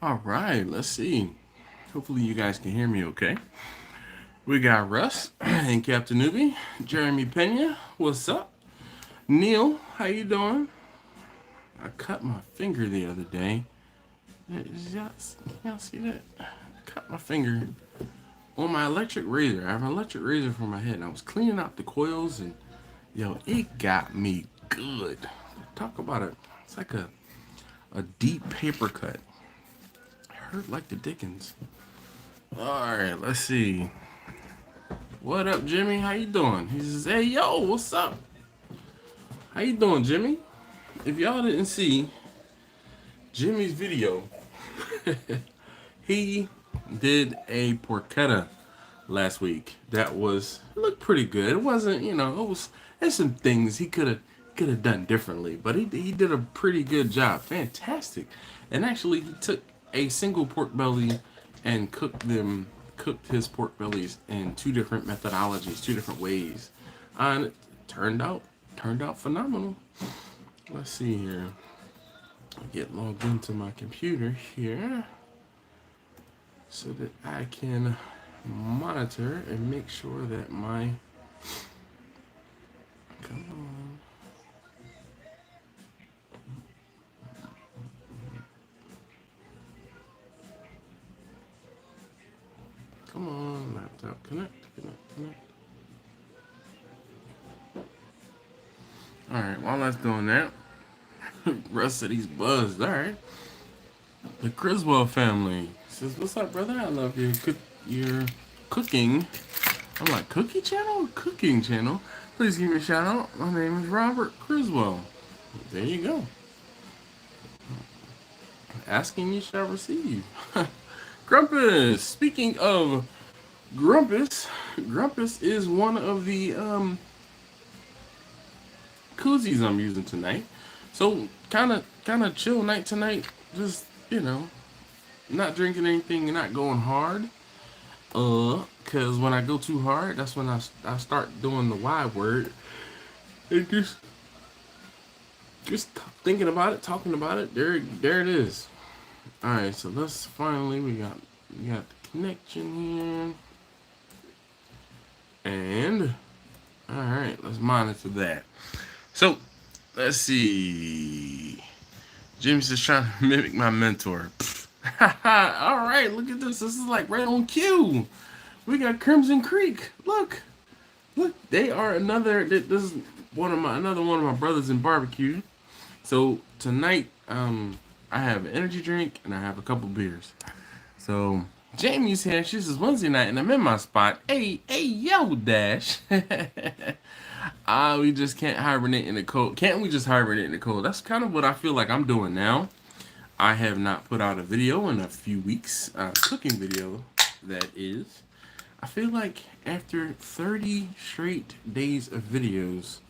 All right, let's see. Hopefully you guys can hear me okay. We got Russ and Captain Newbie, Jeremy Pena, what's up? Neil, how you doing? I cut my finger the other day. Y'all see that? Cut my finger on my electric razor. I have an electric razor for my head, and I was cleaning out the coils, and yo, it got me good. Talk about it. It's like a deep paper cut. Hurt like the Dickens. All right, let's see. What up, Jimmy? How you doing? He says, "Hey, yo, what's up? How you doing, Jimmy?" If y'all didn't see Jimmy's video, he did a porchetta last week. That looked pretty good. It wasn't, there's some things he could have done differently, but he did a pretty good job. Fantastic. And actually, he took a single pork belly and cooked his pork bellies in two different methodologies, two different ways, and it turned out phenomenal. Let's see here. Get logged into my computer here so that I can monitor and make sure that my come on. Come on, laptop, connect. All right, while that's doing that, Russ said he's buzzed. All right. The Criswell family says, "What's up, brother? I love your cooking." I'm like, cookie channel? Cooking channel? Please give me a shout out. My name is Robert Criswell. There you go. Asking you shall receive. Grumpus. Speaking of Grumpus, Grumpus is one of the koozies I'm using tonight. So kind of chill night tonight. Just not drinking anything and not going hard. Cause when I go too hard, that's when I start doing the Y word. And just thinking about it, talking about it. There it is. All right, so let's finally we got the connection here, and all right, let's monitor that. So let's see. Jimmy's just trying to mimic my mentor. All right, look at this. This is like right on cue. We got Crimson Creek. Look, they are another. This is another one of my brothers in barbecue. So tonight, I have an energy drink and I have a couple beers. So Jamie's here. She says Wednesday night, and I'm in my spot. Hey, yo, Dash. We just can't hibernate in the cold. Can't we just hibernate in the cold? That's kind of what I feel like I'm doing now. I have not put out a video in a few weeks. Cooking video, that is. I feel like after 30 straight days of videos,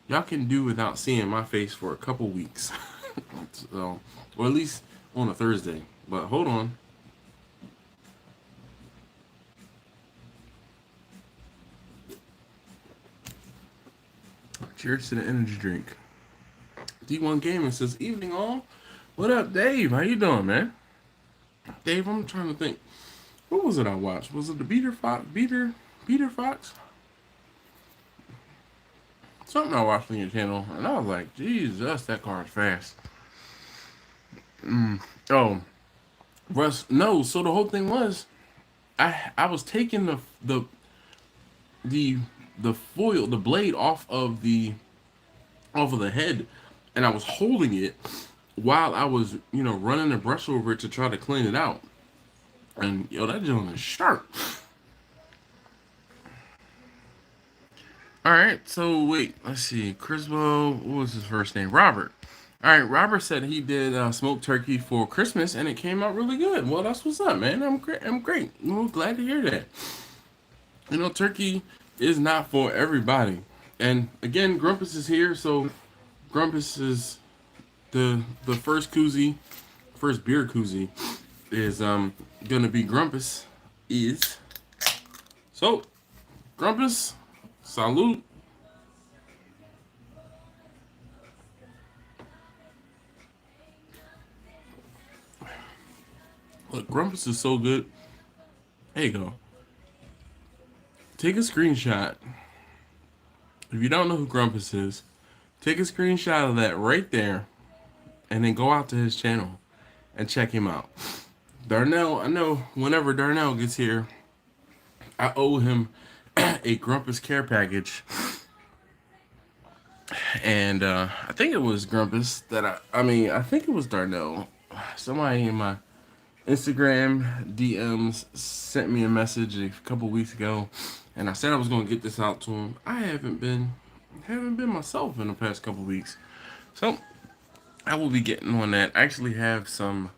y'all can do without seeing my face for a couple weeks. So, or at least on a Thursday. But hold on. Cheers to the energy drink. D1 Gaming says, "Evening all. What up, Dave? How you doing, man?" Dave, I'm trying to think. What was it I watched? Was it the Beater Fox? Something I watched on your channel, and I was like, Jesus, that car is fast. Oh, Russ, no. So the whole thing was, I was taking the foil, the blade off of the head, and I was holding it while I was running the brush over it to try to clean it out. And that joint is sharp. All right, so wait, let's see. Criswell, what was his first name? Robert. All right, Robert said he did smoked turkey for Christmas, and it came out really good. Well, that's what's up, man. I'm great. I'm glad to hear that. Turkey is not for everybody. And again, Grumpus is here, so Grumpus is the first beer koozie is gonna be Grumpus is. So Grumpus, salute. Look, Grumpus is so good. There you go. Take a screenshot. If you don't know who Grumpus is, take a screenshot of that right there, and then go out to his channel and check him out. Darnell, I know whenever Darnell gets here, I owe him a Grumpus care package. And I think it was Grumpus that I think it was Darnell. Somebody in my Instagram DMs sent me a message a couple weeks ago, and I said I was going to get this out to him. I haven't been myself in the past couple weeks, so I will be getting on that. I actually have some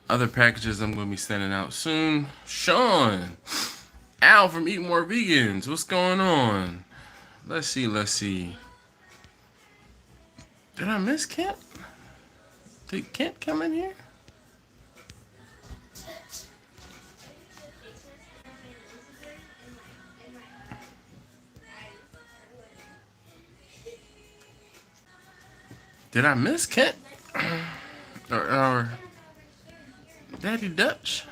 other packages I'm going to be sending out soon. Sean, Al from Eat More Vegans, what's going on? Let's see. Did I miss Kent? Did Kent come in here? Did I miss Kent? or Daddy Dutch?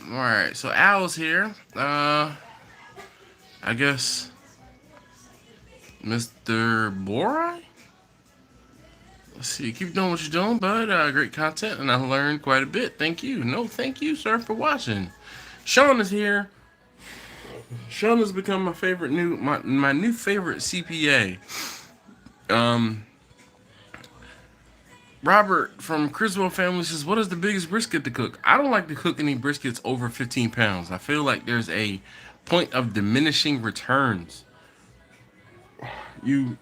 Alright, so Al's here. I guess Mr. Borai? Let's see, keep doing what you're doing, bud. Great content, and I learned quite a bit. Thank you. No, thank you, sir, for watching. Sean is here. Sean has become my favorite my new favorite CPA. Robert from Criswell Family says, what is the biggest brisket to cook? I don't like to cook any briskets over 15 pounds. I feel like there's a point of diminishing returns. You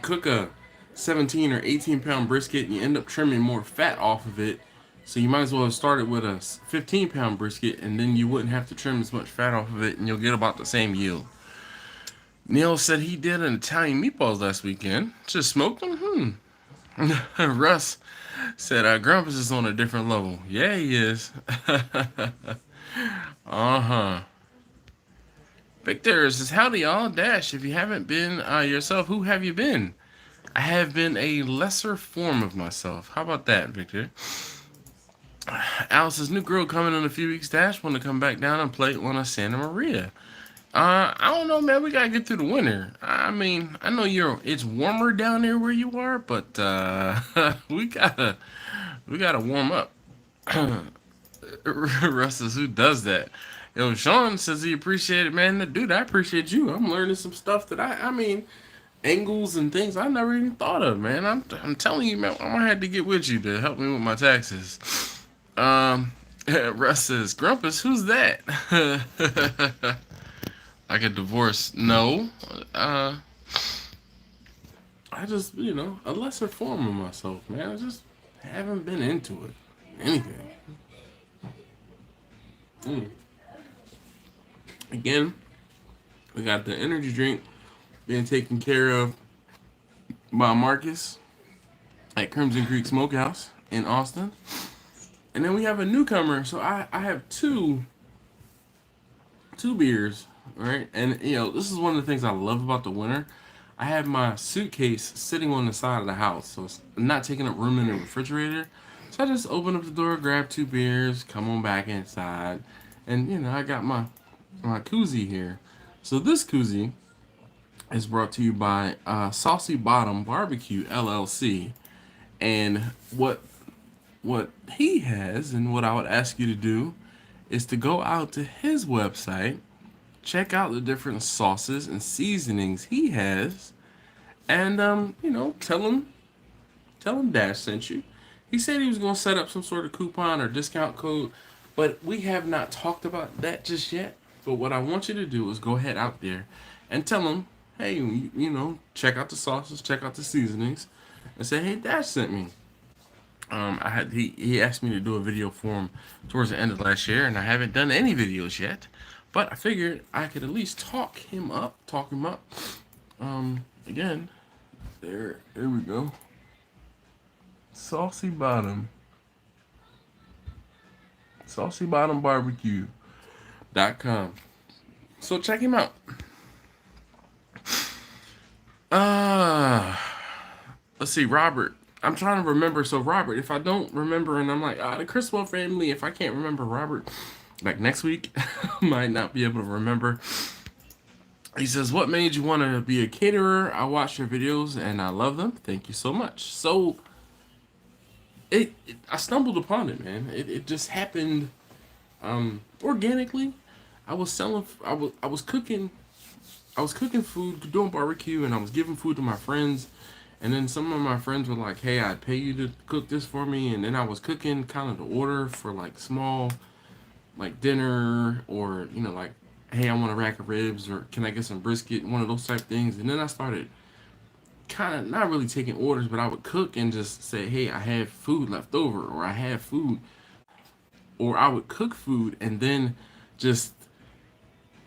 cook a 17 or 18 pound brisket and you end up trimming more fat off of it. So you might as well have started with a 15 pound brisket, and then you wouldn't have to trim as much fat off of it, and you'll get about the same yield. Neil said he did an Italian meatballs last weekend. Just smoked them? Russ said, Grumpus is on a different level. Yeah, he is. Victor says, howdy y'all. Dash, if you haven't been yourself, who have you been? I have been a lesser form of myself. How about that, Victor? Alice's new grill coming in a few weeks. Dash, want to come back down and play on a Santa Maria. I don't know, man. We gotta get through the winter. I mean, I know it's warmer down there where you are, but we gotta warm up. Russ says, who does that? Yo, Sean says he appreciated it, man. Dude, I appreciate you. I'm learning some stuff that I mean, angles and things I never even thought of, man. I'm telling you, man, I'm gonna have to get with you to help me with my taxes. Russ says, Grumpus, who's that? Like a divorce? No. I just, a lesser form of myself, man. I just haven't been into it. Anything. Again, we got the energy drink being taken care of by Marcus at Crimson Creek Smokehouse in Austin. And then we have a newcomer. So I have two beers, right? And, this is one of the things I love about the winter. I have my suitcase sitting on the side of the house, so it's not taking up room in the refrigerator. So I just open up the door, grab 2 beers, come on back inside. And, I got my koozie here. So this koozie is brought to you by Saucy Bottom Barbecue, LLC. And what he has, and what I would ask you to do, is to go out to his website, check out the different sauces and seasonings he has, and tell him Dash sent you. He said he was going to set up some sort of coupon or discount code, but we have not talked about that just yet. But what I want you to do is go ahead out there and tell him, hey, check out the sauces, check out the seasonings, and say, hey, Dash sent me. He asked me to do a video for him towards the end of last year, and I haven't done any videos yet. But I figured I could at least talk him up. Again, there we go. Saucy Bottom Barbecue.com. So check him out. let's see, Robert. I'm trying to remember. So Robert, if I don't remember, and I'm like, the Criswell family. If I can't remember Robert, like next week, I might not be able to remember. He says, "What made you want to be a caterer? I watch your videos and I love them. Thank you so much." So I stumbled upon it, man. It just happened organically. I was selling. I was cooking food, doing barbecue, and I was giving food to my friends. And then some of my friends were like, "Hey, I'd pay you to cook this for me." And then I was cooking kind of the order for like small, like dinner, or like, "Hey, I want a rack of ribs," or "Can I get some brisket?" One of those type things. And then I started kind of not really taking orders, but I would cook and just say, "Hey, I have food left over," or "I have food," or I would cook food and then just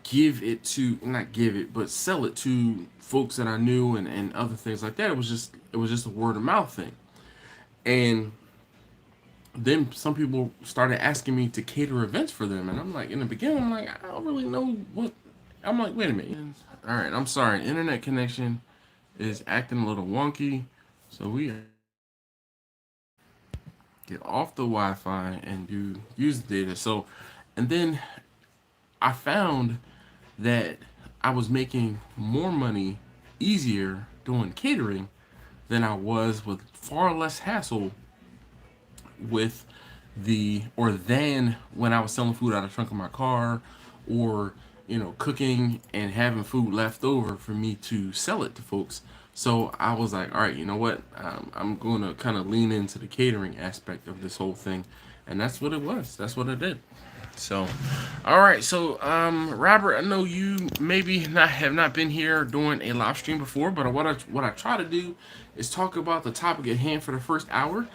give it to, not give it, but sell it to folks that I knew, and other things like that. It was just a word of mouth thing. And then some people started asking me to cater events for them, and I'm like, in the beginning, I'm like, I don't really know what. I'm like, wait a minute. All right, I'm sorry. Internet connection is acting a little wonky, so we get off the Wi-Fi and use the data. So, and then I found that I was making more money easier doing catering than I was with far less hassle with or than when I was selling food out of the trunk of my car, or cooking and having food left over for me to sell it to folks. So I was like, all right, you know what, I'm going to kind of lean into the catering aspect of this whole thing. And that's what it was. That's what I did. So, all right. So, Robert, I know you maybe have not been here doing a live stream before, but what I try to do is talk about the topic at hand for the first hour,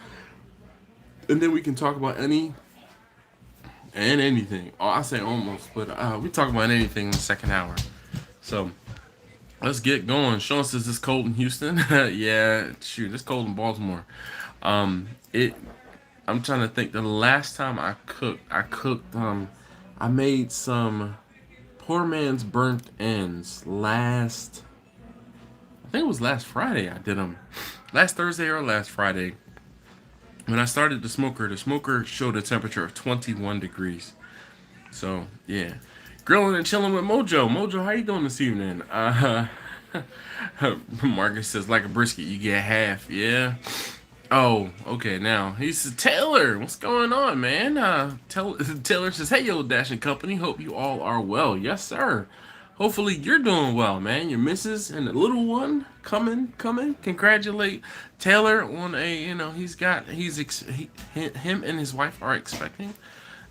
and then we can talk about anything. Oh, I say almost, but we talk about anything in the second hour. So let's get going. Sean says it's cold in Houston. Yeah, shoot, it's cold in Baltimore. It. I'm trying to think. The last time I cooked. I made some poor man's burnt ends last. I think it was last Friday. I did them last Thursday or last Friday. When I started the smoker showed a temperature of 21 degrees. So yeah, grilling and chilling with Mojo. Mojo, how you doing this evening? Marcus says, like a brisket, you get half. Yeah. Oh, okay. Now he says, Taylor, what's going on, man? Taylor says, "Hey, yo, Dash and Company. Hope you all are well." Yes, sir. Hopefully you're doing well, man. Your missus and the little one coming. Congratulate Taylor on him and his wife are expecting.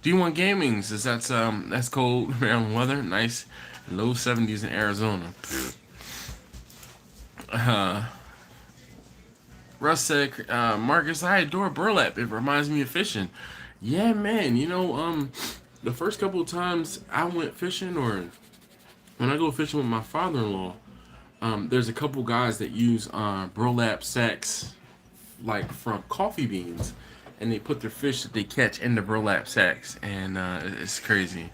D1 Gaming says that's cold Maryland weather. Nice, low 70s in Arizona. Russ said, Marcus, I adore burlap. It reminds me of fishing. Yeah, man. The first couple of times I went fishing, or when I go fishing with my father-in-law, there's a couple guys that use burlap sacks, like from coffee beans, and they put their fish that they catch in the burlap sacks, and it's crazy.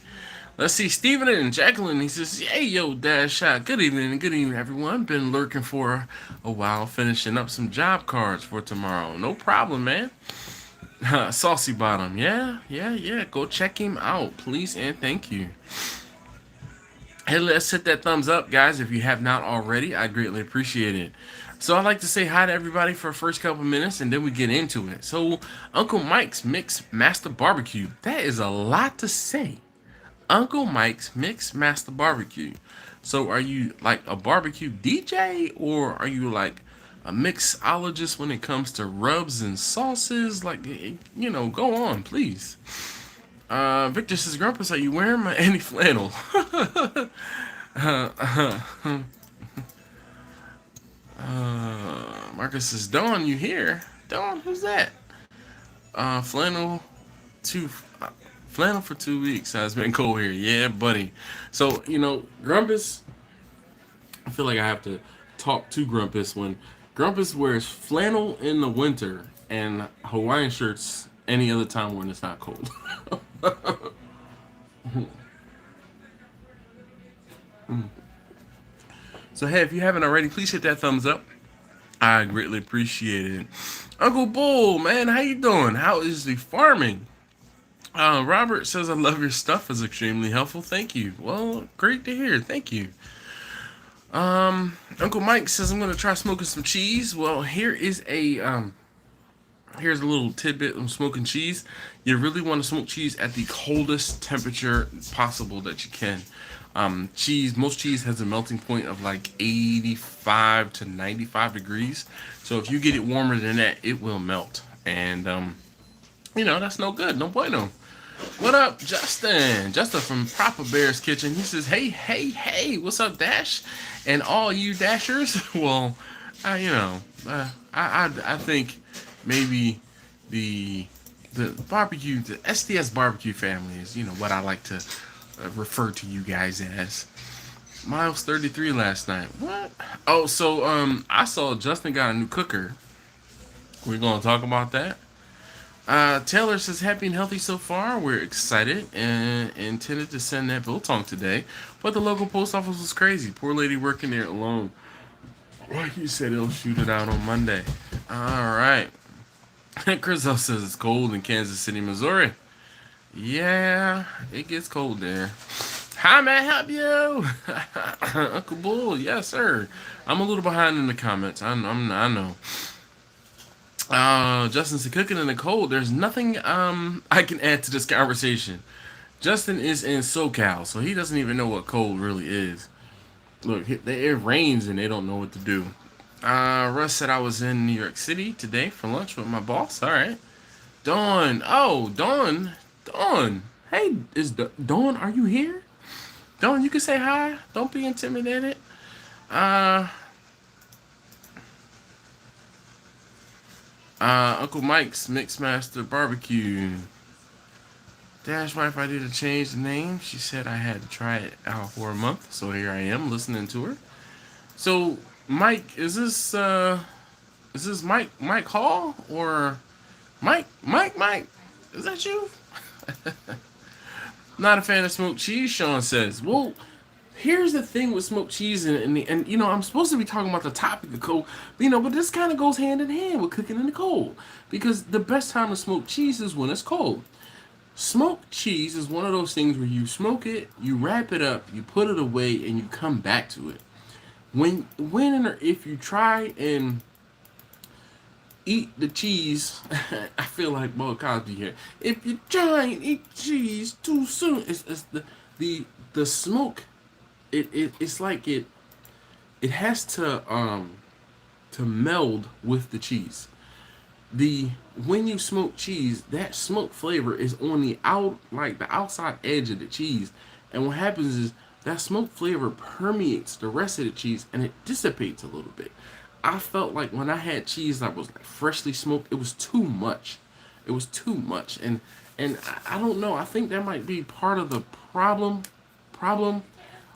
Let's see, Steven and Jacqueline, he says, "Hey, yo, Dash Shot. Good evening, everyone. Been lurking for a while, finishing up some job cards for tomorrow. No problem, man." Saucy Bottom, yeah. Go check him out, please, and thank you. Hey, let's hit that thumbs up, guys, if you have not already. I greatly appreciate it. So I'd like to say hi to everybody for the first couple minutes, and then we get into it. So, Uncle Mike's Mix Master Barbecue. That is a lot to say. Uncle Mike's Mix Master Barbecue. So are you like a barbecue DJ, or are you like a mixologist when it comes to rubs and sauces? Like, go on, please. Victor says, Grumpus, are you wearing my Andy flannel? Marcus says, Dawn, you here? Dawn, who's that? Flannel 2. Flannel for 2 weeks. It's been cold here. Yeah, buddy. So, Grumpus, I feel like I have to talk to Grumpus when Grumpus wears flannel in the winter and Hawaiian shirts any other time when it's not cold. So, hey, if you haven't already, please hit that thumbs up. I greatly appreciate it. Uncle Bull, man, how you doing? How is the farming? Robert says, I love your stuff. It's extremely helpful. Thank you. Well, great to hear. Thank you. Uncle Mike says, I'm going to try smoking some cheese. Well, here's a little tidbit on smoking cheese. You really want to smoke cheese at the coldest temperature possible that you can. Most cheese has a melting point of like 85 to 95 degrees. So if you get it warmer than that, it will melt. And, that's no good. No bueno. What up, Justin? Justin from Proper Bear's Kitchen. He says, hey, hey, hey, what's up, Dash? And all you Dashers? Well, I think maybe the the SDS BBQ family is, what I like to refer to you guys as. Miles 33 last night. What? Oh, so I saw Justin got a new cooker. We're gonna talk about that. Taylor says happy and healthy so far. We're excited and intended to send that biltong today, but the local post office was crazy. Poor lady working there alone. Like you said, they'll shoot it out on Monday. All right. Chris says it's cold in Kansas City, Missouri. Yeah, it gets cold there. How may I help you? Uncle Bull, yes, sir. I'm a little behind in the comments. I know. Justin said cooking in the cold. There's nothing I can add to this conversation. Justin is in SoCal, so he doesn't even know what cold really is. Look, it rains and they don't know what to do. Russ said I was in New York City today for lunch with my boss. All right. Dawn. Oh, Dawn. Dawn. Hey, Dawn, are you here? Dawn, you can say hi. Don't be intimidated. Uncle Mike's Mixmaster Barbecue. Dash wife, I did to change the name. She said I had to try it out for a month, so here I am listening to her. So, Mike, is this Mike Hall or Mike? Is that you? Not a fan of smoked cheese, Sean says. Well, here's the thing with smoked cheese, and I'm supposed to be talking about the topic of cold, but this kind of goes hand in hand with cooking in the cold, because the best time to smoke cheese is when it's cold. Smoked cheese is one of those things where you smoke it, you wrap it up, you put it away, and you come back to it. When or if you try and eat the cheese, I feel like Bill Cosby here. If you try and eat cheese too soon, it's the smoke. It's like it has to meld with the cheese. When you smoke cheese, that smoke flavor is on the outside edge of the cheese, and what happens is that smoke flavor permeates the rest of the cheese and it dissipates a little bit. I felt like when I had cheese that was like freshly smoked, it was too much. It was too much, and I don't know. I think that might be part of the problem.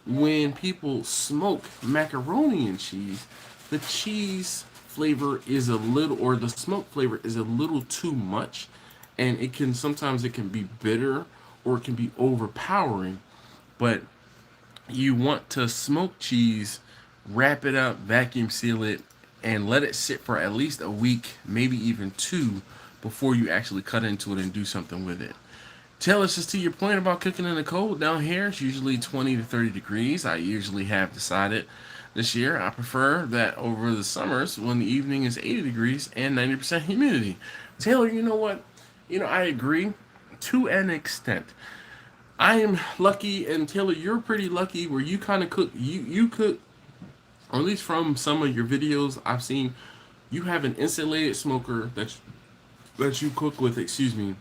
When people smoke macaroni and cheese, the cheese flavor is a little, or the smoke flavor is a little too much, and sometimes it can be bitter or it can be overpowering. But you want to smoke cheese, wrap it up, vacuum seal it, and let it sit for at least a week, maybe even two, before you actually cut into it and do something with it. Taylor says, to your point about cooking in the cold, down here it's usually 20 to 30 degrees. I usually have decided this year I prefer that over the summers when the evening is 80 degrees and 90% humidity. Taylor, you know what? I agree to an extent. I am lucky, and Taylor, you're pretty lucky where you kind of cook. You cook, or at least from some of your videos I've seen, you have an insulated smoker that you cook with. Excuse me,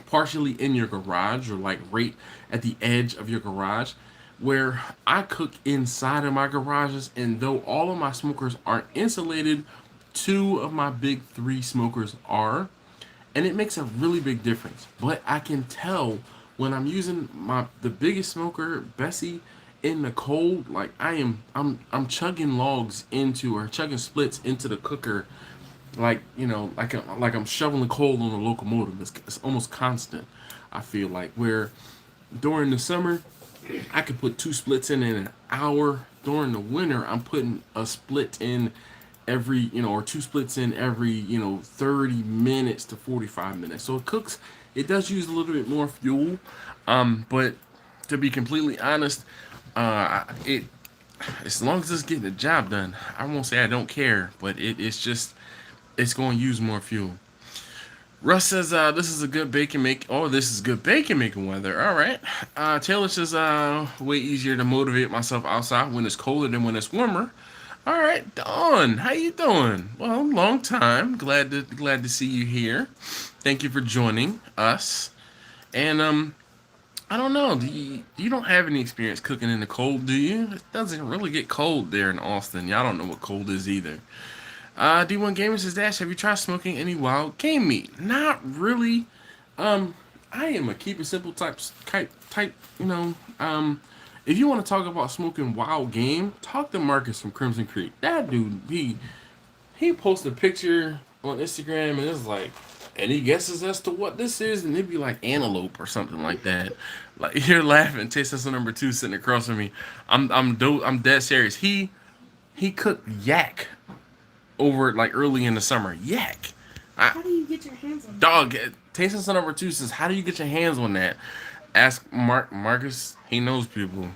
partially in your garage or like right at the edge of your garage, where I cook inside of my garages, and though all of my smokers aren't insulated, two of my big three smokers are, and it makes a really big difference. But I can tell when I'm using the biggest smoker, Bessie, in the cold, like I'm chugging logs into, or chugging splits into the cooker, like I'm shoveling coal on a locomotive. It's almost constant. I feel like, where during the summer I could put two splits in an hour. During the winter I'm putting a split in every, or 2 splits in every, 30 minutes to 45 minutes. So it cooks, it does use a little bit more fuel. But to be completely honest, it as long as it's getting the job done, I won't say I don't care, but it's just it's going to use more fuel. Russ says, this is a good bacon make. Oh, this is good bacon making weather. All right. Taylor says, way easier to motivate myself outside when it's colder than when it's warmer. All right, Dawn, how you doing? Well, long time. Glad to see you here. Thank you for joining us. And I don't know. You don't have any experience cooking in the cold, do you? It doesn't really get cold there in Austin. Y'all don't know what cold is either. D1 Gamer says, Dash, have you tried smoking any wild game meat? Not really. I am a keep it simple type. If you want to talk about smoking wild game, talk to Marcus from Crimson Creek. That dude, he posted a picture on Instagram and it's like, any guesses as to what this is? And it'd be like antelope or something like that. Like you're laughing. Taste tester number 2 sitting across from me. I'm dead serious. He cooked yak over like early in the summer. Yak. How do you get your hands on that? Dog. Taste tester number 2 says, how do you get your hands on that? Ask Marcus. He knows people.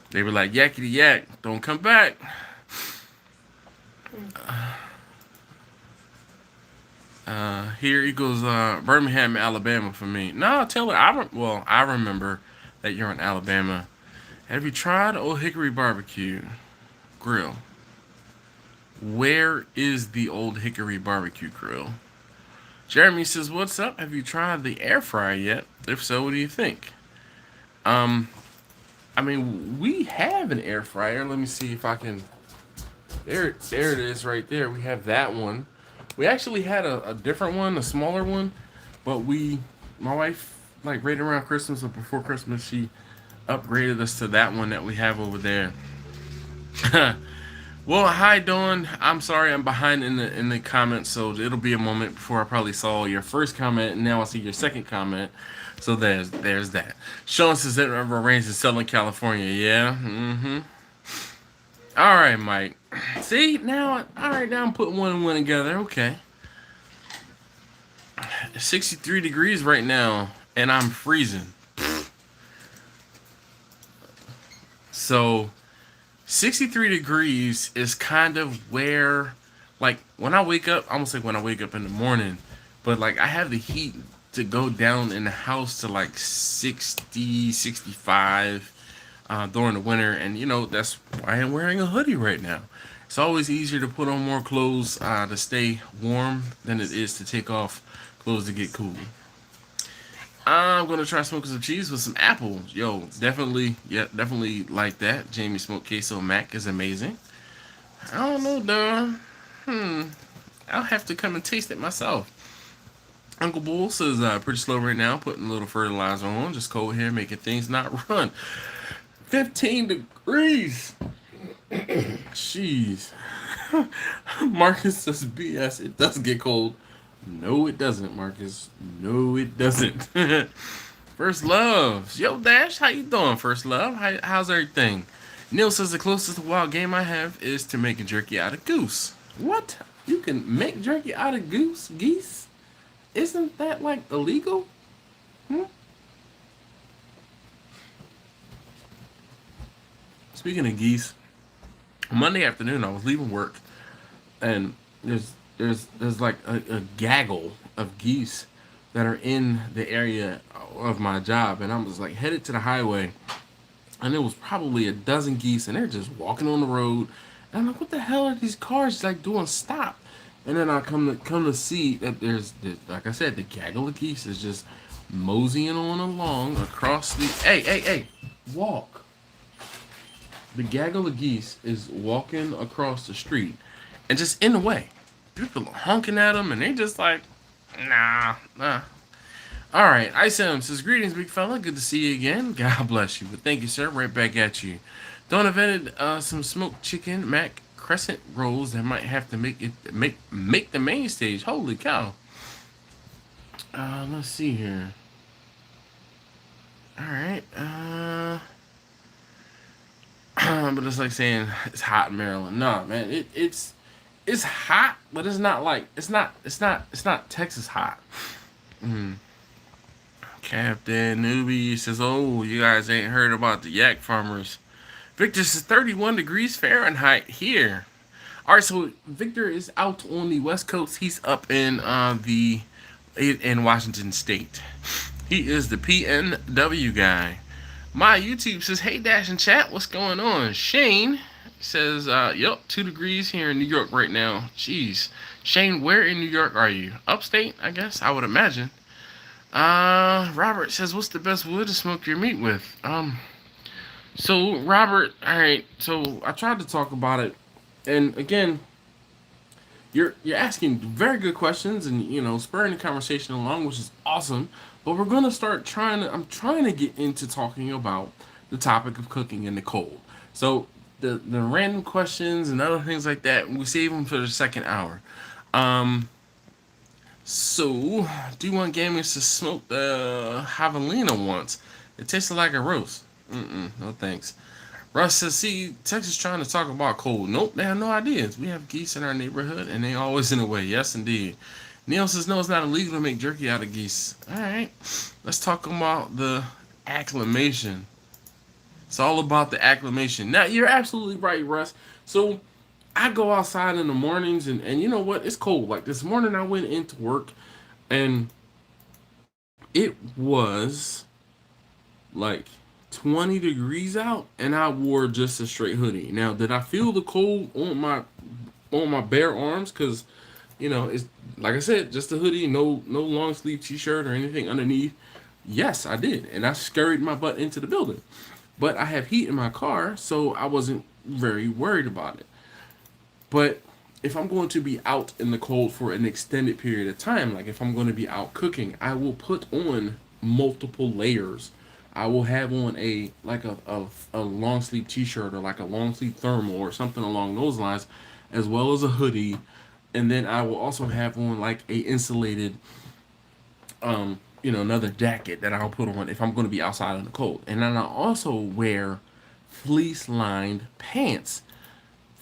They were like, yakety yak, don't come back. Here equals Birmingham, Alabama for me. No, Taylor, I remember that you're in Alabama. Have you tried Old Hickory Barbecue Grill? Where is the Old Hickory Barbecue Grill? Jeremy says, what's up? Have you tried the air fryer yet? If so, what do you think? I mean, we have an air fryer. Let me see if I can. There it is right there. We have that one. We actually had a different one, a smaller one, but my wife, like right around Christmas or before Christmas, she upgraded us to that one that we have over there. Well, hi Dawn. I'm sorry I'm behind in the comments, so it'll be a moment before I probably saw your first comment, and now I see your second comment. So there's that. Sean says that arranged in Southern California. Yeah. Mm-hmm. All right, Mike. See now. All right, now I'm putting one and one together. Okay. 63 degrees right now, and I'm freezing. So 63 degrees is kind of where, like, when I wake up, I almost like when I wake up in the morning, but like I have the heat to go down in the house to like 60, 65 during the winter, and that's why I'm wearing a hoodie right now. It's always easier to put on more clothes to stay warm than it is to take off clothes to get cool. I'm gonna try smoking some cheese with some apples. Yo, definitely like that. Jamie smoked queso mac is amazing. I don't know, Don. I'll have to come and taste it myself. Uncle Bull says pretty slow right now, putting a little fertilizer on, just cold here, making things not run. 15 degrees. Jeez. Marcus says BS. It does get cold. No, it doesn't, Marcus. No, it doesn't. First Love. Yo, Dash, how you doing, First Love? How's everything? Neil says the closest wild game I have is to making jerky out of goose. What? You can make jerky out of geese? Isn't that, like, illegal? Speaking of geese, Monday afternoon I was leaving work, and there's like a gaggle of geese that are in the area of my job, and I was like headed to the highway, and there was probably a dozen geese, and they're just walking on the road, and I'm like, what the hell are these cars like doing? Stop! And then I come to see that there's like I said, the gaggle of geese is just moseying on along across the hey walk. The gaggle of geese is walking across the street and just in the way. People are honking at them and they just like, nah. All right, ISM says, greetings, big fella. Good to see you again. God bless you. But thank you, sir. Right back at you. Don invented some smoked chicken mac crescent rolls that might have to make the main stage. Holy cow. Let's see here. All right. But it's like saying it's hot in Maryland. Nah, man, it's It's hot, but it's not like it's not Texas hot. Captain Newbie says, "Oh, you guys ain't heard about the yak farmers." Victor says 31 degrees Fahrenheit here. All right, so Victor is out on the West Coast. He's up in Washington State. He is the PNW guy. My YouTube says, "Hey Dash and chat, what's going on?" Shane says, "Yep, 2 degrees here in New York right now." Jeez, Shane, where in New York are you? Upstate, I guess. I would imagine. Robert says, "What's the best wood to smoke your meat with?" So Robert, all right. So I tried to talk about it, and again, you're asking very good questions, and spurring the conversation along, which is awesome. But we're gonna start trying to. I'm trying to get into talking about the topic of cooking in the cold. So the random questions and other things like that, we save them for the second hour. So, do you want gamers to smoke the javelina once? It tasted like a roast. No thanks. Russ says, "See, Texas trying to talk about cold. Nope, they have no ideas. We have geese in our neighborhood, and they always in the way." Yes, indeed. Neil says, "No, it's not illegal to make jerky out of geese." All right, let's talk about the acclimation. It's all about the acclimation. Now, you're absolutely right, Russ. So, I go outside in the mornings, and you know what? It's cold. Like this morning, I went into work, and it was like 20 degrees out, and I wore just a straight hoodie. Now, did I feel the cold on my bare arms? Because it's like I said, just a hoodie, no long sleeve t-shirt or anything underneath. Yes, I did, and I scurried my butt into the building. But I have heat in my car, so I wasn't very worried about it. But if I'm going to be out in the cold for an extended period of time, like if I'm going to be out cooking, I will put on multiple layers. I will have on a long sleeve t-shirt or like a long sleeve thermal or something along those lines, as well as a hoodie, and then I will also have on like a insulated, another jacket that I'll put on if I'm going to be outside in the cold. And then I also wear fleece lined pants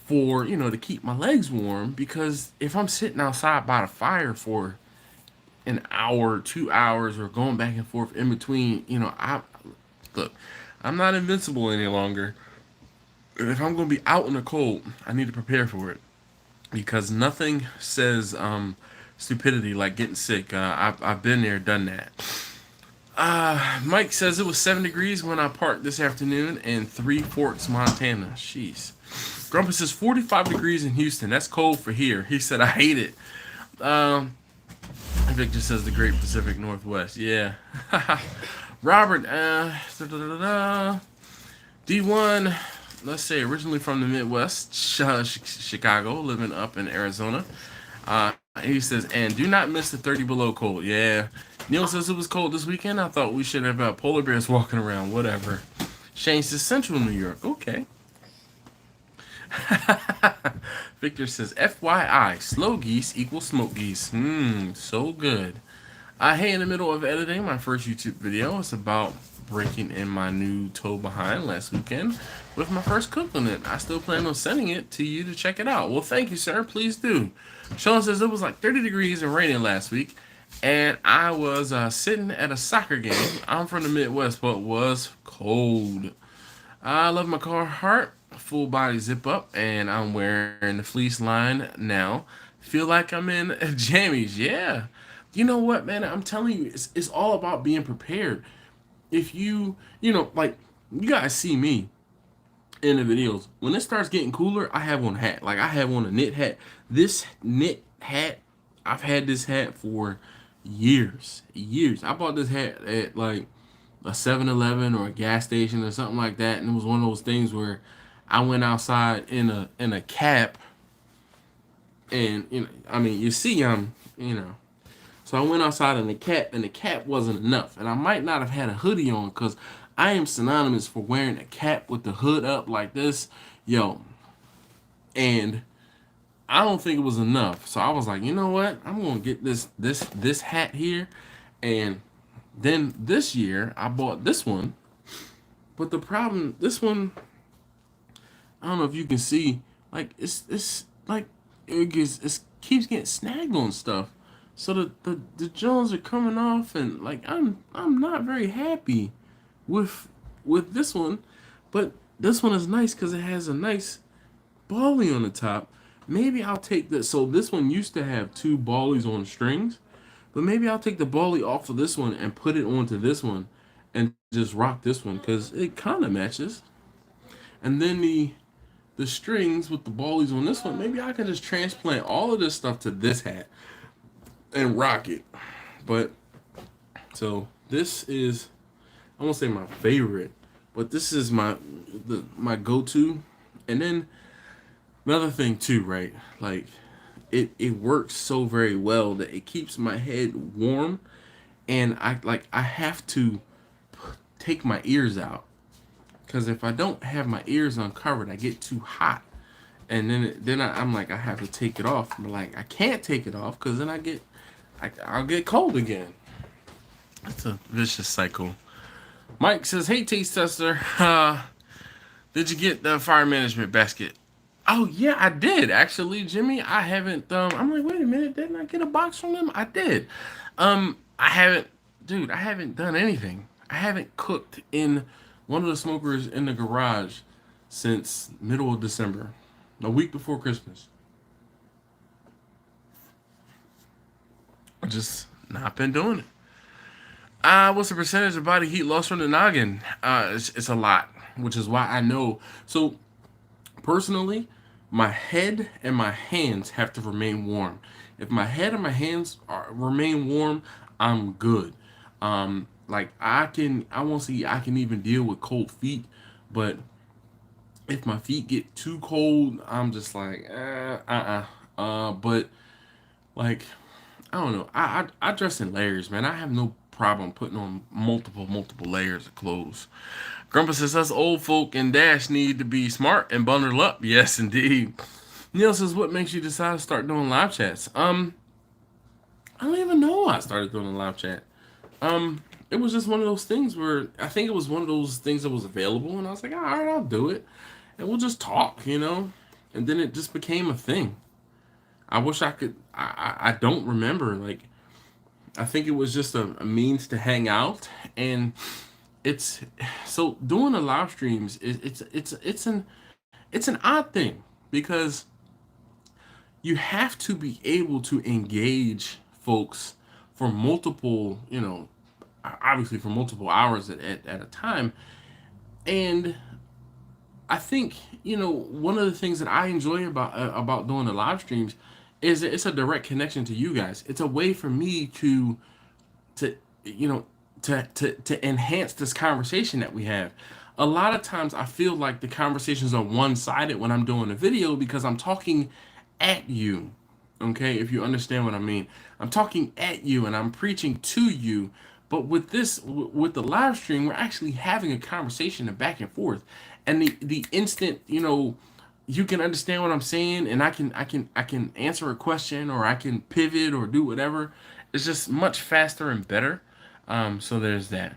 for to keep my legs warm, because if I'm sitting outside by the fire for an hour, 2 hours, or going back and forth in between, look, I'm not invincible any longer. And if I'm going to be out in the cold, I need to prepare for it, because nothing says stupidity like getting sick. I've been there, done that. Mike says it was 7 degrees when I parked this afternoon in Three Forks, Montana. Jeez. Grumpy says 45 degrees in Houston. That's cold for here. He said, "I hate it." Victor says the Great Pacific Northwest. Yeah. Robert, D1, let's say originally from the Midwest, Chicago, living up in Arizona. He says, "And do not miss the 30 below cold." Yeah. Neil says it was cold this weekend. I thought we should have polar bears walking around. Whatever. Shane says Central New York. Okay. Victor says, "FYI, slow geese equals smoke geese." So good. Hey, in the middle of editing my first YouTube video. It's about breaking in my new tow behind last weekend with my first cook on it. I still plan on sending it to you to check it out. Well, thank you, sir. Please do. Sean says it was like 30 degrees and raining last week, and I was sitting at a soccer game. I'm from the Midwest, but it was cold. I love my Carhartt full body zip up, and I'm wearing the fleece line now. Feel like I'm in jammies. Yeah. You know what, man? I'm telling you, it's all about being prepared. If like, you guys see me in the videos. When it starts getting cooler, I have on a hat. Like, I have on a knit hat. This knit hat, I've had this hat for years. Years. I bought this hat at, like, a 7-Eleven or a gas station or something like that, and it was one of those things where I went outside in a cap, and you see so I went outside in the cap, and the cap wasn't enough, and I might not have had a hoodie on, because I am synonymous for wearing a cap with the hood up like this, and I don't think it was enough. So I was like, you know what? I'm gonna get this hat here, and then this year I bought this one. But the problem, this one, I don't know if you can see, like it's like it keeps getting snagged on stuff. So the Jones are coming off, and like I'm not very happy with this one, but this one is nice because it has a nice bally on the top. Maybe I'll take this. So this one used to have two ballies on strings, but maybe I'll take the bally off of this one and put it onto this one, and just rock this one because it kind of matches. And then the strings with the ballies on this one, maybe I can just transplant all of this stuff to this hat and rock it. But so this is, I won't say my favorite, but this is my go-to. And then another thing too, right? Like it works so very well that it keeps my head warm, and I have to take my ears out because if I don't have my ears uncovered, I get too hot, and I'm like I have to take it off. But like I can't take it off because then I'll get cold again. It's a vicious cycle. Mike says, "Hey, taste tester, did you get the fire management basket?" Oh yeah, I did actually, Jimmy. I haven't. I'm like, wait a minute, didn't I get a box from them? I did. I haven't, dude. I haven't done anything. I haven't cooked in one of the smokers in the garage since middle of December, a week before Christmas. I just not been doing it. What's the percentage of body heat lost from the noggin? It's a lot, which is why I know. So personally, my head and my hands have to remain warm. If my head and my hands remain warm, I'm good. Like I won't say I can even deal with cold feet, but if my feet get too cold, I'm just like, but like, I don't know. I dress in layers, man. I have no problem putting on multiple layers of clothes. Grandpa says us old folk and Dash need to be smart and bundle up. Yes, indeed. Neil says, what makes you decide to start doing live chats? I don't even know why I started doing a live chat. It was just one of those things where I think it was one of those things that was available, and I was like, all right, I'll do it, and we'll just talk, and then it just became a thing. I wish I could. I don't remember. Like, I think it was just a means to hang out, and it's so doing the live streams. It's an odd thing because you have to be able to engage folks for multiple, obviously for multiple hours at a time. And I think, one of the things that I enjoy about doing the live streams is that it's a direct connection to you guys. It's a way for me to you know to enhance this conversation that we have. A lot of times I feel like the conversations are one-sided when I'm doing a video because I'm talking at you. Okay, if you understand what I mean. I'm talking at you and I'm preaching to you. But with the live stream, we're actually having a conversation and back and forth. And the instant, you can understand what I'm saying, and I can answer a question, or I can pivot or do whatever. It's just much faster and better. So there's that.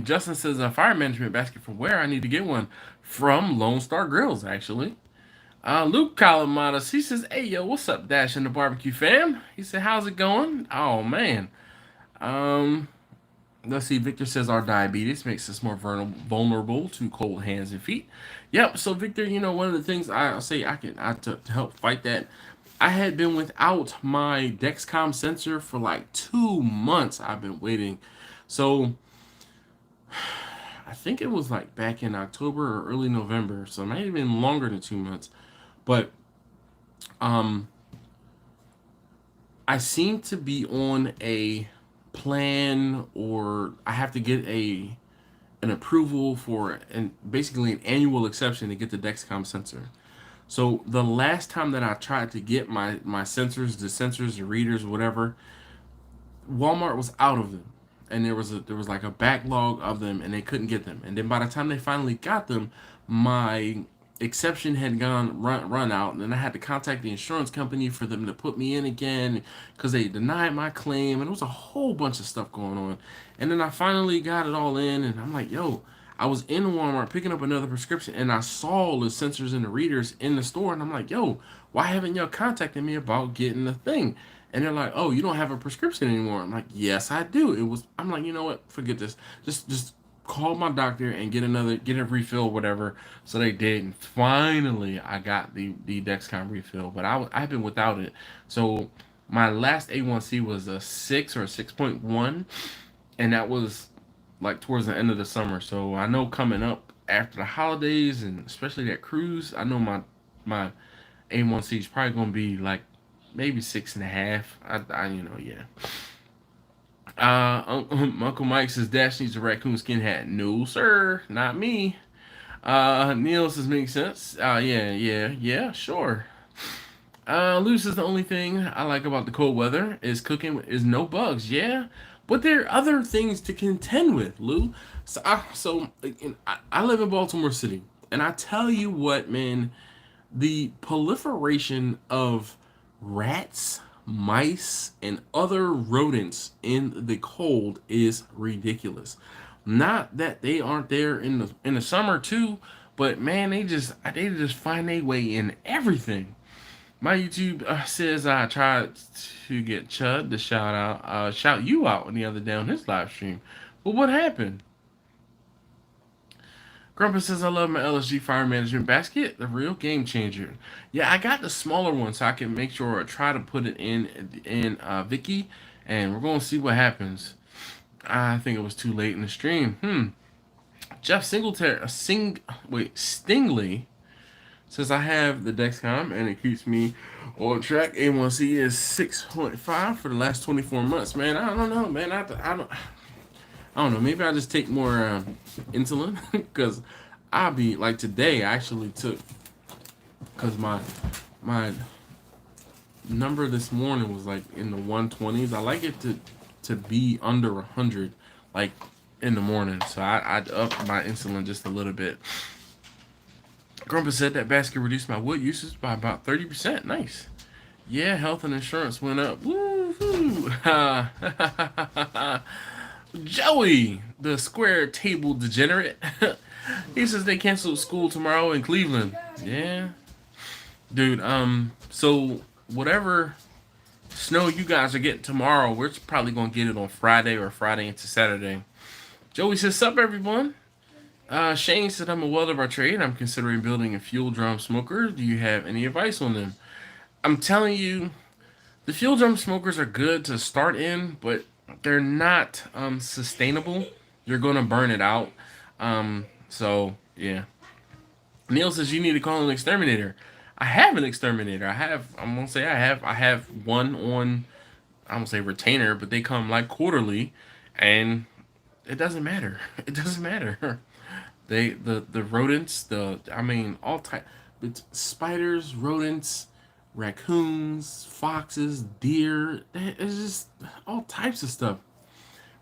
Justin says a fire management basket from where I need to get one from Lone Star Grills, actually. Luke Calamadas, he says, hey, yo, what's up, Dash and the barbecue fam? He said, how's it going? Oh, man. Um, let's see. Victor says our diabetes makes us more vulnerable to cold hands and feet. Yep. So, Victor, one of the things I'll say to help fight that, I had been without my Dexcom sensor for like 2 months. I've been waiting. So, I think it was like back in October or early November. So, it might have been longer than 2 months. But I seem to be on a plan, or I have to get an approval for basically an annual exception to get the Dexcom sensor. So the last time that I tried to get my sensors, the readers, whatever, Walmart was out of them, and there was like a backlog of them, and they couldn't get them. And then by the time they finally got them, my exception had run out, and then I had to contact the insurance company for them to put me in again because they denied my claim, and it was a whole bunch of stuff going on. And then I finally got it all in, and I'm like, yo, I was in Walmart picking up another prescription, and I saw the sensors and the readers in the store, and I'm like, yo, why haven't y'all contacted me about getting the thing? And they're like, oh, you don't have a prescription anymore. I'm like, yes, I do. I'm like, you know what? Forget this. Just call my doctor and get a refill, whatever. So they did, and finally I got the Dexcom refill. But I've been without it. So my last A1C was a 6 or a 6.1, and that was like towards the end of the summer. So I know coming up after the holidays and especially that cruise, I know my A1C is probably gonna be like maybe 6.5. Yeah. Uncle Mike says Dash needs a raccoon skin hat. No, sir, not me. Neil says makes sense. Yeah, sure. Lou says the only thing I like about the cold weather is cooking is no bugs. Yeah, but there are other things to contend with, Lou. I live in Baltimore City, and I tell you what, man, the proliferation of rats, mice, and other rodents in the cold is ridiculous. Not that they aren't there in the summer too, but man, they just find their way in everything. My YouTube says I tried to get Chud to shout you out the other day on his live stream, but what happened? Grandpa says I love my LSG fire management basket, the real game changer. Yeah, I got the smaller one so I can make sure I try to put it in Vicky, and we're gonna see what happens. I think it was too late in the stream. Jeff Stingley says I have the Dexcom and it keeps me on track. A1C is 6.5 for the last 24 months. Man, I don't know, man. I don't know. Maybe I just take more insulin because I'll be like today. I actually took because my number this morning was like in the 120s. I like it to be under 100, like in the morning. So I'd up my insulin just a little bit. Grandpa said that basket reduced my wood usage by about 30%. Nice. Yeah, health and insurance went up. Woo-hoo. Joey, the square table degenerate. He says they canceled school tomorrow in Cleveland. Yeah. Dude, so whatever snow you guys are getting tomorrow, we're probably gonna get it on Friday or Friday into Saturday. Joey says, sup everyone? Shane said I'm a welder by trade. I'm considering building a fuel drum smoker. Do you have any advice on them? I'm telling you, the fuel drum smokers are good to start in, but they're not sustainable. You're gonna burn it out. So yeah. Neil says you need to call an exterminator. I have an exterminator. I'm gonna say I have one on. I won't say retainer, but they come like quarterly, and it doesn't matter. It doesn't matter. The rodents, all type, spiders, rodents, raccoons, foxes, deer. It's just all types of stuff.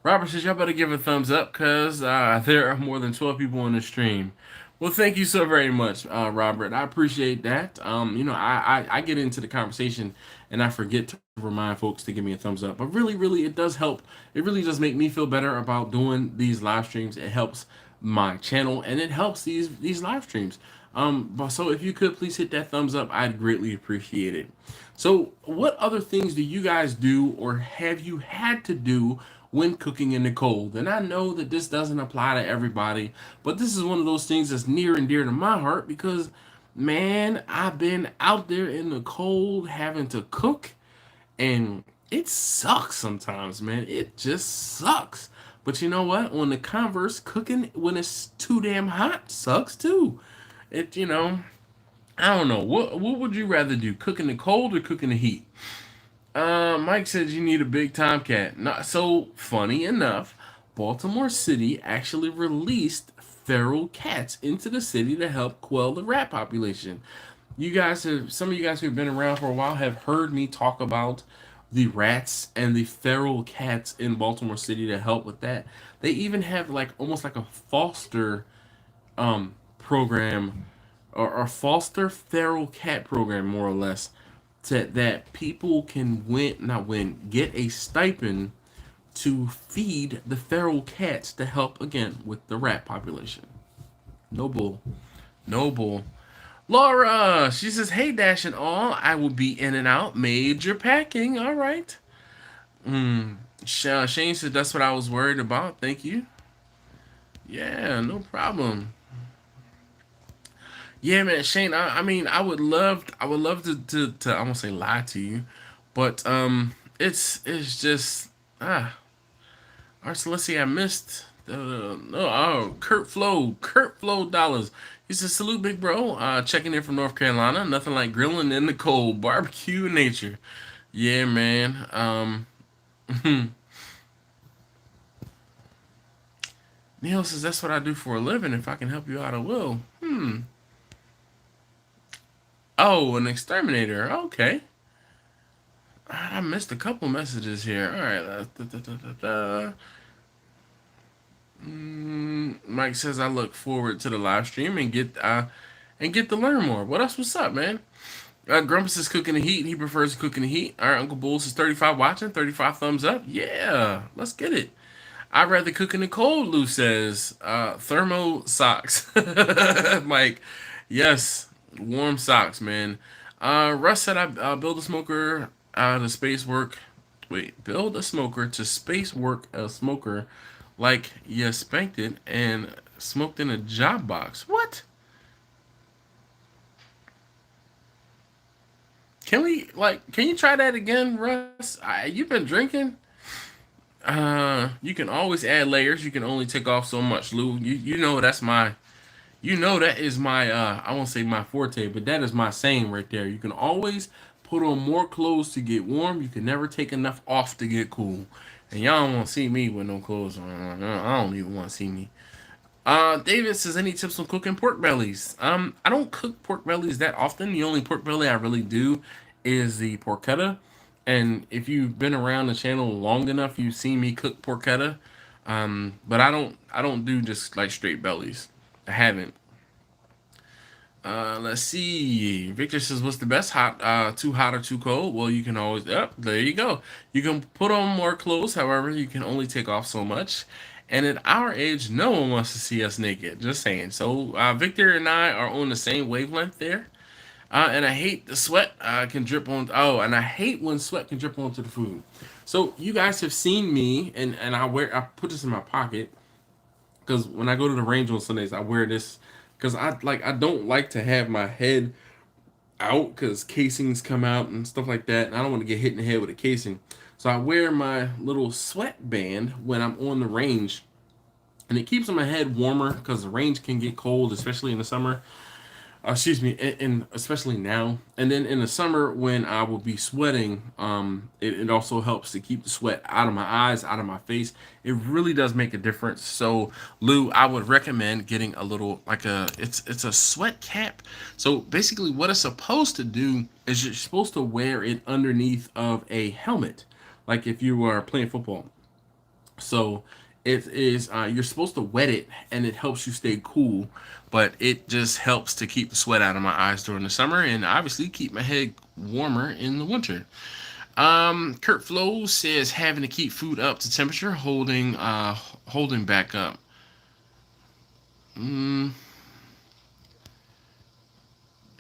Robert says y'all better give a thumbs up because there are more than 12 people on the stream. Well, thank you so very much, Robert. I appreciate that. I get into the conversation and I forget to remind folks to give me a thumbs up. But really, really, it does help. It really does make me feel better about doing these live streams. It helps my channel and it helps these live streams. So if you could please hit that thumbs up, I'd greatly appreciate it. So what other things do you guys do or have you had to do when cooking in the cold? And I know that this doesn't apply to everybody, but this is one of those things that's near and dear to my heart because, man, I've been out there in the cold having to cook, and it sucks sometimes, man. It just sucks. But you know what? On the converse, cooking when it's too damn hot sucks too. I don't know. What would you rather do? Cook in the cold or cook in the heat? Mike says you need a big tomcat. Not so funny enough. Baltimore City actually released feral cats into the city to help quell the rat population. Some of you guys who have been around for a while have heard me talk about the rats and the feral cats in Baltimore City to help with that. They even have like almost like a foster program or a foster feral cat program more or less that people can get a stipend to feed the feral cats to help again with the rat population. No bull. No bull. Laura, she says, "Hey Dash and all, I will be in and out. Major packing. All right." Shane said, "That's what I was worried about. Thank you." Yeah, no problem. Yeah, man, Shane. I mean, I would love to. I won't say lie to you, but it's just All right, so let's see. I missed. Kurt Flow dollars. He says, "Salute, big bro. Checking in from North Carolina. Nothing like grilling in the cold, barbecue nature." Yeah, man. Neil says, "That's what I do for a living. If I can help you out, I will." Oh, an exterminator. Okay. I missed a couple messages here. All right. Mike says, "I look forward to the live stream and get to learn more." What else? What's up, man? Grumpus is cooking the heat. He prefers cooking the heat. All right, Uncle Bulls is 35 watching. 35 thumbs up. Yeah, let's get it. I'd rather cook in the cold, Lou says. Thermo socks. Mike, yes, warm socks, man. Russ said, "I build a smoker to space work. Wait, build a smoker to space work a smoker like you spanked it and smoked in a job box." What? Can you try that again, Russ? You've been drinking? You can always add layers. You can only take off so much, Lou. You know that's my you know that is my I won't say my forte, but that is my saying right there. You can always put on more clothes to get warm. You can never take enough off to get cool. And y'all don't want to see me with no clothes on. I don't even want to see me. David says, "Any tips on cooking pork bellies?" I don't cook pork bellies that often. The only pork belly I really do is the porchetta. And if you've been around the channel long enough, you've seen me cook porchetta. But I don't do just like straight bellies. I haven't. Let's see. Victor says, "What's the best hot? Too hot or too cold?" Well, you can always. There you go. You can put on more clothes. However, you can only take off so much. And at our age, no one wants to see us naked. Just saying. So Victor and I are on the same wavelength there. And I hate the sweat can drip on. Oh, and I hate when sweat can drip onto the food. So you guys have seen me, and I put this in my pocket because when I go to the range on Sundays, I wear this because I don't like to have my head out because casings come out and stuff like that, and I don't want to get hit in the head with a casing. So I wear my little sweat band when I'm on the range, and it keeps my head warmer because the range can get cold, especially in the summer. Excuse me, and especially now. And then in the summer when I will be sweating, it also helps to keep the sweat out of my eyes, out of my face. It really does make a difference. So Lou, I would recommend getting a little it's a sweat cap. So basically what it's supposed to do is you're supposed to wear it underneath of a helmet, like if you are playing football. So it is you're supposed to wet it and it helps you stay cool, but it just helps to keep the sweat out of my eyes during the summer and obviously keep my head warmer in the winter. Kurt Flo says having to keep food up to temperature, holding back up.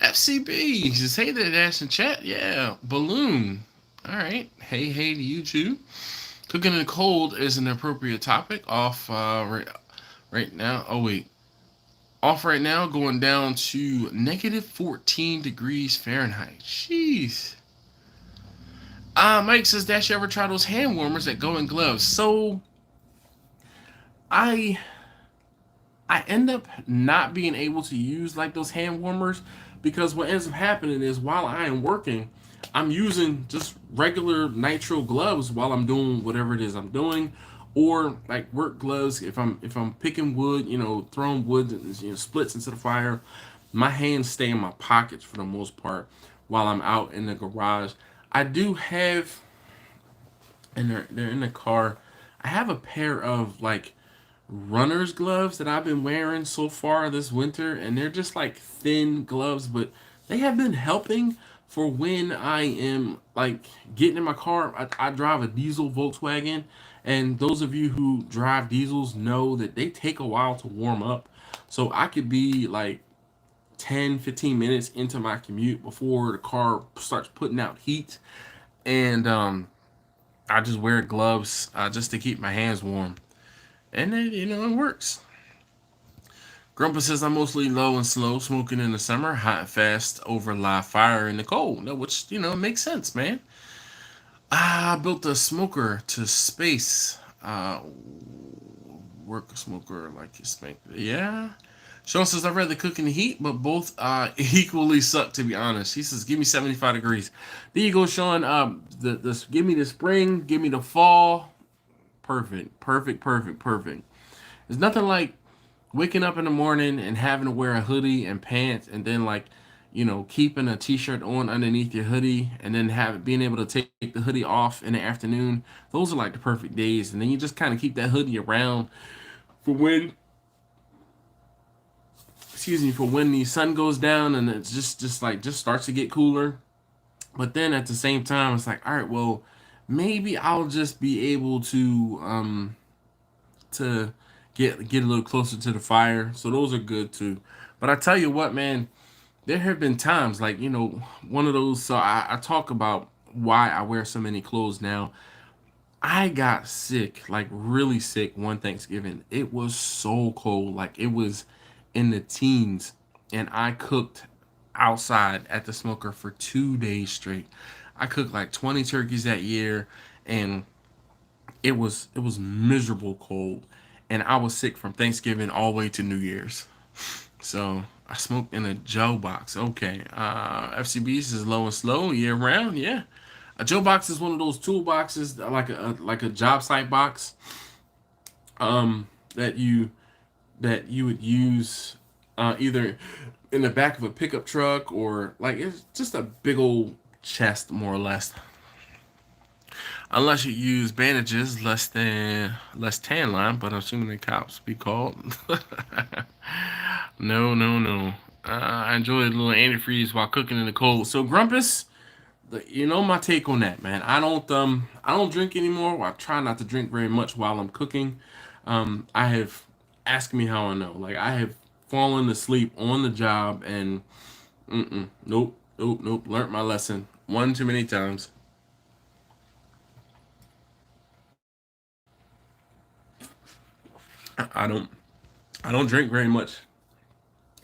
FCB says, "Hey there, Dash in chat." Yeah, balloon. All right. Hey to you too. Cooking in the cold is an appropriate topic. Right now. Oh wait, off right now. Going down to negative 14 degrees Fahrenheit. Jeez. Mike says, "Dash, you ever try those hand warmers that go in gloves?" So I end up not being able to use like those hand warmers because what ends up happening is while I am working, I'm using just regular nitrile gloves while I'm doing whatever it is I'm doing, or like work gloves if I'm picking wood, throwing wood, splits into the fire. My hands stay in my pockets for the most part while I'm out in the garage. I do have, and they're in the car. I have a pair of like runner's gloves that I've been wearing so far this winter, and they're just like thin gloves, but they have been helping for when I am like getting in my car. I drive a diesel Volkswagen, And those of you who drive diesels know that they take a while to warm up. So I could be like 10-15 minutes into my commute before the car starts putting out heat. And I just wear gloves just to keep my hands warm. And then, it works. Grandpa says I'm mostly low and slow, smoking in the summer, hot and fast over live fire in the cold. Which, makes sense, man. I built a smoker to space. Work a smoker like you spank. Yeah. Sean says I'd rather cook in the heat, but both equally suck, to be honest. He says, give me 75 degrees. There you go, Sean. Give me the spring, give me the fall. Perfect. Perfect, perfect, perfect. There's nothing like waking up in the morning and having to wear a hoodie and pants, and then like, keeping a t-shirt on underneath your hoodie, and then being able to take the hoodie off in the afternoon. Those are like the perfect days. And then you just kind of keep that hoodie around for when the sun goes down and it's just starts to get cooler. But then at the same time, it's like, all right, well, maybe I'll just be able to get a little closer to the fire. So those are good too. But I tell you what, man, there have been times like, one of those. So I talk about why I wear so many clothes now. I got sick, like really sick one Thanksgiving. It was so cold, like it was in the teens, and I cooked outside at the smoker for 2 days straight. I cooked like 20 turkeys that year, and it was miserable cold, and I was sick from Thanksgiving all the way to New Year's. So I smoked in a Joe box. Okay, FCBs is low and slow year round. Yeah, a Joe box is one of those tool boxes, like a job site box, um, that you would use either in the back of a pickup truck, or like it's just a big old chest, more or less. Unless you use bandages, less tan line, but I'm assuming the cops be called. No, no, no. I enjoy a little antifreeze while cooking in the cold. So Grumpus, my take on that, man. I don't drink anymore. I try not to drink very much while I'm cooking. I have asked me how I know. Like I have fallen asleep on the job, and nope, nope, nope. Learned my lesson one too many times. I don't I don't drink very much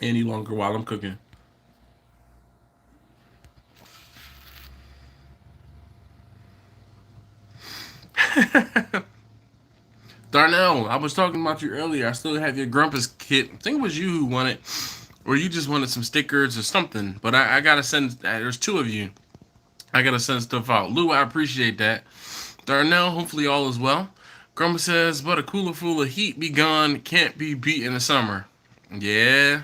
any longer while I'm cooking. Darnell, I was talking about you earlier. I still have your Grumpus kit. I think it was you who won it, or you just wanted some stickers or something. But I gotta send. There's two of you. I gotta send stuff out. Lou, I appreciate that. Darnell, hopefully all is well. Grumpus says, but a cooler full of heat be gone. Can't be beat in the summer. Yeah,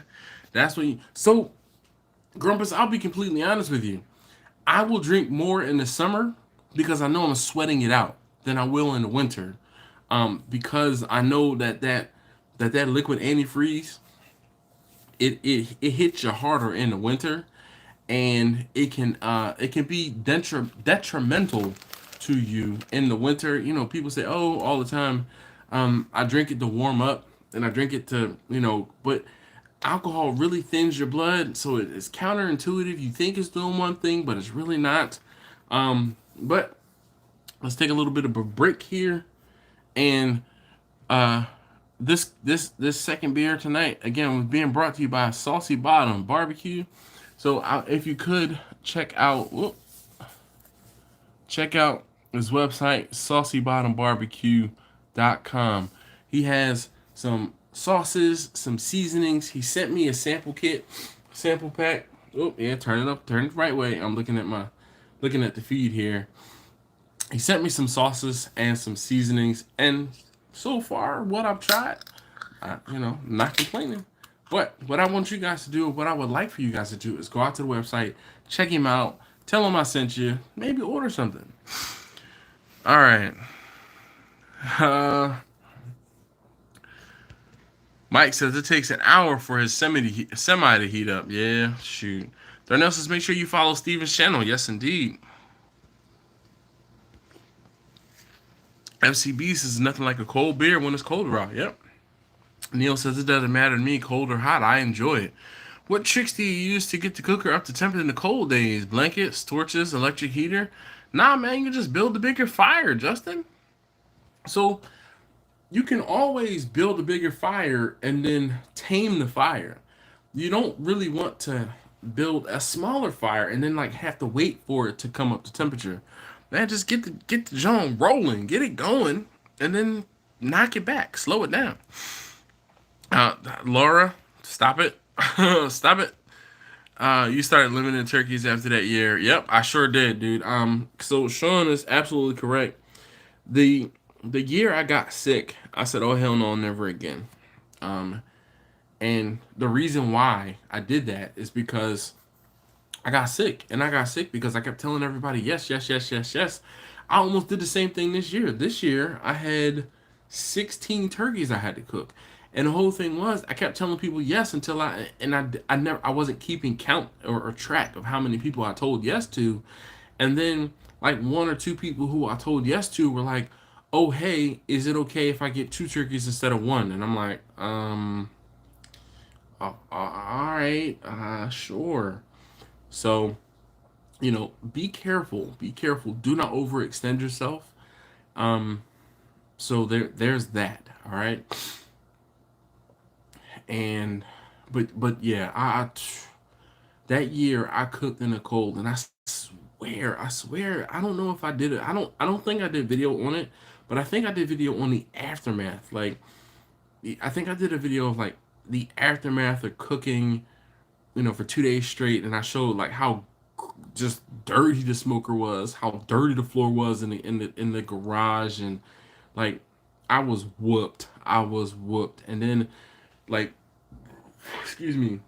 that's what you. So, Grumpus, I'll be completely honest with you. I will drink more in the summer because I know I'm sweating it out than I will in the winter. Because I know that liquid antifreeze, it hits you harder in the winter, and it can be detrimental to you in the winter. People say, oh, all the time, I drink it to warm up, and I drink it to, but alcohol really thins your blood, so it's counterintuitive. You think it's doing one thing, but it's really not. But let's take a little bit of a break here, and uh, this second beer tonight again was being brought to you by Saucy Bottom Barbecue. So if you could check out his website, saucybottombarbecue.com. He has some sauces, some seasonings. He sent me a sample pack. Oh yeah, turn it the right way. I'm looking at the feed here. He sent me some sauces and some seasonings, and so far, what I've tried, not complaining. But what I want you guys to do, what I would like for you guys to do, is go out to the website, check him out, tell him I sent you, maybe order something. All right. Uh, Mike says it takes an hour for his semi to heat up. Yeah, shoot. Darnell says make sure you follow Steven's channel. Yes, indeed. FCB says nothing like a cold beer when it's cold raw. Yep. Neil says it doesn't matter to me, cold or hot. I enjoy it. What tricks do you use to get the cooker up to temp in the cold days? Blankets, torches, electric heater? Nah, man, you just build a bigger fire, Justin. So you can always build a bigger fire and then tame the fire. You don't really want to build a smaller fire and then like have to wait for it to come up to temperature. Man, just get the joint rolling, get it going, and then knock it back, slow it down. Laura, stop it, stop it. You started limiting turkeys after that year. Yep, I sure did, dude. So Sean is absolutely correct. The the year I got sick, I said, "Oh hell no, never again." Um, and the reason why I did that is because I got sick, and I got sick because I kept telling everybody yes, yes, yes, yes, yes. I almost did the same thing this year. This year I had 16 turkeys I had to cook, and the whole thing was I kept telling people yes until I wasn't keeping count or track of how many people I told yes to, and then like one or two people who I told yes to were like, "Oh hey, is it okay if I get two turkeys instead of one?" And I'm like, all right, sure. So, be careful. Be careful. Do not overextend yourself. Um, so there's that. All right. And, but yeah, that year I cooked in the cold, and I swear, I don't know if I did it. I don't think I did video on it, but I think I did video on the aftermath. Like, I think I did a video of like the aftermath of cooking, for 2 days straight, and I showed like how just dirty the smoker was, how dirty the floor was in the garage, and like I was whooped. I was whooped. And then like excuse me.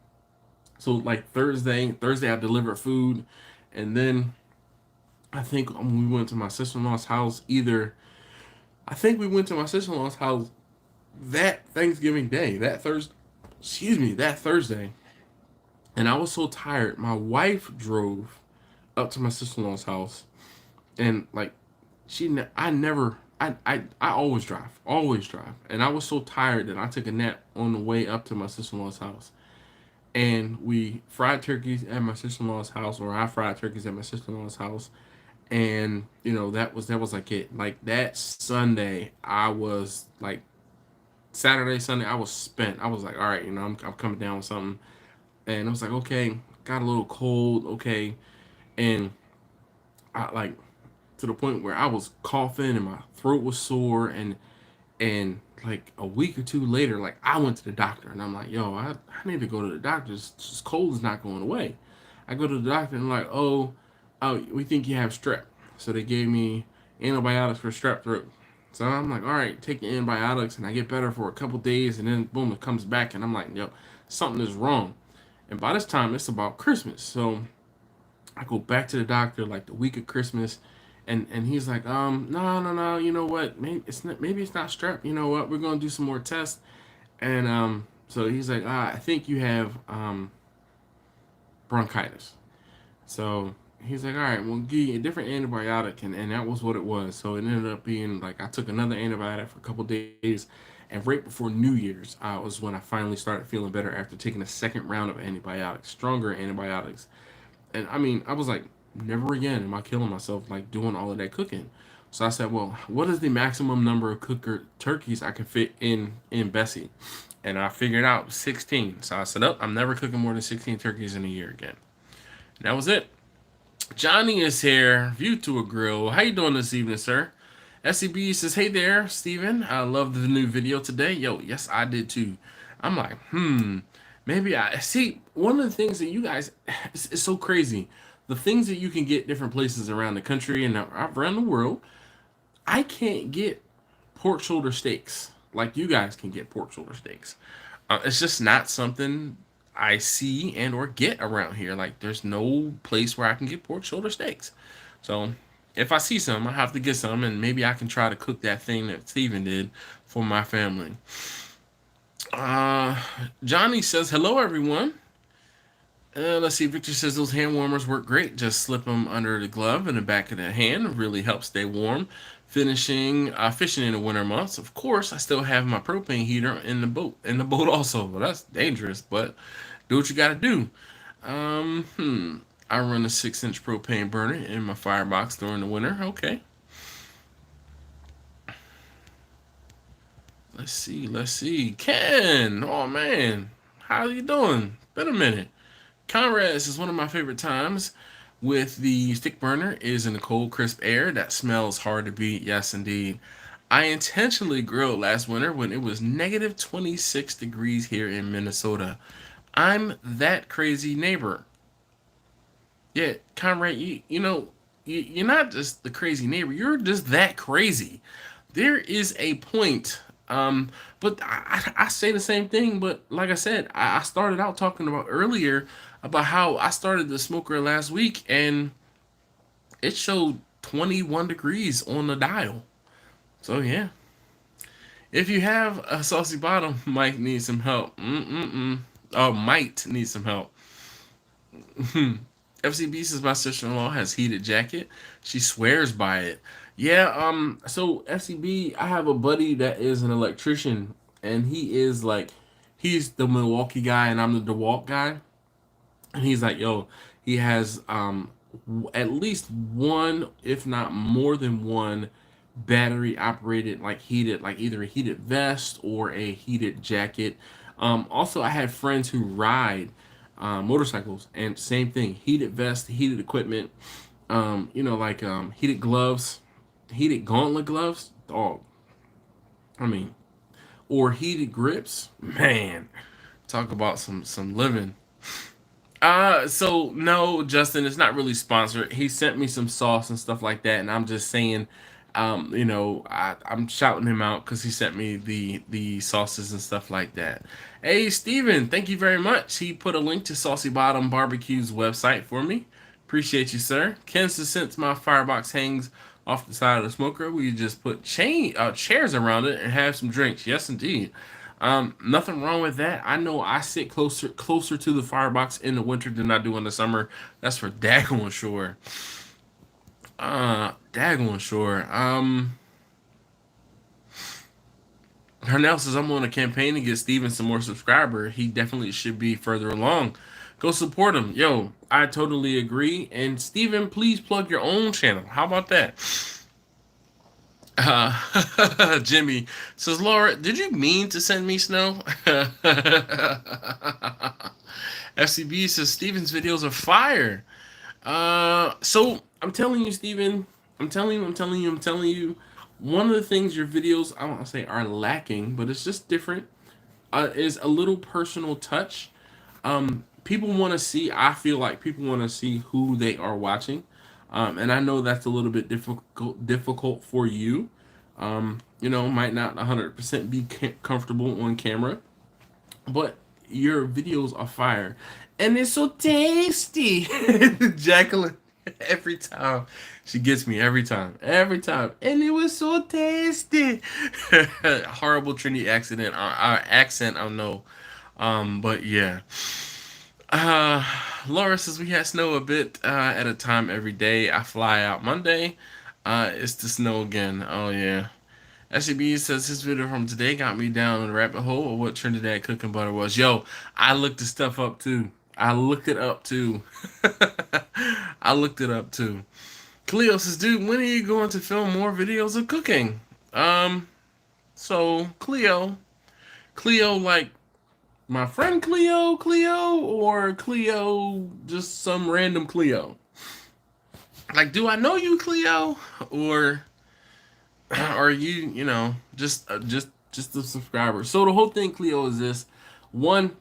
So like Thursday I delivered food, and then I think we went to my sister-in-law's house. I think we went to my sister-in-law's house that Thanksgiving Day, that Thursday. And I was so tired. My wife drove up to my sister-in-law's house, and like I always drive, and I was so tired that I took a nap on the way up to my sister-in-law's house, and we fried turkeys at my sister-in-law's house, or I fried turkeys at my sister-in-law's house, and that was like it. Like that Sunday, I was like Saturday, Sunday, I was spent. I was like, all right, I'm coming down with something, and I was like, okay, got a little cold, okay, and I like to the point where I was coughing and my throat was sore, and like a week or two later, like I went to the doctor, and I'm like, yo, I need to go to the doctor. This cold is not going away. I go to the doctor, and like, oh, we think you have strep. So they gave me antibiotics for strep throat. So I'm like, all right, take the antibiotics, and I get better for a couple days, and then boom, it comes back, and I'm like, yo, something is wrong. And by this time, it's about Christmas. So I go back to the doctor like the week of Christmas, and he's like, no, you know what? Maybe it's not strep. You know what? We're gonna do some more tests, and so he's like, I think you have bronchitis. So he's like, all right, we'll give you a different antibiotic, and that was what it was. So it ended up being like I took another antibiotic for a couple days, and right before New Year's, was when I finally started feeling better after taking a second round of antibiotics, stronger antibiotics. And I mean, I was like, never again am I killing myself like doing all of that cooking. So I said, well, what is the maximum number of cooker turkeys I can fit in Bessie? And I figured out 16. So I said, oh, I'm never cooking more than 16 turkeys in a year again. And that was it. Johnny is here. View to a grill. How you doing this evening, sir? SCB says, hey there, Steven. I love the new video today. Yo, yes, I did too. I'm like, maybe I see one of the things that you guys, it's so crazy. The things that you can get different places around the country and around the world, I can't get pork shoulder steaks like you guys can get pork shoulder steaks. It's just not something I see and or get around here. Like there's no place where I can get pork shoulder steaks. So if I see some, I have to get some, and maybe I can try to cook that thing that Steven did for my family. Johnny says, hello, everyone. Let's see. Victor says those hand warmers work great. Just slip them under the glove in the back of the hand. Really helps stay warm. finishing fishing in the winter months. Of course, I still have my propane heater in the boat also. Well, that's dangerous, but do what you got to do. I run a 6-inch propane burner in my firebox during the winter. Okay. Let's see. Let's see. Ken, oh man, how you doing? Been a minute. Conrad's is one of my favorite times with the stick burner is in the cold, crisp air that smells hard to beat. Yes, indeed. I intentionally grilled last winter when it was negative 26 degrees here in Minnesota. I'm that crazy neighbor. Yeah, Conrad, you're not just the crazy neighbor. You're just that crazy. There is a point. But I say the same thing. But like I said, I started out talking about earlier about how I started the smoker last week and it showed 21 degrees on the dial. So yeah, if you have a saucy bottom, might need some help. Oh, might need some help. FCB says my sister-in-law has heated jacket. She swears by it. Yeah, so FCB, I have a buddy that is an electrician, and he's the Milwaukee guy, and I'm the DeWalt guy. And he's like, yo, he has at least one, if not more than one, battery operated, like heated, like either a heated vest or a heated jacket. Also, I had friends who ride motorcycles, and same thing, heated vest, heated equipment, heated gloves, heated gauntlet gloves. Dog, I mean, or heated grips. Man, talk about some living. So no, Justin, it's not really sponsored. He sent me some sauce and stuff like that, and I'm just saying, I'm shouting him out because he sent me the sauces and stuff like that. Hey, Steven, thank you very much. He put a link to Saucy Bottom Barbecue's website for me. Appreciate you, sir. Ken says since my firebox hangs off the side of the smoker, we just put chairs around it and have some drinks. Yes, indeed. Nothing wrong with that. I know I sit closer to the firebox in the winter than I do in the summer. That's for daggone sure. Daggone sure. Hernell says I'm on a campaign to get Steven some more subscriber. He definitely should be further along. Go support him. Yo, I totally agree. And Steven, please plug your own channel. How about that? Jimmy says, Laura, did you mean to send me snow? FCB says Steven's videos are fire. So I'm telling you, Steven, I'm telling you, one of the things your videos, I don't want to say are lacking, but it's just different, is a little personal touch. People want to see, I feel like people want to see who they are watching. And I know that's a little bit difficult for you. Might not 100% be comfortable on camera, but your videos are fire, and it's so tasty. Jacqueline, every time she gets me, every time, and it was so tasty. Horrible Trinity accent, I know, but yeah. Laura says we had snow a bit at a time every day. I fly out Monday. It's the snow again. Oh yeah. SCB says his video from today got me down in the rabbit hole of what Trinidad cooking butter was. Yo, I looked the stuff up too. I looked it up too. I looked it up too. Cleo says, dude, when are you going to film more videos of cooking? So Cleo, like my friend Cleo, or Cleo, just some random Cleo? Like, do I know you, Cleo, or are you, just a subscriber? So the whole thing, Cleo, is this: one,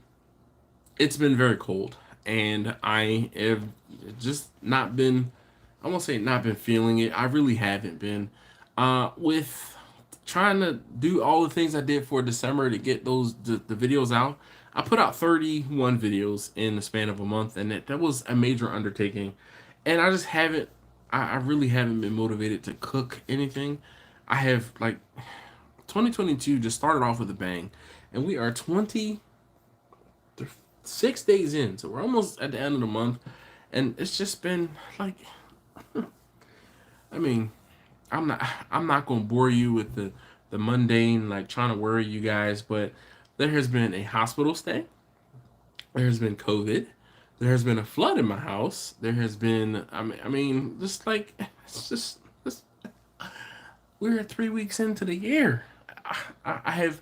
it's been very cold, and I have just not been. I won't say not been feeling it. I really haven't been. With trying to do all the things I did for December to get the videos out. I put out 31 videos in the span of a month, and that was a major undertaking. And I just haven't. I really haven't been motivated to cook anything. I have 2022 just started off with a bang, and we are 26 days in, so we're almost at the end of the month, and it's just been like, I mean, I'm not gonna bore you with the mundane, like trying to worry you guys, but there has been a hospital stay. There has been COVID. There has been a flood in my house. There has been, just like, it's just we're 3 weeks into the year. I have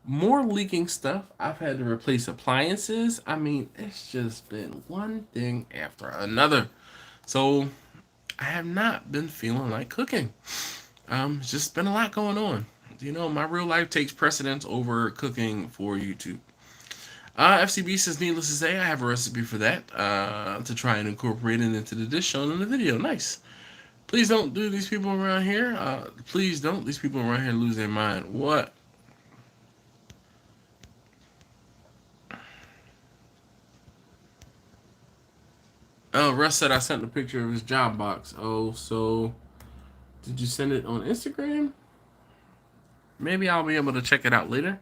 more leaking stuff. I've had to replace appliances. I mean, it's just been one thing after another. So I have not been feeling like cooking. It's just been a lot going on. You know, my real life takes precedence over cooking for YouTube. FCB says, needless to say, I have a recipe for that to try and incorporate it into the dish shown in the video. Nice. Please don't do these people around here. Please don't. These people around here lose their mind. What? Oh, Russ said I sent a picture of his job box. Oh, so did you send it on Instagram? Maybe I'll be able to check it out later.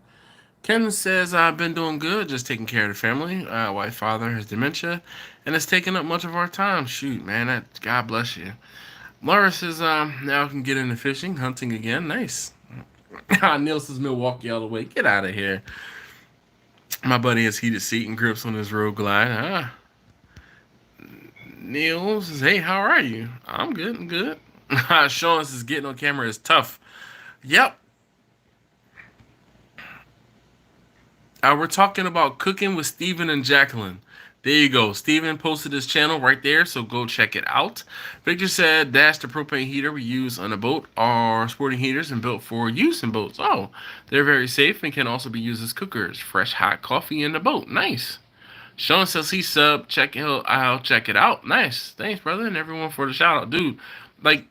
Ken says, I've been doing good, just taking care of the family. Wife, father has dementia, and it's taking up much of our time. Shoot, man, God bless you. Laura says, now I can get into fishing, hunting again. Nice. Neil says, Milwaukee all the way. Get out of here. My buddy has heated seat and grips on his Road Glide. Neil says, hey, how are you? I'm good, I'm good. Sean says, getting on camera is tough. Yep. We're talking about cooking with Steven and Jacqueline. There you go. Steven posted his channel right there, so go check it out. Victor said, Dash, the propane heater we use on a boat are sporting heaters and built for use in boats. Oh, they're very safe and can also be used as cookers. Fresh hot coffee in the boat. Nice. Sean says he sub. I'll check it out. Nice. Thanks, brother, and everyone for the shout out. Dude, like,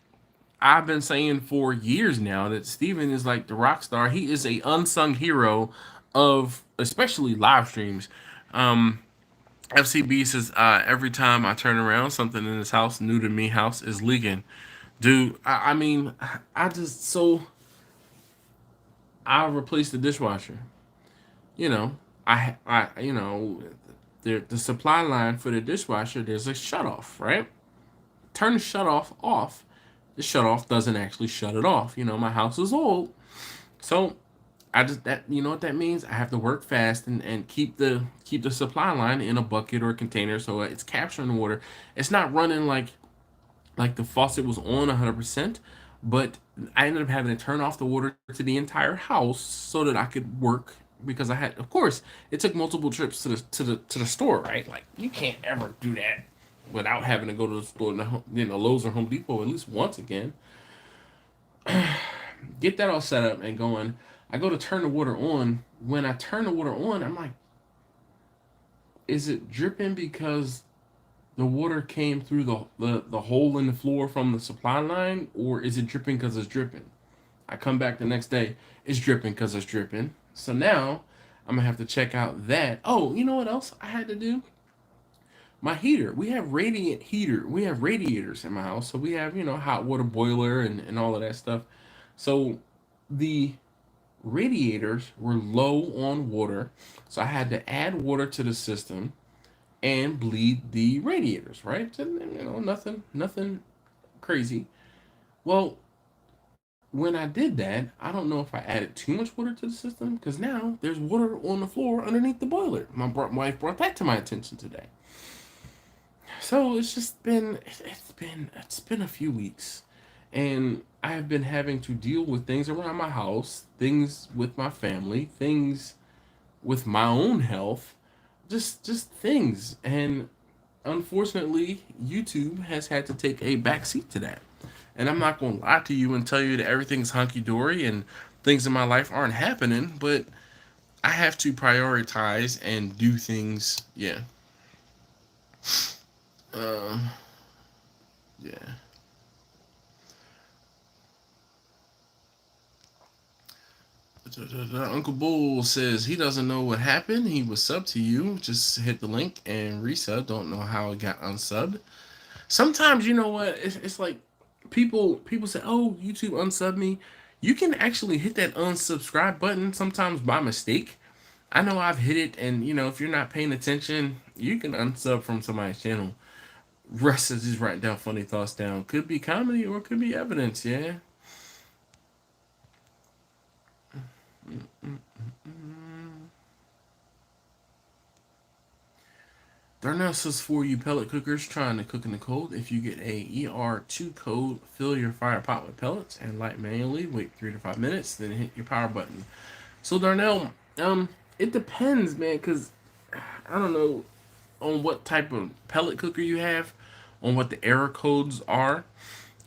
I've been saying for years now that Steven is like the rock star. He is a unsung hero of especially live streams. Um, FCB says every time I turn around, something in this house, new to me house, is leaking. Dude, I mean, I just so I replaced the dishwasher. You know, I you know, the supply line for the dishwasher. There's a shut off, right? Turn the shut off. The shut off doesn't actually shut it off. You know, my house is old, so I just that you know what that means. I have to work fast and keep the supply line in a bucket or a container so it's capturing the water. It's not running like the faucet was on 100%, but I ended up having to turn off the water to the entire house so that I could work because I had, of course, it took multiple trips to the store, right? Like you can't ever do that without having to go to the store, Lowe's or Home Depot at least once again. Get that all set up and going. I go to turn the water on. When I turn the water on, I'm like, is it dripping because the water came through the hole in the floor from the supply line, or is it dripping because it's dripping? I come back the next day, it's dripping because it's dripping. So now I'm gonna have to check out that. Oh, you know what else I had to do? My heater. We have radiant heater. We have radiators in my house, so we have hot water boiler and all of that stuff. So the radiators were low on water, so I had to add water to the system and bleed the radiators, right? So, nothing crazy. Well, when I did that, I don't know if I added too much water to the system because now there's water on the floor underneath the boiler. My wife brought that to my attention today. So it's just been it's been a few weeks, and I have been having to deal with things around my house, things with my family, things with my own health, just things. And unfortunately, YouTube has had to take a backseat to that. And I'm not going to lie to you and tell you that everything's hunky dory and things in my life aren't happening, but I have to prioritize and do things. Yeah. Um. Yeah. Uncle Bull says he doesn't know what happened. He was subbed to you. Just hit the link and resub. Don't know how it got unsubbed. Sometimes you know what? It's like people say, "Oh, YouTube unsubbed me." You can actually hit that unsubscribe button sometimes by mistake. I know I've hit it, and if you're not paying attention, you can unsub from somebody's channel. Russ is just writing down funny thoughts down. Could be comedy or could be evidence. Yeah. This is for you pellet cookers trying to cook in the cold. If you get a ER2 code, fill your fire pot with pellets and light manually. Wait 3 to 5 minutes, then hit your power button. So Darnell, it depends, man, because I don't know on what type of pellet cooker you have, on what the error codes are.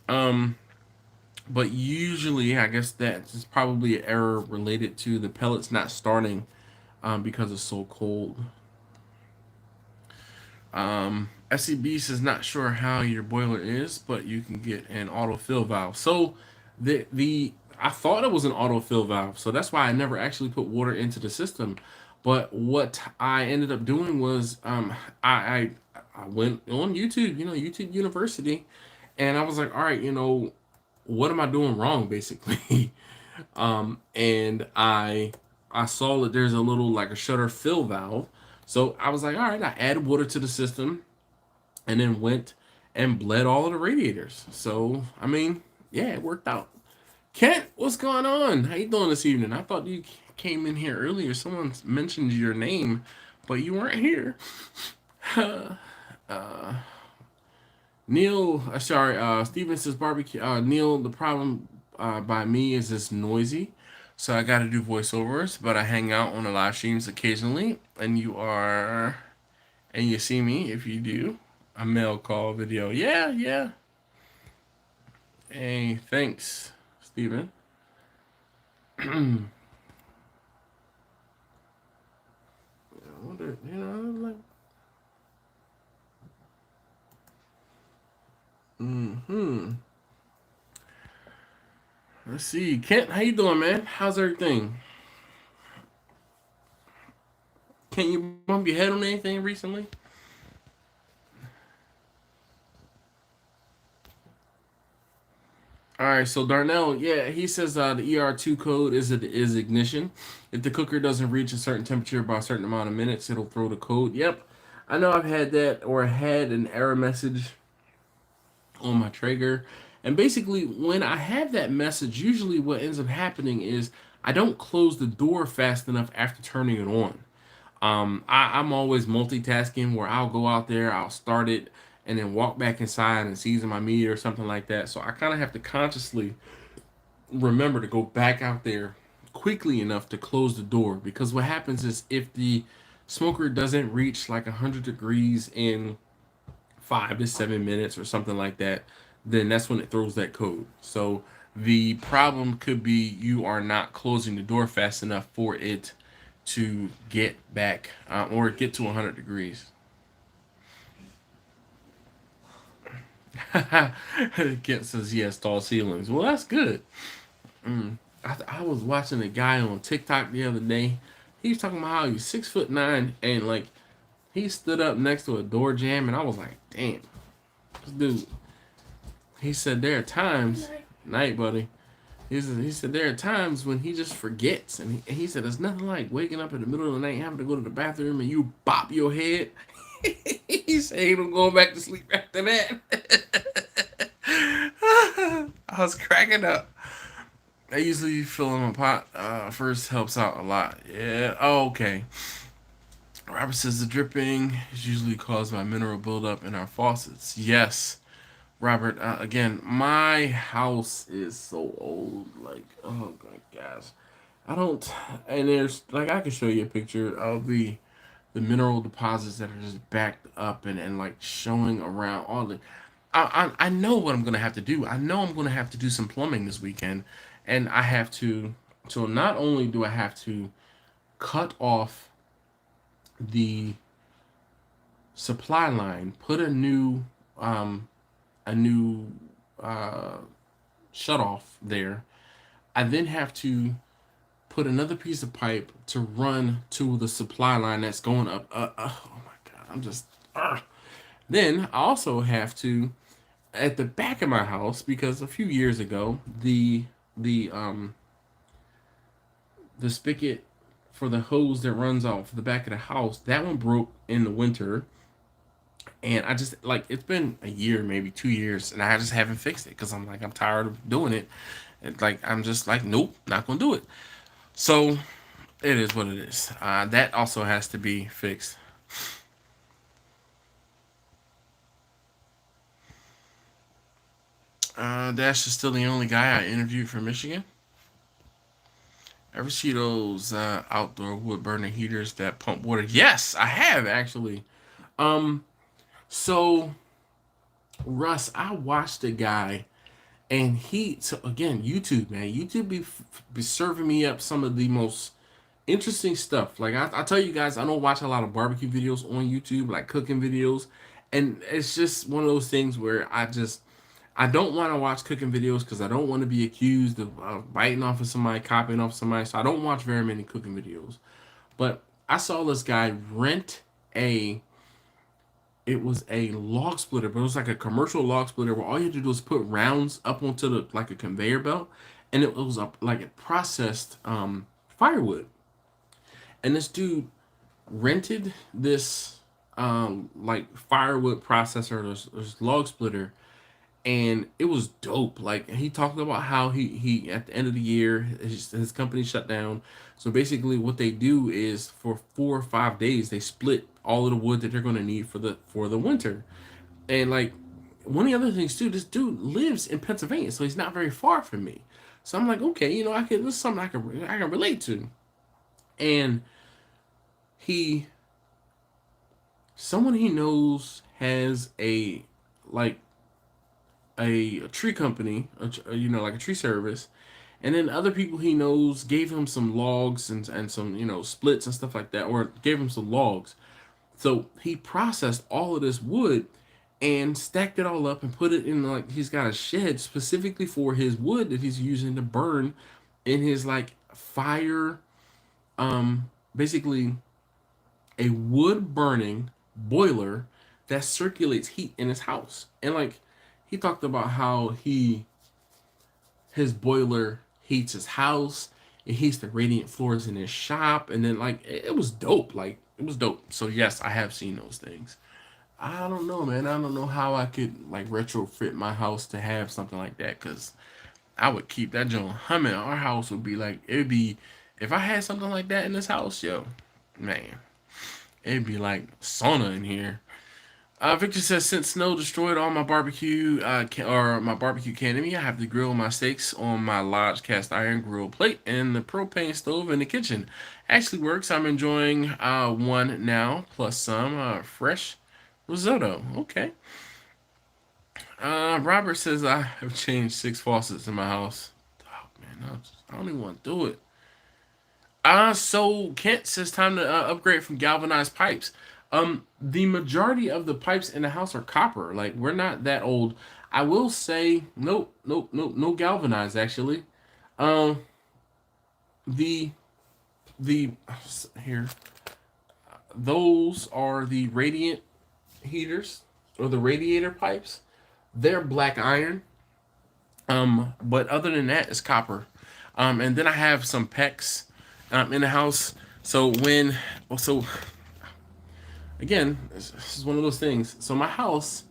But usually, I guess that's probably an error related to the pellets not starting because it's so cold. SCB is not sure how your boiler is, but you can get an autofill valve. So the I thought it was an autofill valve, so that's why I never actually put water into the system. But what I ended up doing was I went on YouTube, YouTube University, and I was like, all right, what am I doing wrong, basically? And I saw that there's a little like a shutter fill valve. So I was like, all right, I added water to the system and then went and bled all of the radiators. So, I mean, yeah, it worked out. Kent, what's going on? How you doing this evening? I thought you came in here earlier. Someone mentioned your name, but you weren't here. Neil, Steven says barbecue. Neil, the problem by me is it's noisy. So I got to do voiceovers, but I hang out on the live streams occasionally, and you see me if you do a mail call video. Yeah, yeah. Hey, thanks, Steven. I wonder, like. Let's see, Kent, how you doing, man? How's everything? Can you bump your head on anything recently? All right, so Darnell, yeah, he says the ER2 code is ignition. If the cooker doesn't reach a certain temperature by a certain amount of minutes, it'll throw the code. Yep, I know I've had that, or had an error message on my Traeger. And basically, when I have that message, usually what ends up happening is I don't close the door fast enough after turning it on. I'm always multitasking where I'll go out there, I'll start it, and then walk back inside and season my meat or something like that. So I kind of have to consciously remember to go back out there quickly enough to close the door, because what happens is if the smoker doesn't reach like 100 degrees in 5 to 7 minutes or something like that, then that's when it throws that code. So the problem could be you are not closing the door fast enough for it to get back or get to 100 degrees. Kent says yes, tall ceilings. Well, that's good. I was watching a guy on TikTok the other day. He was talking about how he's 6'9" and like he stood up next to a door jamb, and I was like, damn, this dude. He said there are times, night buddy. He said there are times when he just forgets, and he said there's nothing like waking up in the middle of the night, having to go to the bathroom, and you bop your head. He said he don't go back to sleep after that. I was cracking up. I usually fill in my pot first, helps out a lot. Yeah. Oh, okay. Robert says the dripping is usually caused by mineral buildup in our faucets. Yes. Robert, again, my house is so old. Like, oh my gosh. I don't, and there's, like, I can show you a picture of the mineral deposits that are just backed up and like showing around all the, I know what I'm going to have to do. I know I'm going to have to do some plumbing this weekend. And I have to, so not only do I have to cut off the supply line, put a new shut off there. I then have to put another piece of pipe to run to the supply line that's going up. Oh my god, I'm just. Then I also have to, at the back of my house, because a few years ago the spigot for the hose that runs off the back of the house, that one broke in the winter. And I just, like, it's been a year, maybe 2 years, and I just haven't fixed it because I'm like, I'm tired of doing it. It's like, I'm just like, nope, not gonna do it. So it is what it is. That also has to be fixed. Dash is still the only guy I interviewed from Michigan. Ever see those outdoor wood burner heaters that pump water? Yes, I have actually. Um, so Russ, I watched a guy, and so again, YouTube, man, YouTube be serving me up some of the most interesting stuff. Like I tell you guys, I don't watch a lot of barbecue videos on YouTube, like cooking videos, and it's just one of those things where I don't want to watch cooking videos because I don't want to be accused of biting off of somebody, copying off somebody. So I don't watch very many cooking videos. But I saw this guy rent a it was a log splitter, but it was like a commercial log splitter where all you had to do was put rounds up onto the like a conveyor belt, and it was like it processed firewood. And this dude rented this like firewood processor, this log splitter, and it was dope. Like he talked about how he at the end of the year his company shut down. So basically, what they do is for 4 or 5 days they split all of the wood that they're going to need for the winter. And like one of the other things too, this dude lives in Pennsylvania, so he's not very far from me. So I'm like, okay, this is something I can relate to. And he someone he knows has a like a tree company, like a tree service, and then other people he knows gave him some logs and some splits and stuff like that, or gave him some logs. So he processed all of this wood and stacked it all up and put it in like he's got a shed specifically for his wood that he's using to burn in his like fire, basically a wood burning boiler that circulates heat in his house. And like he talked about how his boiler heats his house, it heats the radiant floors in his shop, and then like it was dope. Like it was dope. So yes, I have seen those things. I don't know, man. I don't know how I could like retrofit my house to have something like that, because I would keep that joint humming. Our house would be like, it'd be, if I had something like that in this house, yo, man, it'd be like sauna in here. Victor says, since snow destroyed all my barbecue my barbecue canopy, I have to grill my steaks on my large cast iron grill plate and the propane stove in the kitchen. Actually works. I'm enjoying one now, plus some fresh risotto. Okay. Robert says, I have changed 6 faucets in my house. Oh, man, I don't even want to do it. So Kent says time to upgrade from galvanized pipes. The majority of the pipes in the house are copper. Like we're not that old. I will say, nope, no galvanized actually. Um, the the here, those are the radiant heaters or the radiator pipes. They're black iron. But other than that, it's copper. And then I have some PEX in the house. So so again, this is one of those things. So my house,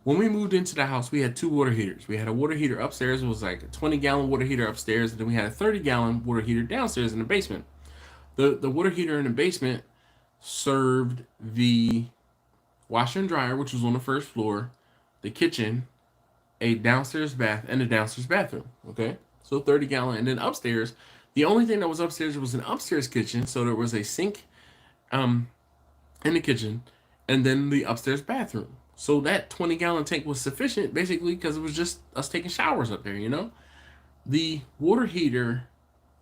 when we moved into the house, we had 2 water heaters. We had a water heater upstairs. It was like a 20-gallon water heater upstairs, and then we had a 30-gallon water heater downstairs in the basement. The water heater in the basement served the washer and dryer, which was on the first floor, the kitchen, a downstairs bath, and a downstairs bathroom. Okay, so 30-gallon, and then upstairs, the only thing that was upstairs was an upstairs kitchen. So there was a sink, in the kitchen, and then the upstairs bathroom. So that 20-gallon tank was sufficient, basically, because it was just us taking showers up there. The water heater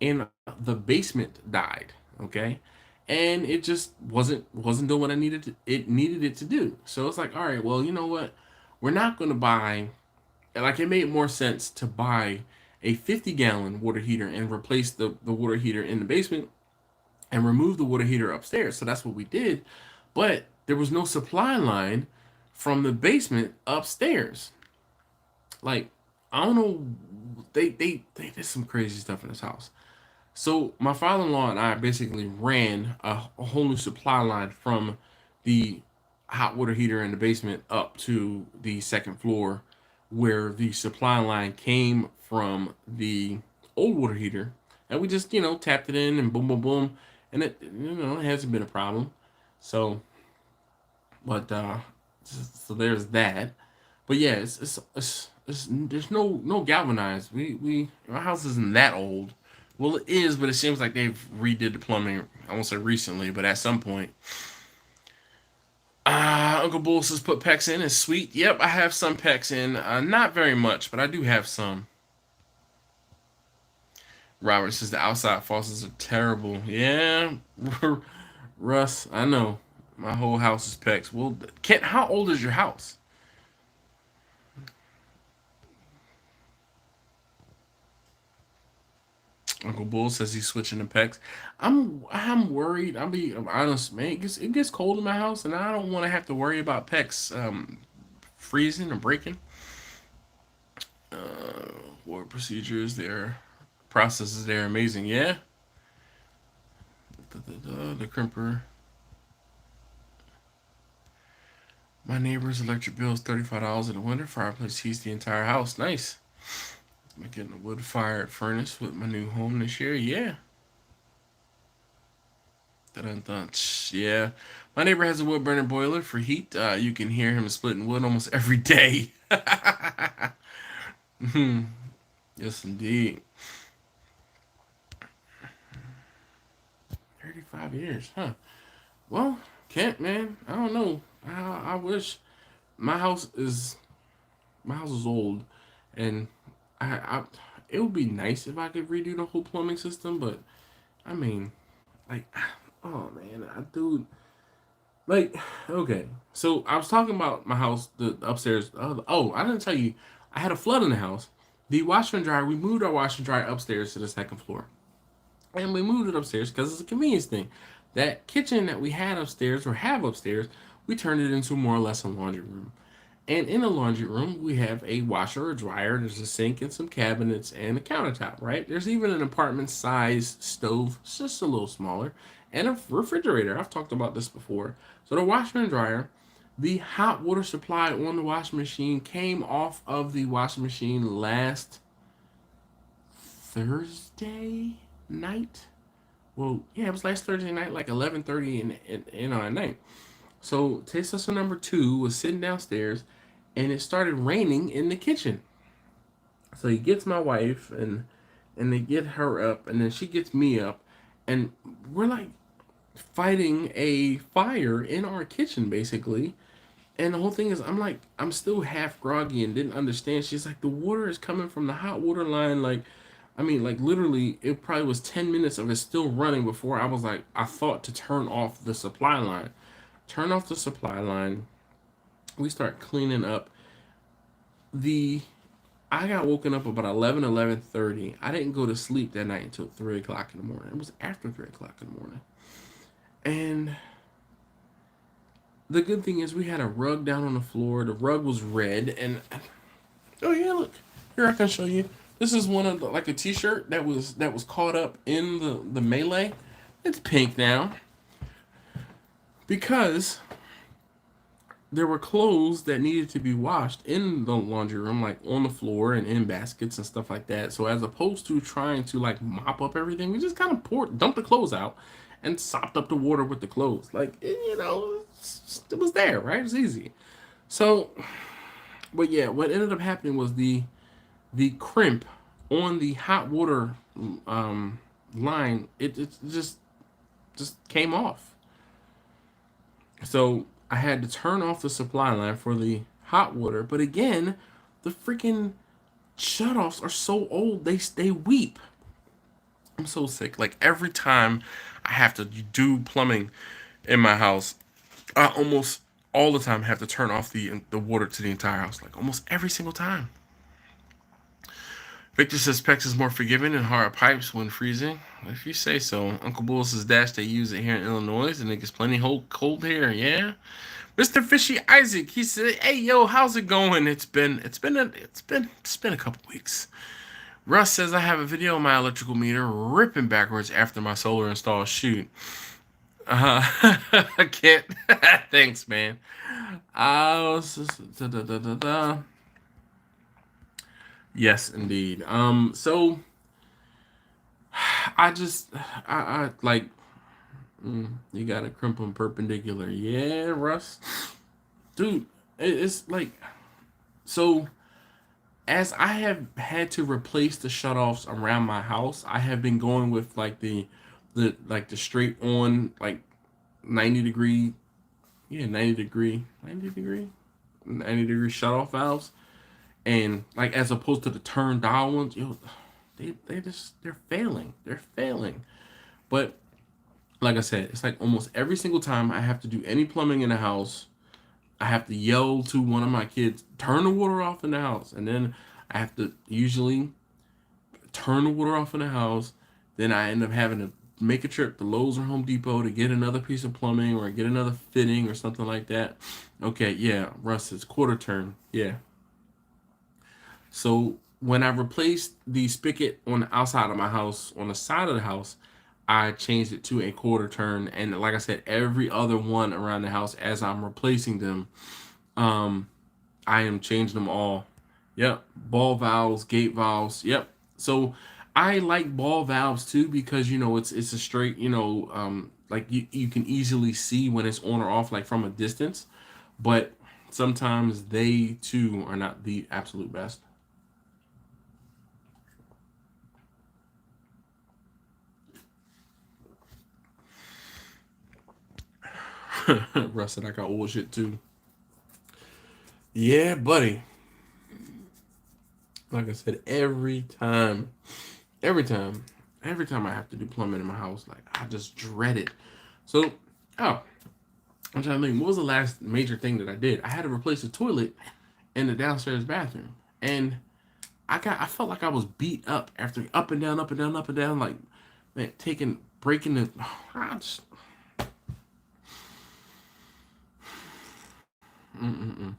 in the basement died. Okay, and it just wasn't doing what it needed it to do. So it's like, all right, well, you know what? We're not going to buy. Like it made more sense to buy a 50-gallon water heater and replace the water heater in the basement and remove the water heater upstairs. So that's what we did. But there was no supply line from the basement upstairs. Like, I don't know, they did some crazy stuff in this house. So my father-in-law and I basically ran a whole new supply line from the hot water heater in the basement up to the second floor, where the supply line came from the old water heater, and we just tapped it in and boom boom boom, and it hasn't been a problem. So, but so there's that. But yeah, it's there's no galvanized. My house isn't that old. Well, it is, but it seems like they've redid the plumbing. I won't say recently, but at some point. Uncle Bull says put PEX in is sweet. Yep, I have some PEX in. Not very much, but I do have some. Robert says the outside faucets are terrible. Yeah, Russ, I know. My whole house is PEX. Well, Kent, how old is your house? Uncle Bull says he's switching to PEX. I'm worried. I'm honest, man. It gets cold in my house, and I don't want to have to worry about PEX freezing or breaking. What procedures there, processes there, amazing. Yeah. The crimper. My neighbor's electric bill is $35 in the winter. Fireplace heats the entire house. Nice. I'm getting a wood-fired furnace with my new home this year. Yeah. Dun-dun-dun. Yeah. My neighbor has a wood-burning boiler for heat. You can hear him splitting wood almost every day. Yes, indeed. 35 years, huh? Well, Kent, man, I don't know. I wish my house is old, and I it would be nice if I could redo the whole plumbing system, but I mean, like, oh man, dude, like, okay. So I was talking about my house, the upstairs. Oh, I didn't tell you, I had a flood in the house. The washer and dryer. We moved our washer and dryer upstairs to the second floor, and we moved it upstairs because it's a convenience thing. That kitchen that we had upstairs or have upstairs, we turned it into more or less a laundry room. And in the laundry room, we have a washer, a dryer, there's a sink and some cabinets and a countertop, right? There's even an apartment size stove, it's just a little smaller, and a refrigerator. I've talked about this before. So the washer and dryer, the hot water supply on the washing machine came off of the washing machine last Thursday night. Well, yeah, it was last Thursday night, like 11:30 at night. So taste tester number 2 was sitting downstairs, and it started raining in the kitchen. So he gets my wife, and they get her up, and then she gets me up, and we're like fighting a fire in our kitchen basically. And the whole thing is, I'm still half groggy and didn't understand. She's like, the water is coming from the hot water line. Like, I mean, like literally, it probably was 10 minutes of it still running before I was like, I thought to turn off the supply line. Turn off the supply line. We start cleaning up. I got woken up about 11:30. I didn't go to sleep that night until 3 o'clock in the morning. It was after 3 o'clock in the morning. And the good thing is we had a rug down on the floor. The rug was red. And, oh yeah, look. Here, I can show you. This is one of like a t-shirt that was caught up in the melee. It's pink now. Because there were clothes that needed to be washed in the laundry room, like on the floor and in baskets and stuff like that. So as opposed to trying to like mop up everything, we just kind of dumped the clothes out and sopped up the water with the clothes. Like, it was there, right? It was easy. So, but yeah, what ended up happening was the crimp on the hot water line, it just came off. So I had to turn off the supply line for the hot water. But again, the freaking shutoffs are so old, they weep. I'm so sick. Like every time I have to do plumbing in my house, I almost all the time have to turn off the water to the entire house. Like almost every single time. Victor says PEX is more forgiving than hard pipes when freezing. If you say so. Uncle Bull says Dash, they use it here in Illinois and it gets plenty cold here. Yeah. Mr. Fishy Isaac, he said, "Hey yo, how's it going? It's been a couple weeks." Russ says, "I have a video of my electrical meter ripping backwards after my solar install. Shoot." I can't. Thanks, man. Yes, indeed. So I like. You gotta crimp them perpendicular. Yeah, Russ. Dude, it's like, so as I have had to replace the shutoffs around my house, I have been going with like the straight on like 90 degree, yeah, 90 degree shutoff valves, and like as opposed to the turn dial ones, they're failing. They're failing. But like I said, it's like almost every single time I have to do any plumbing in the house, I have to yell to one of my kids, turn the water off in the house. And then I have to usually turn the water off in the house. Then I end up having to make a trip to Lowe's or Home Depot to get another piece of plumbing or get another fitting or something like that. Okay, yeah, Russ, it's quarter turn. Yeah. So when I replaced the spigot on the outside of my house, on the side of the house, I changed it to a quarter turn. And like I said, every other one around the house, as I'm replacing them, I am changing them all. Yep. Ball valves, gate valves. Yep. So I like ball valves too because it's a straight, like you can easily see when it's on or off like from a distance, but sometimes they too are not the absolute best. Russ said I got old shit too. Yeah, buddy. Like I said, every time, every time I have to do plumbing in my house, like I just dread it. So, oh, I'm trying to think. What was the last major thing that I did? I had to replace the toilet in the downstairs bathroom, and I felt like I was beat up after up and down, up and down, up and down, like man, breaking the. I just, mm-mm-mm.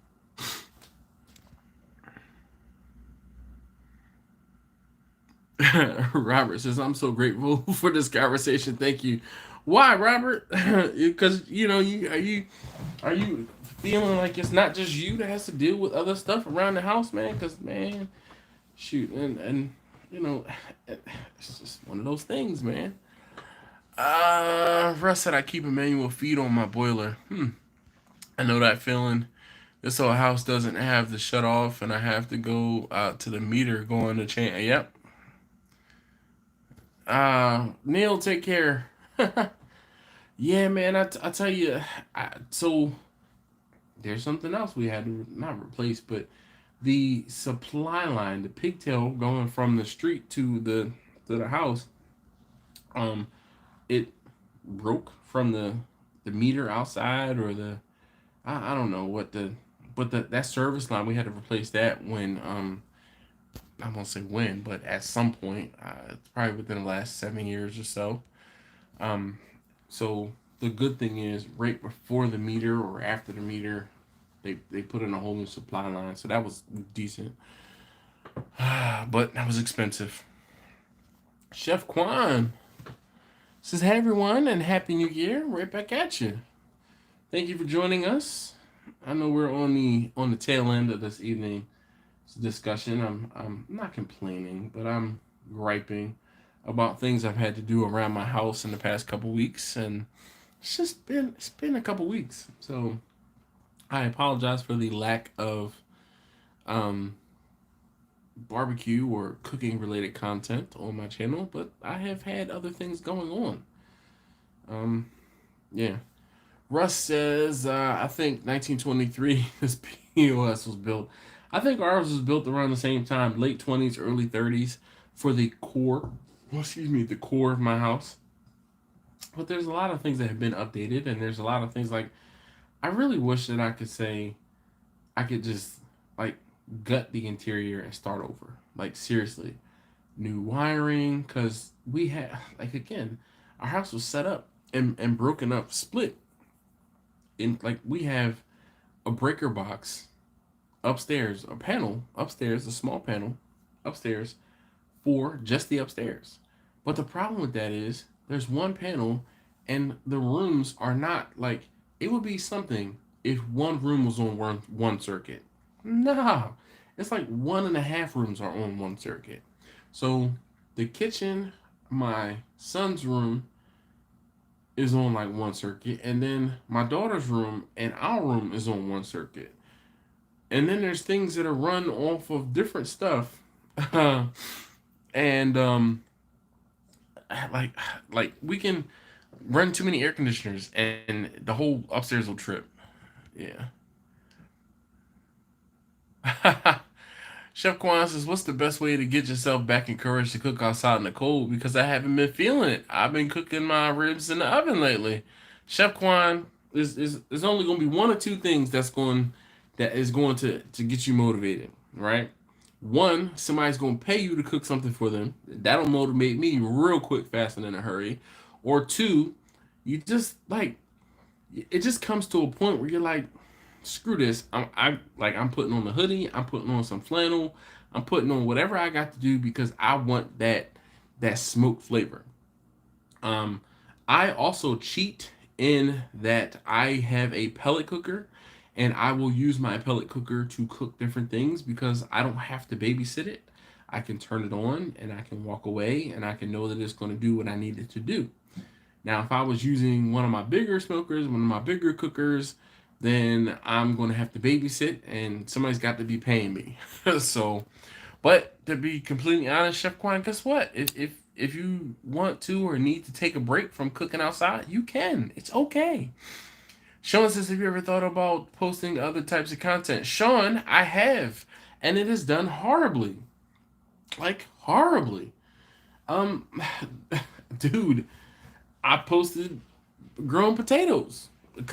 Robert says, "I'm so grateful for this conversation. Thank you." Why, Robert? Because are you feeling like it's not just you that has to deal with other stuff around the house, man? Because man, shoot, and you know, it's just one of those things, man. Russ said I keep a manual feed on my boiler. I know that feeling. This whole house doesn't have the shut off, and I have to go to the meter going to change. Yep. Neil, take care. Yeah, man. I tell you, so there's something else we had to not replace, but the supply line, the pigtail going from the street to the house, um, it broke from the meter outside or I don't know what but that service line we had to replace that when I won't say when, but at some point, it's probably within the last 7 years or so. Um, so the good thing is, right before the meter or after the meter, they put in a whole new supply line, so that was decent. But that was expensive. Chef Quan says, "Hey everyone, and happy New Year! Right back at you. Thank you for joining us. I know we're on the tail end of this evening discussion. I'm not complaining, but I'm griping about things I've had to do around my house in the past couple weeks, and it's been a couple weeks. So I apologize for the lack of um, barbecue or cooking related content on my channel, but I have had other things going on. Yeah. Russ says, I think 1923 this POS was built. I think ours was built around the same time, late 20s, early 30s, for the core, the core of my house. But there's a lot of things that have been updated, and there's a lot of things like, I really wish that I could say, I could just, like, gut the interior and start over. Like, seriously. New wiring, because we had, like, again, our house was set up and broken up, split. In, like, we have a breaker box upstairs, a panel upstairs, a small panel upstairs for just the upstairs. But the problem with that is there's one panel and the rooms are not like it would be something if one room was on one circuit. Nah. It's like one and a half rooms are on one circuit. So the kitchen, my son's room is on like one circuit, and then my daughter's room and our room is on one circuit. and then there's things that are run off of different stuff. And like like we can run too many air conditioners and the whole upstairs will trip. Yeah. Chef Kwan says, "What's the best way to get yourself back encouraged to cook outside in the cold? Because I haven't been feeling it. I've been cooking my ribs in the oven lately." Chef Kwan is only going to be one or two things that is going to get you motivated, right? One, somebody's going to pay you to cook something for them. That'll motivate me real quick, fast, and in a hurry. Or two, you just like it just comes to a point where you're like, screw this. I'm putting on the hoodie. I'm putting on some flannel. I'm putting on whatever I got to do because I want that smoke flavor. Um, I also cheat in that I have a pellet cooker, and I will use my pellet cooker to cook different things because I don't have to babysit it. I can turn it on and I can walk away and I can know that it's going to do what I need it to do. Now, if I was using one of my bigger smokers, one of my bigger cookers, then I'm going to have to babysit and somebody's got to be paying me. So, but to be completely honest, Chef Quan, guess what? If you want to or need to take a break from cooking outside, you can. It's okay. Sean says, have you ever thought about posting other types of content? Sean, I have. And it is done horribly. Like, horribly. Um, dude, I posted growing potatoes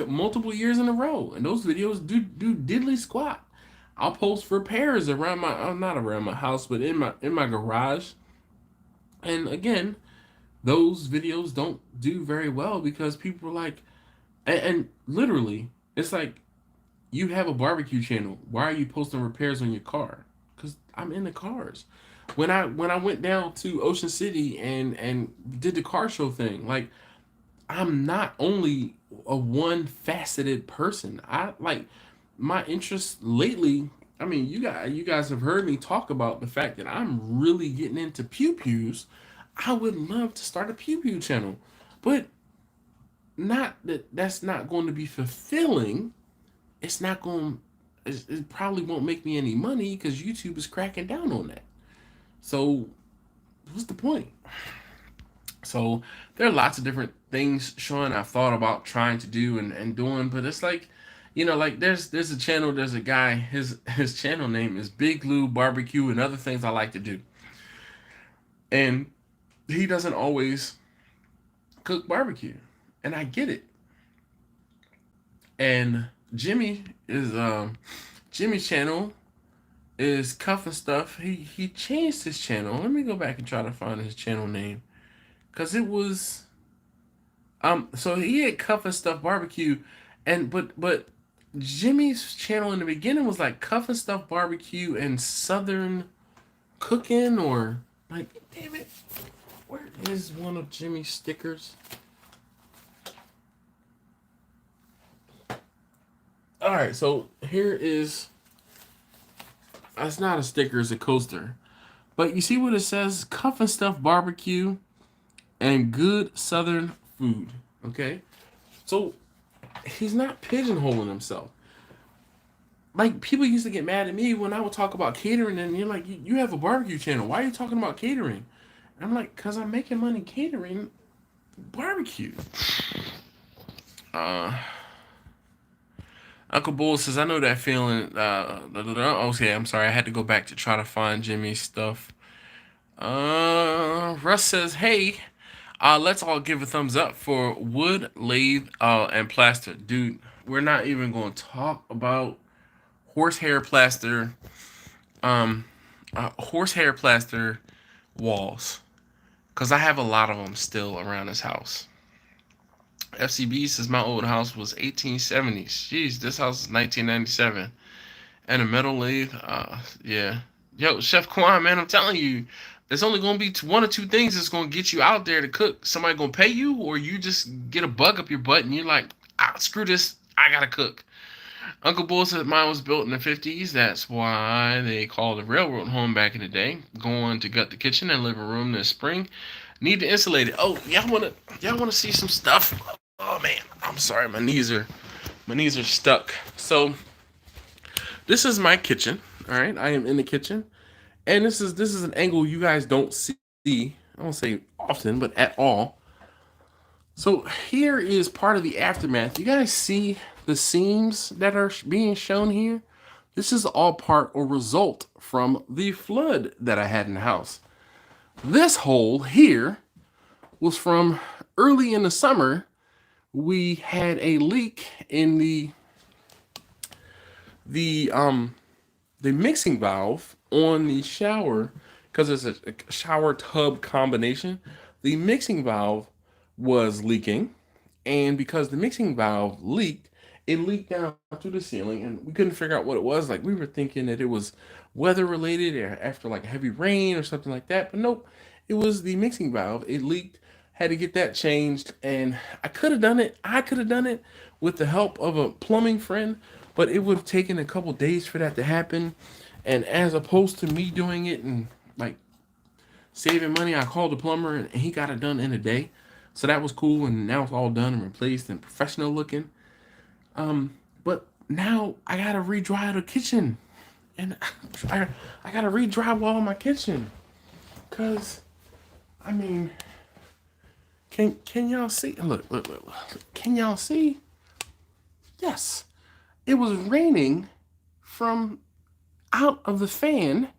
multiple years in a row, and those videos do diddly squat. I'll post repairs around my not around my house, but in my garage. And again, those videos don't do very well because people are like, and literally, it's like you have a barbecue channel. Why are you posting repairs on your car? Because I'm in the cars. When I went down to Ocean City and did the car show thing, like I'm not only a one faceted person. I like my interest lately. I mean, you guys have heard me talk about the fact that I'm really getting into pew pews. I would love to start a pew pew channel, but not that's not going to be fulfilling. It's not going. It probably won't make me any money because YouTube is cracking down on that. So, what's the point? So there are lots of different things, Sean, I've thought about trying to do and doing, but it's like, like there's a channel, there's a guy, his channel name is Big Lou Barbecue and other things I like to do. And he doesn't always cook barbecue. And I get it. And Jimmy's channel is Cuff and Stuff. He changed his channel. Let me go back and try to find his channel name. Cause it was so he had Cuff and Stuff Barbecue, and but Jimmy's channel in the beginning was like Cuff and Stuff Barbecue and Southern Cooking, or like, damn it, where is one of Jimmy's stickers? All right, so here is. It's not a sticker; it's a coaster. But you see what it says? Cuff and Stuff Barbecue and Good Southern Food. Okay, so he's not pigeonholing himself. Like, people used to get mad at me when I would talk about catering, and you're like, you have a barbecue channel. Why are you talking about catering? And I'm like, because I'm making money catering barbecue. Uncle Bull says, I know that feeling. Okay, I'm sorry. I had to go back to try to find Jimmy's stuff. Russ says, hey, let's all give a thumbs up for wood, lathe, and plaster. Dude, we're not even going to talk about horsehair plaster walls, because I have a lot of them still around this house. FCB says my old house was 1870s. Jeez, this house is 1997. And a metal lathe, yeah. Yo, Chef Kwan, man, I'm telling you, there's only going to be one or two things that's going to get you out there to cook. Somebody going to pay you, or you just get a bug up your butt and you're like, screw this, I got to cook. Uncle Bull said mine was built in the 50s. That's why they called a railroad home back in the day. Going to gut the kitchen and living room this spring. Need to insulate it. Oh, y'all wanna see some stuff? Oh man, I'm sorry, my knees are stuck. So this is my kitchen. All right, I am in the kitchen, and this is an angle you guys don't see. I won't say often, but at all. So here is part of the aftermath. You guys see the seams that are being shown here? This is all part or result from the flood that I had in the house. This hole here was from early in the summer. We had a leak in the um the mixing valve on the shower because it's a shower tub combination. The mixing valve was leaking, and because the mixing valve leaked, it leaked down through the ceiling, and we couldn't figure out what it was. Like we were thinking that it was weather related or after like heavy rain or something like that, but nope, it was the mixing valve. It leaked. Had to get that changed, and I could have done it. I could have done it with the help of a plumbing friend, but it would have taken a couple days for that to happen. And as opposed to me doing it and like saving money, I called the plumber and he got it done in a day. So that was cool, and now it's all done and replaced and professional looking. But now I gotta re-dry the kitchen, and I gotta re-drywall my kitchen, cause I mean, can y'all see? Look. Can y'all see? Yes, it was raining from out of the fan.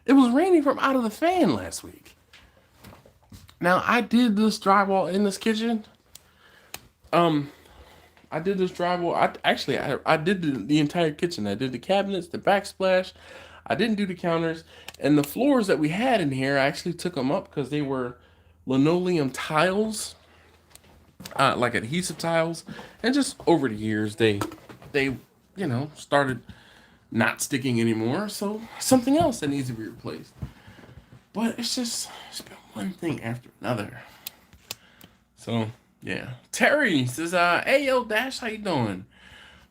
It was raining from out of the fan last week. Now I did this drywall in this kitchen. Um, I did this drywall. I did the entire kitchen. I did the cabinets, the backsplash. I didn't do the counters, and the floors that we had in here. I actually took them up because they were linoleum tiles, like adhesive tiles, and just over the years they started not sticking anymore. So something else that needs to be replaced. But it's been one thing after another. So yeah, Terry says, "Hey yo, Dash, how you doing?"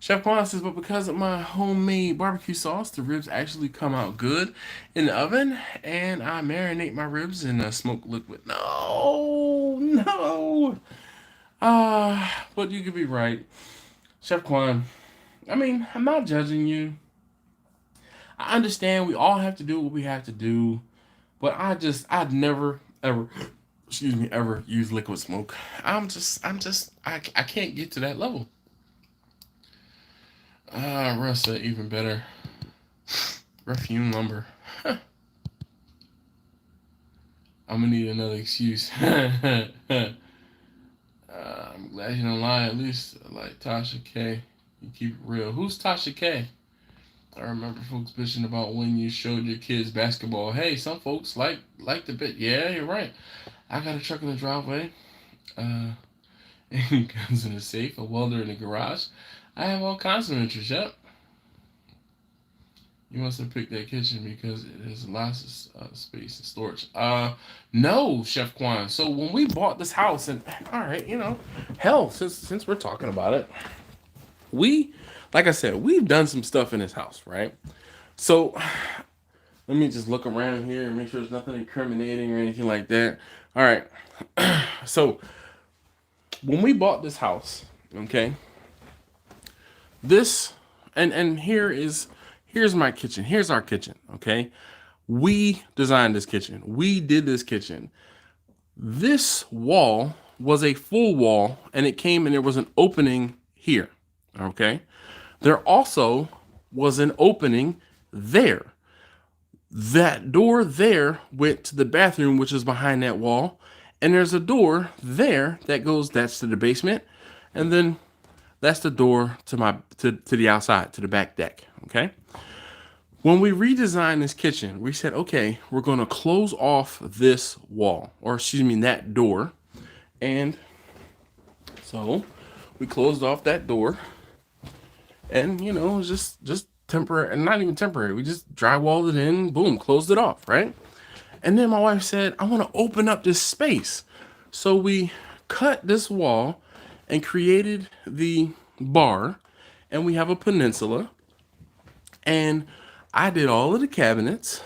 Chef Quan says, "But because of my homemade barbecue sauce, the ribs actually come out good in the oven, and I marinate my ribs in a smoked liquid." No, no. But you could be right, Chef Quan. I mean, I'm not judging you. I understand we all have to do what we have to do, but I'd never ever, excuse me, ever use liquid smoke. I can't get to that level. Russ said even better. Refume lumber. I'm gonna need another excuse. I'm glad you don't lie. At least like Tasha K. You keep it real. Who's Tasha K? I remember folks bitching about when you showed your kids basketball. Hey, some folks like the bit. Yeah, you're right. I got a truck in the driveway. And guns in the safe. A welder in the garage. I have all kinds of interest. Yep. You must have picked that kitchen because it has lots of space and storage. No, Chef Quan. So when we bought this house, and all right, hell, since we're talking about it, like I said, we've done some stuff in this house, right? So let me just look around here and make sure there's nothing incriminating or anything like that. All right. So when we bought this house, okay, this and here's my kitchen. Here's our kitchen, okay? We designed this kitchen. We did this kitchen. This wall was a full wall, and it came and there was an opening here, okay? There also was an opening there. That door there went to the bathroom, which is behind that wall, and there's a door there that's to the basement, and then that's the door to the outside, to the back deck, okay? When we redesigned this kitchen, we said, okay, we're going to close off this wall, or excuse me, that door. And so we closed off that door, and it was just temporary, and not even temporary. We just drywalled it in, boom, closed it off, right? And then my wife said, I want to open up this space. So we cut this wall and created the bar, and we have a peninsula, and I did all of the cabinets,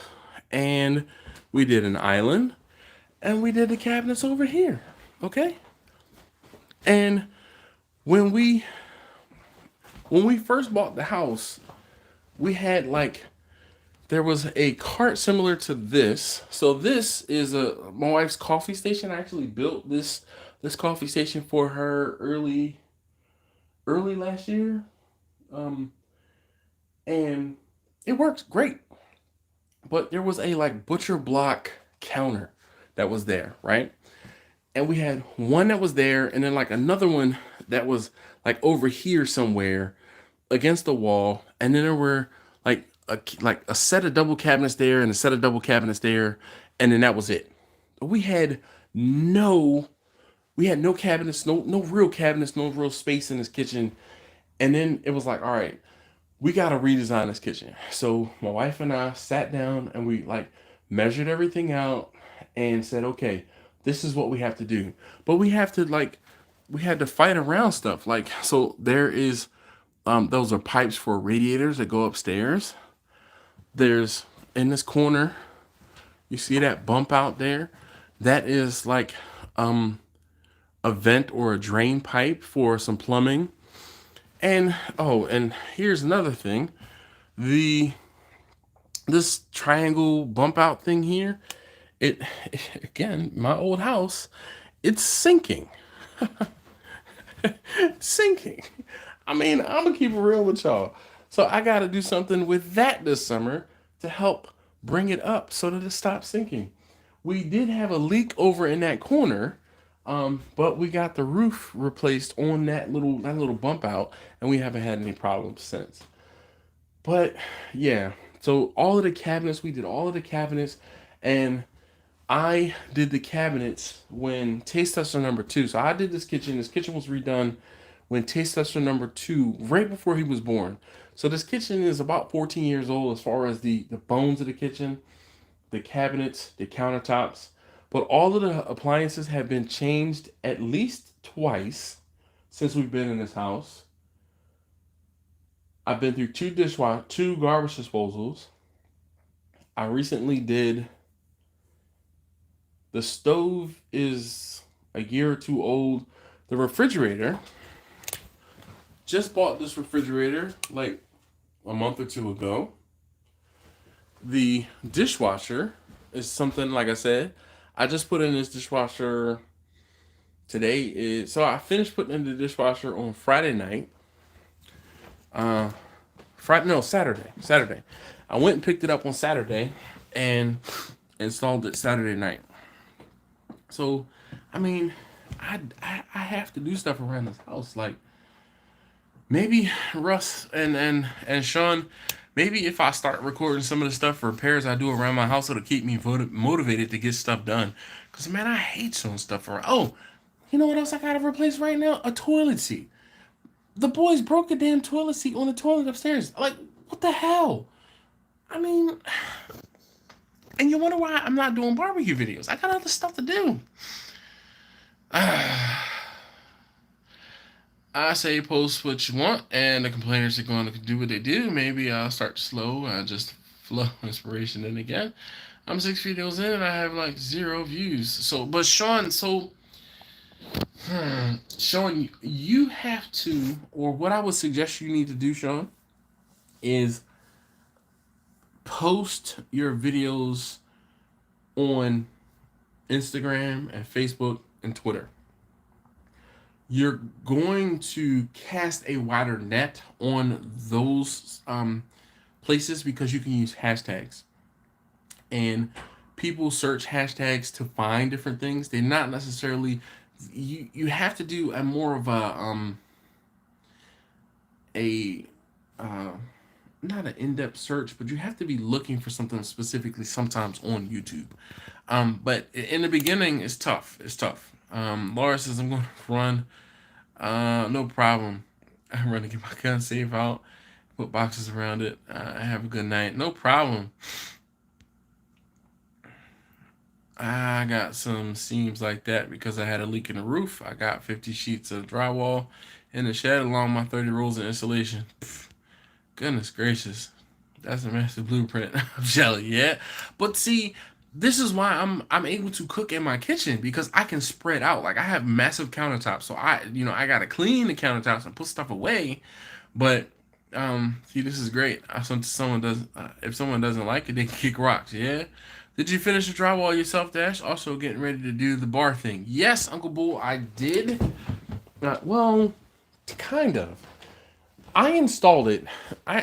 and we did an island, and we did the cabinets over here, okay? And when we when we first bought the house, we had like there was a cart similar to this. So this is my wife's coffee station. I actually built this coffee station for her early last year. Um, and it worked great. But there was a like butcher block counter that was there, right? And we had one that was there, and then like another one that was like over here somewhere against the wall, and then there were like a set of double cabinets there and a set of double cabinets there, and then that was it. We had no we had no cabinets, no real cabinets, no real space in this kitchen. And then it was like, all right, we got to redesign this kitchen. So my wife and I sat down and we like measured everything out and said, okay, this is what we have to do. But we had to fight around stuff. Like, so there is those are pipes for radiators that go upstairs. There's in this corner, you see that bump out there? That is like a vent or a drain pipe for some plumbing. And oh, and here's another thing. The this triangle bump out thing here, it again, my old house, it's sinking. Sinking. I mean, I'm gonna keep it real with y'all. So I gotta do something with that this summer to help bring it up so that it stops sinking. We did have a leak over in that corner, but we got the roof replaced on that little bump out, and we haven't had any problems since. But yeah, so all of the cabinets, we did all of the cabinets, and I did the cabinets when taste tester number two. So I did this kitchen. This kitchen was redone when taste tester number two, right before he was born. So this kitchen is about 14 years old as far as the bones of the kitchen, the cabinets, the countertops. But all of the appliances have been changed at least twice since we've been in this house. I've been through two garbage disposals. I recently did the stove is a year or two old. The refrigerator, just bought this refrigerator like a month or two ago. The dishwasher is something, like I said, I just put in this dishwasher today. So I finished putting in the dishwasher on Friday night. Saturday. Saturday. I went and picked it up on Saturday and installed it Saturday night. So, I mean, I have to do stuff around this house. Like maybe Russ and Sean, maybe if I start recording some of the stuff for repairs I do around my house, it'll keep me motivated to get stuff done. Cause man, I hate showing stuff around. Oh, you know what else I gotta replace right now? A toilet seat. The boys broke a damn toilet seat on the toilet upstairs. Like, what the hell? I mean, and you wonder why I'm not doing barbecue videos. I got other stuff to do. I say post what you want, and the complainers are going to do what they do. Maybe I'll start slow. I just flow inspiration in again. I'm 6 videos in, and I have like 0 views. So, but Sean, Sean, you have to, or what I would suggest you need to do, Sean, is post your videos on Instagram and Facebook and Twitter. You're going to cast a wider net on those places because you can use hashtags. And people search hashtags to find different things. They're not necessarily, you have to do a more of a not an in-depth search, but you have to be looking for something specifically sometimes on YouTube. But in the beginning, it's tough. It's tough. Laura says, I'm going to run. No problem. I'm running to get my gun safe out, put boxes around it. Have a good night. No problem. I got some seams like that because I had a leak in the roof. I got 50 sheets of drywall in the shed along my 30 rolls of insulation. Pfft, goodness gracious. That's a massive blueprint of jelly, yeah. But see, this is why I'm able to cook in my kitchen because I can spread out. Like I have massive countertops, so I gotta clean the countertops and put stuff away. But see, this is great. If someone doesn't like it, they can kick rocks. Yeah. Did you finish the drywall yourself, Dash? Also getting ready to do the bar thing. Yes, Uncle Bull, I did. Well, kind of. I installed it. I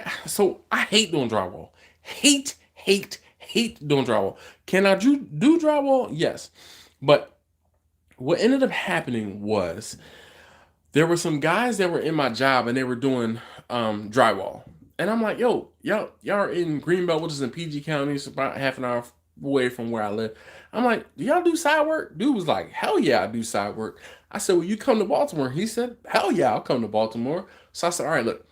hate doing drywall. Hate doing drywall. Can I do drywall? Yes. But what ended up happening was there were some guys that were in my job and they were doing drywall. And I'm like, yo, y'all are in Greenbelt, which is in PG County. It's about half an hour away from where I live. I'm like, do y'all do side work? Dude was like, hell yeah, I do side work. I said, well, you come to Baltimore. He said, hell yeah, I'll come to Baltimore. So I said, all right, look,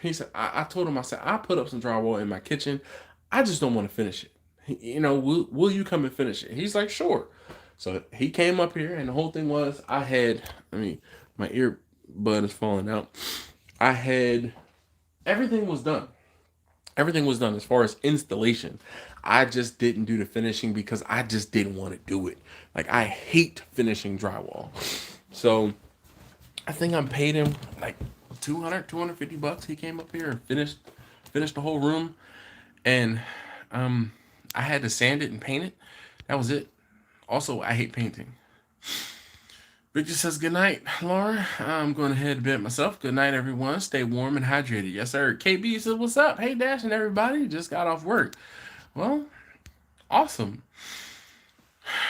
he said, I told him, I said, I put up some drywall in my kitchen. I just don't want to finish it. Will you come and finish it? He's like, sure. So he came up here, and the whole thing was, my earbud is falling out. Everything was done. Everything was done as far as installation. I just didn't do the finishing because I just didn't want to do it. Like, I hate finishing drywall. So I think I paid him like 250 bucks. He came up here and finished the whole room. And I had to sand it and paint it. That was it. Also, I hate painting. Victor says, good night, Laura. I'm going to head to bed myself. Good night, everyone. Stay warm and hydrated. Yes, sir. KB says, what's up? Hey, Dash and everybody. Just got off work. Well, awesome.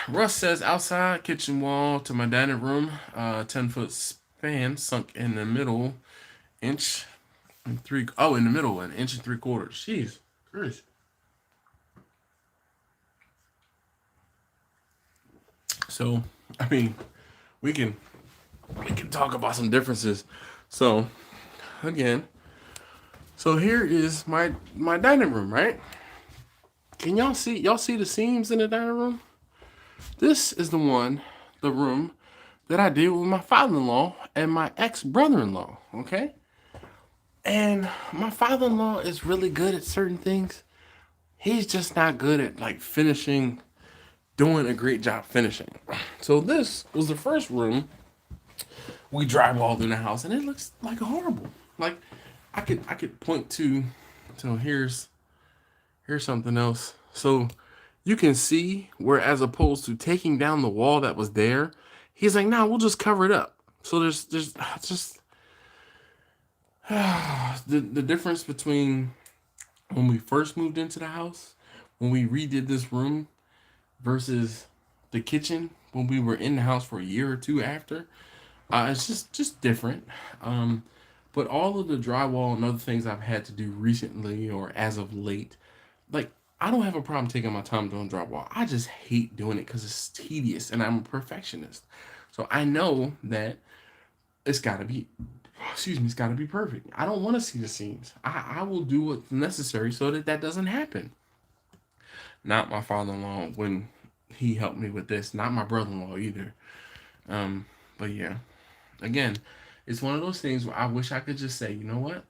Russ says, outside kitchen wall to my dining room. 10-foot span sunk in the middle. In the middle, 1 inch and 3/4. Jeez. Christ. So, I mean, we can talk about some differences. So, again, here is my dining room, right? Can y'all see the seams in the dining room? This is the room that I did with my father-in-law and my ex-brother-in-law, okay? And my father-in-law is really good at certain things. He's just not good at like finishing, doing a great job finishing. So this was the first room we drywalled in the house, and it looks like horrible. Like I could point to, so here's something else. So you can see where, as opposed to taking down the wall that was there, he's like, nah, we'll just cover it up. So there's just the difference between when we first moved into the house, when we redid this room, versus the kitchen when we were in the house for a year or two after. It's just different. But all of the drywall and other things I've had to do recently or as of late, like, I don't have a problem taking my time doing drywall. I just hate doing it because it's tedious and I'm a perfectionist. So I know that it's got to be, it's got to be perfect. I don't want to see the seams. I will do what's necessary so that doesn't happen. Not my father-in-law when he helped me with this. Not my brother-in-law either. But yeah, again, it's one of those things where I wish I could just say, you know what?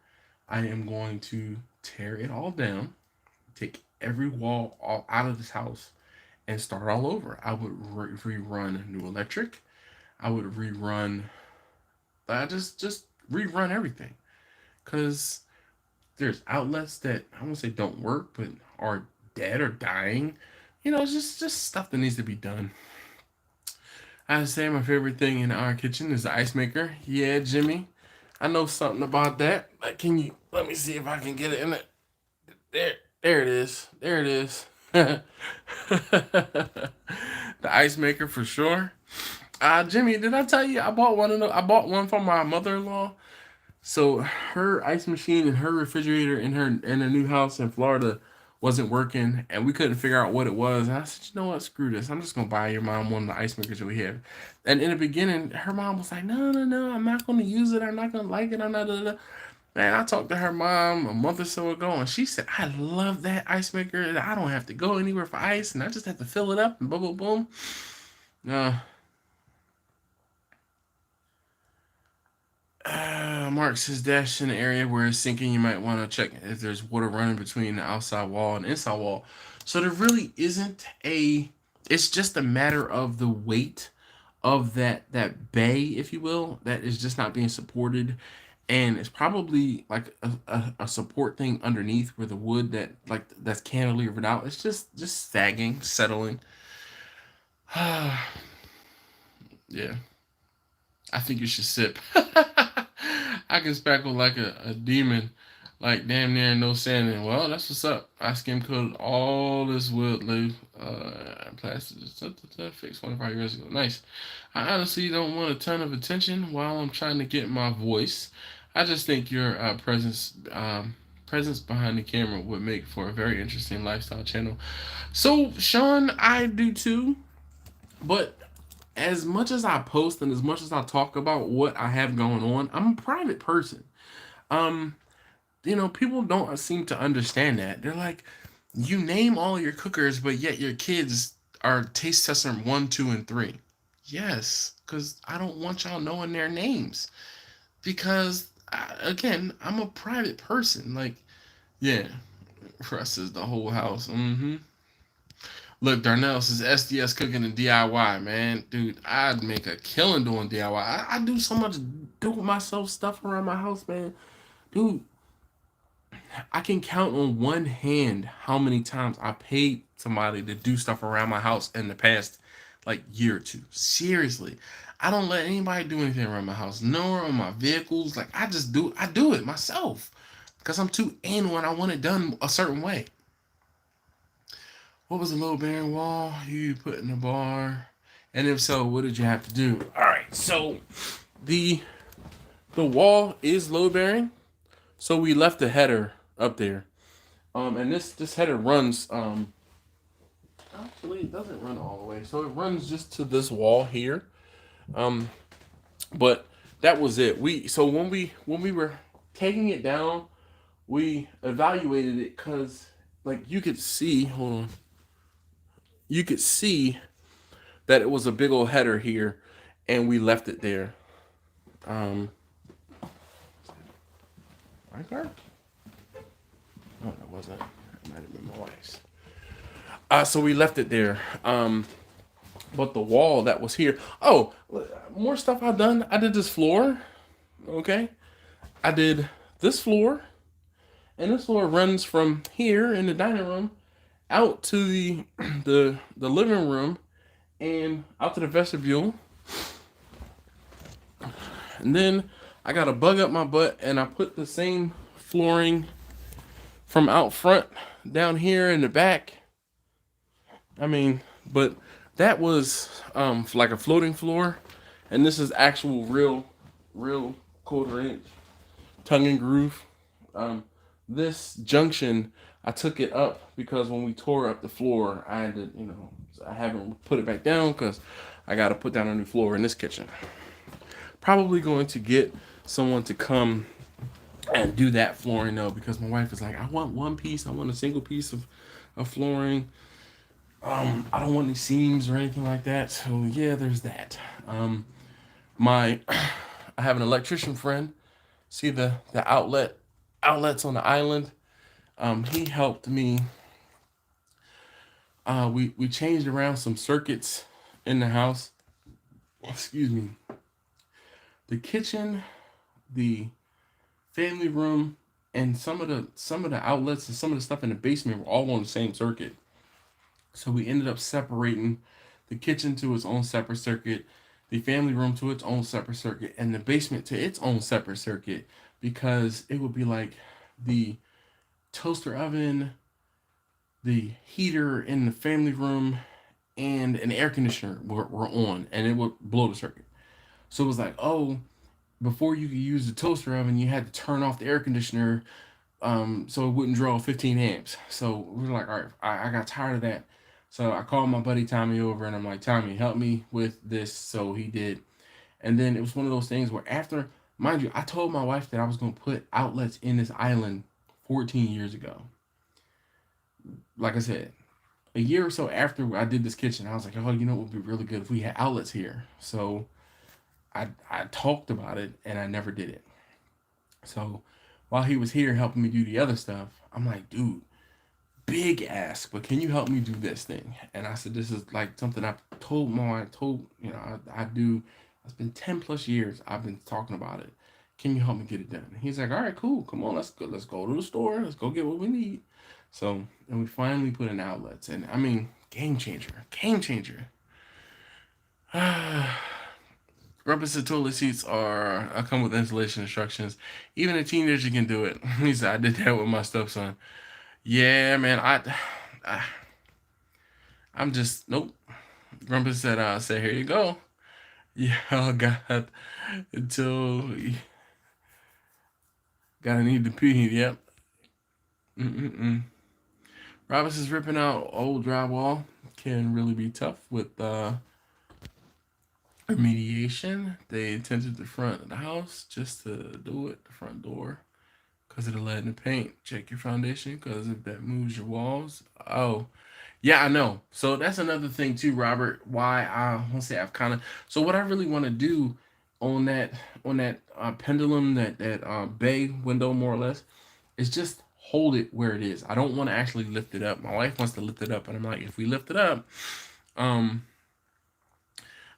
I am going to tear it all down, take every wall all out of this house, and start all over. I would rerun new electric. I would rerun. I just rerun everything, because there's outlets that I won't say don't work, but are dead or dying. It's just stuff that needs to be done. I say my favorite thing in our kitchen is the ice maker. Yeah, Jimmy, I know something about that. Can you let me see if I can get it in it? There it is. There it is. The ice maker for sure. Jimmy, did I tell you I bought one? I bought one from my mother-in-law. So her ice machine and her refrigerator in her new house in Florida wasn't working, and we couldn't figure out what it was. And I said, you know what, screw this. I'm just gonna buy your mom one of the ice makers that we have. And in the beginning, her mom was like, no, I'm not gonna use it. I'm not gonna like it. I'm not. Man, I talked to her mom a month or so ago, and she said, I love that ice maker. I don't have to go anywhere for ice, and I just have to fill it up and boom, boom, boom. Mark says, Dash, in the area where it's sinking, you might want to check if there's water running between the outside wall and inside wall. So there really isn't it's just a matter of the weight of that bay, if you will, that is just not being supported. and it's probably like a support thing underneath where the wood that's cantilevered out. It's just sagging, settling. Yeah, I think you should sip. I can spackle like a demon, like damn near no sanding. Well, that's what's up. I skim coated all this wood leaf, plastic, fixed 25 years ago. Nice. I honestly don't want a ton of attention while I'm trying to get my voice. I just think your presence behind the camera would make for a very interesting lifestyle channel. So, Sean, I do too. But as much as I post and as much as I talk about what I have going on, I'm a private person. Um, People don't seem to understand that. They're like, you name all your cookers, but yet your kids are taste tester 1, 2, and 3. Yes, because I don't want y'all knowing their names. Because again, I'm a private person. Like, yeah, for us is the whole house. Look, Darnell says SDS cooking and DIY, man. Dude, I'd make a killing doing DIY. I do so much do it myself stuff around my house, man. Dude, I can count on one hand how many times I paid somebody to do stuff around my house in the past like year or two. Seriously. I don't let anybody do anything around my house, nor on my vehicles. Like I do it myself. Because I'm too anal and I want it done a certain way. What was the load bearing wall you put in the bar? And if so, what did you have to do? Alright, so the wall is load bearing. So we left the header up there. And this header runs actually it doesn't run all the way. So it runs just to this wall here. But that was it. When we were taking it down, we evaluated it because like you could see, hold on. You could see that it was a big old header here and we left it there. My card? No, that wasn't. It might have been my wife's. So we left it there. But the wall that was here. Oh, more stuff I've done. I did this floor. Okay. I did this floor. And this floor runs from here in the dining room out to the living room and out to the vestibule. And then I got a bug up my butt and I put the same flooring from out front down here in the back. I mean, but that was like a floating floor, and this is actual real 1/4 inch tongue and groove. This junction, I took it up because when we tore up the floor, I had to, I haven't put it back down because I got to put down a new floor in this kitchen. Probably going to get someone to come and do that flooring though, because my wife is like, I want one piece, I want a single piece of flooring. I don't want any seams or anything like that. So yeah, there's that. I have an electrician friend. See the outlets on the island. He helped me. We changed around some circuits in the house. Excuse me. The kitchen, the family room, and some of the outlets and some of the stuff in the basement were all on the same circuit. So we ended up separating the kitchen to its own separate circuit, the family room to its own separate circuit, and the basement to its own separate circuit, because it would be like the toaster oven, the heater in the family room, and an air conditioner were on, and it would blow the circuit. So it was like, oh, before you could use the toaster oven, you had to turn off the air conditioner so it wouldn't draw 15 amps. So we were like, all right, I got tired of that. So I called my buddy Tommy over and I'm like, Tommy, help me with this. So he did. And then it was one of those things where after, mind you, I told my wife that I was going to put outlets in this island 14 years ago. Like I said, a year or so after I did this kitchen, I was like, oh, it would be really good if we had outlets here. So I talked about it and I never did it. So while he was here helping me do the other stuff, I'm like, dude, big ask, but can you help me do this thing? And I said, this is like something I told I do. It's been 10 plus years I've been talking about it. Can you help me get it done? And he's like, all right, cool. Come on, let's go. Let's go to the store. Let's go get what we need. So, and we finally put in outlets. And I mean, game changer. Game changer. Rubber toilet seats come with installation instructions. Even a teenager can do it. He said, I did that with my stepson. Yeah, man. I'm just nope. Grumpy said, here you go. Yeah, God, until gotta need to pee. Yep. Robinson's ripping out old drywall can really be tough with remediation. They tinted the front of the house just to do it, the front door, because of the lead in the paint. Check your foundation, because if that moves your walls, oh, yeah, I know. So that's another thing too, Robert. Why I want to say I've kind of so what I really want to do on that pendulum that bay window more or less is just hold it where it is. I don't want to actually lift it up. My wife wants to lift it up, and I'm like, if we lift it up, um,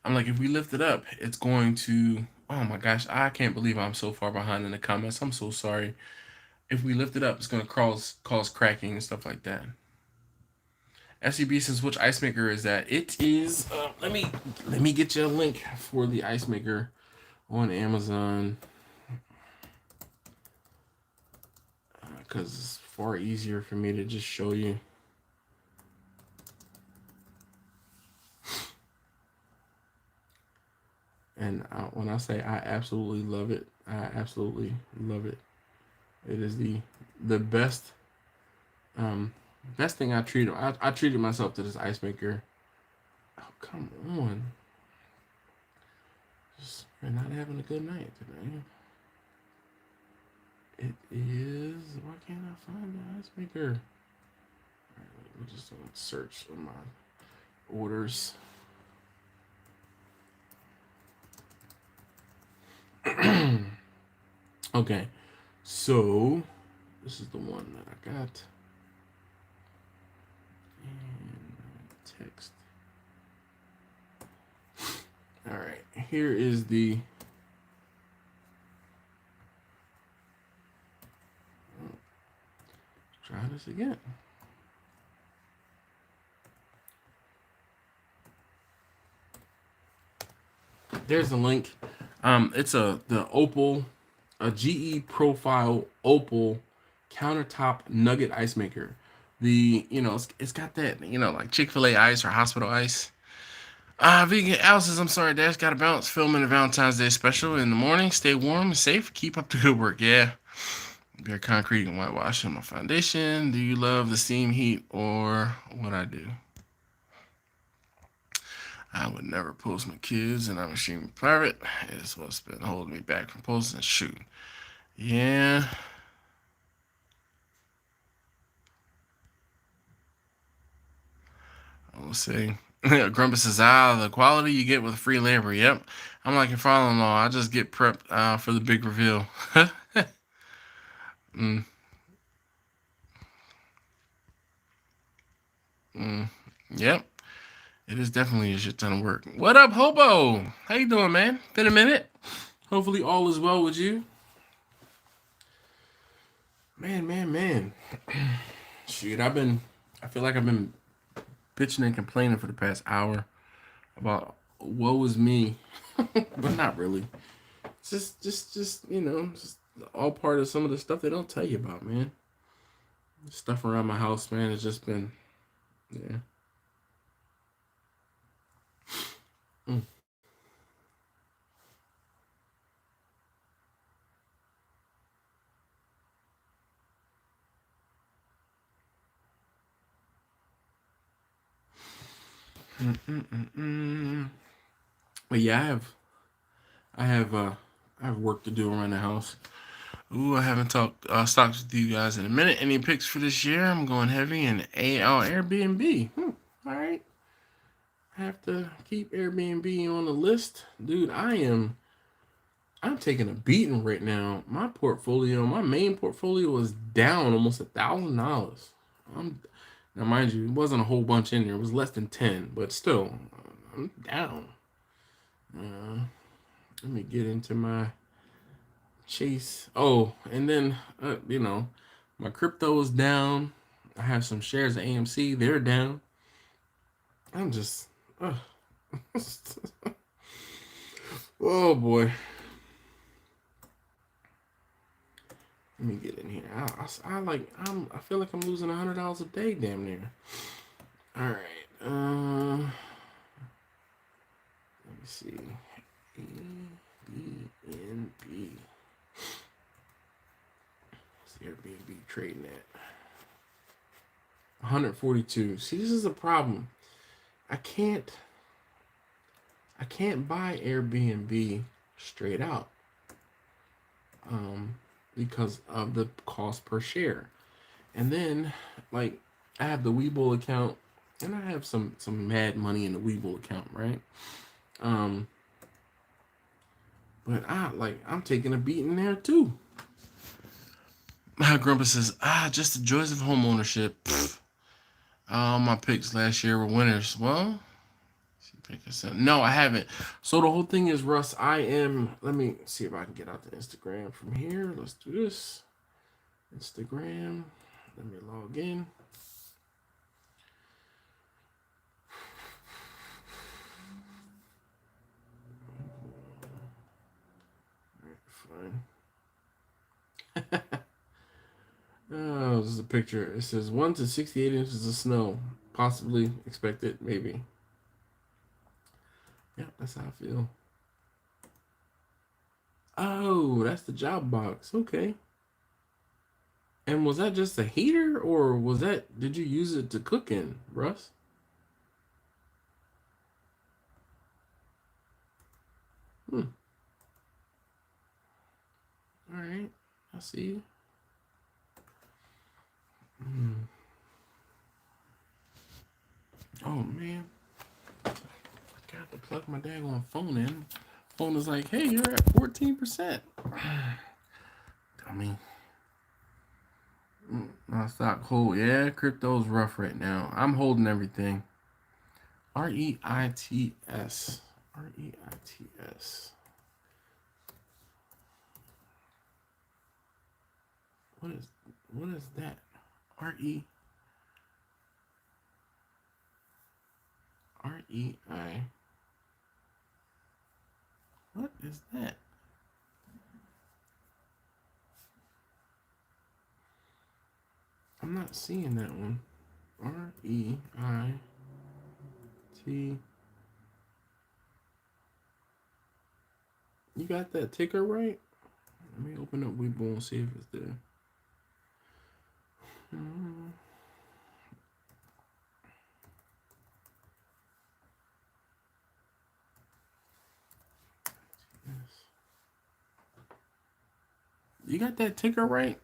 it's going to. Oh my gosh, I can't believe I'm so far behind in the comments. I'm so sorry. If we lift it up, it's going to cause cracking and stuff like that. SCB says, which ice maker is that? It is. Let me get you a link for the ice maker on Amazon, because it's far easier for me to just show you. And when I say I absolutely love it, I absolutely love it. It is the best best thing I treated. I treated myself to this ice maker. Oh, come on. Just, we're not having a good night today. It is. Why can't I find the ice maker? Alright, let me just search on my orders. Okay, so this is the one that I got. And text. All right, here is the. Try this again. There's a link. It's the Opal, a GE Profile Opal countertop nugget ice maker. It's got that, like Chick-fil-A ice or hospital ice. Vegan Al says, I'm sorry, Dad's got to bounce. Filming a Valentine's Day special in the morning. Stay warm and safe. Keep up the good work. Yeah. Bare concrete and whitewash on my foundation. Do you love the steam heat or what I do? I would never post my kids, and I'm extremely private. It's what's been holding me back from posting. Shoot. Yeah. I will say. Grumpus says, the quality you get with free labor. Yep. I'm like your father-in-law. I just get prepped for the big reveal. Yep. It is definitely a shit ton of work. What up, Hobo? How you doing, man? Been a minute. Hopefully all is well with you. Man. Shoot, I feel like I've been bitching and complaining for the past hour about woe is me. But not really. It's just all part of some of the stuff they don't tell you about, man. Stuff around my house, man, has just been, yeah. But yeah, I have work to do around the house. Ooh, I haven't talked stocks with you guys in a minute. Any picks for this year? I'm going heavy in Airbnb. All right. I have to keep Airbnb on the list. Dude, I'm taking a beating right now. My main portfolio is down almost $1,000. Now, mind you, it wasn't a whole bunch in there. It was less than 10, but still, I'm down. Let me get into my Chase. Oh, and then you know, my crypto is down. I have some shares of AMC. They're down. I'm just, oh boy. Let me get in here. I feel like I'm losing $100 a day, damn near. All right. Let me see. Airbnb. What's the Airbnb trading at? 142. See, this is a problem. I can't buy Airbnb straight out. Because of the cost per share. And then, like, I have the Webull account, and I have some mad money in the Webull account, right? But I'm taking a beating there too. Grandpa says, just the joys of home ownership. All my picks last year were winners. Well, no, I haven't. So the whole thing is, Russ, let me see if I can get out the Instagram from here. Let's do this. Instagram. Let me log in. Fine. Oh, this is a picture. It says 1 to 68 inches of snow. Possibly expected, maybe. Yeah, that's how I feel. Oh, that's the job box. Okay. And was that just a heater, or did you use it to cook in, Russ? All right. I see you. Oh, man. I got to plug my daggone phone in. Phone is like, hey, you're at 14%. Dummy. Stock hold. Yeah, crypto's rough right now. I'm holding everything. REITS. REITS. What is that? REI. What is that? I'm not seeing that one. REIT. You got that ticker right? Let me open up Webull and see if it's there. You got that ticker right?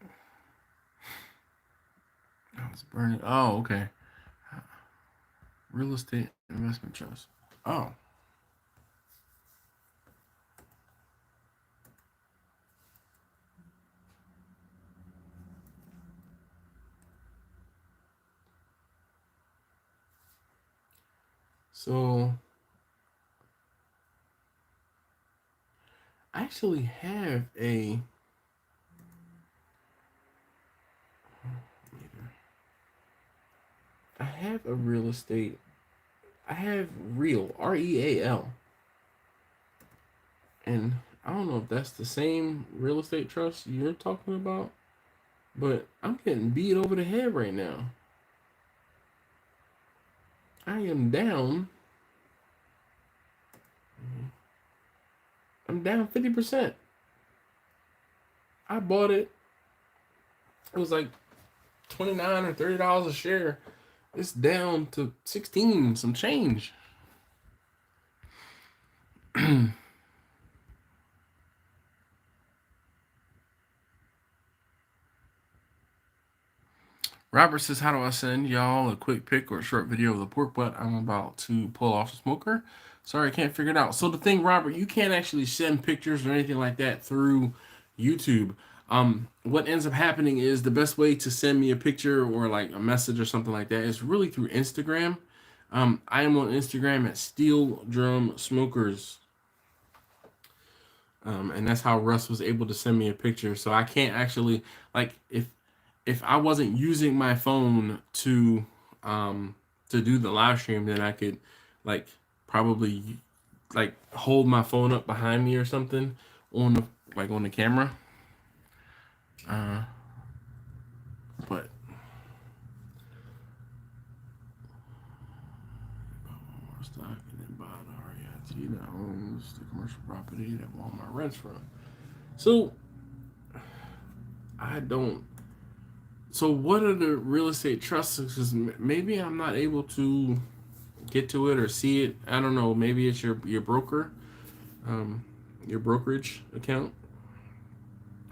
Oh, it's burning. Oh, okay. Real estate investment trust. Oh. So I actually have a real estate. I have Real, REAL. And I don't know if that's the same real estate trust you're talking about, but I'm getting beat over the head right now. I am down. I'm down 50%. I bought it. It was like $29 or $30 a share. It's down to 16, some change. Robert says, how do I send y'all a quick pic or a short video of the pork butt I'm about to pull off the smoker? Sorry, I can't figure it out. So the thing, Robert, you can't actually send pictures or anything like that through YouTube. What ends up happening is the best way to send me a picture or like a message or something like that is really through Instagram. I am on Instagram at Steel Drum Smokers. And that's how Russ was able to send me a picture. So I can't actually, like, if I wasn't using my phone to do the live stream, then I could, like, probably, like, hold my phone up behind me or something on the, like, on the camera. But stock and then buy the REIT that owns the commercial property that Walmart rents from. So I don't. So what are the real estate trusts? Because maybe I'm not able to get to it or see it. I don't know. Maybe it's your broker, your brokerage account.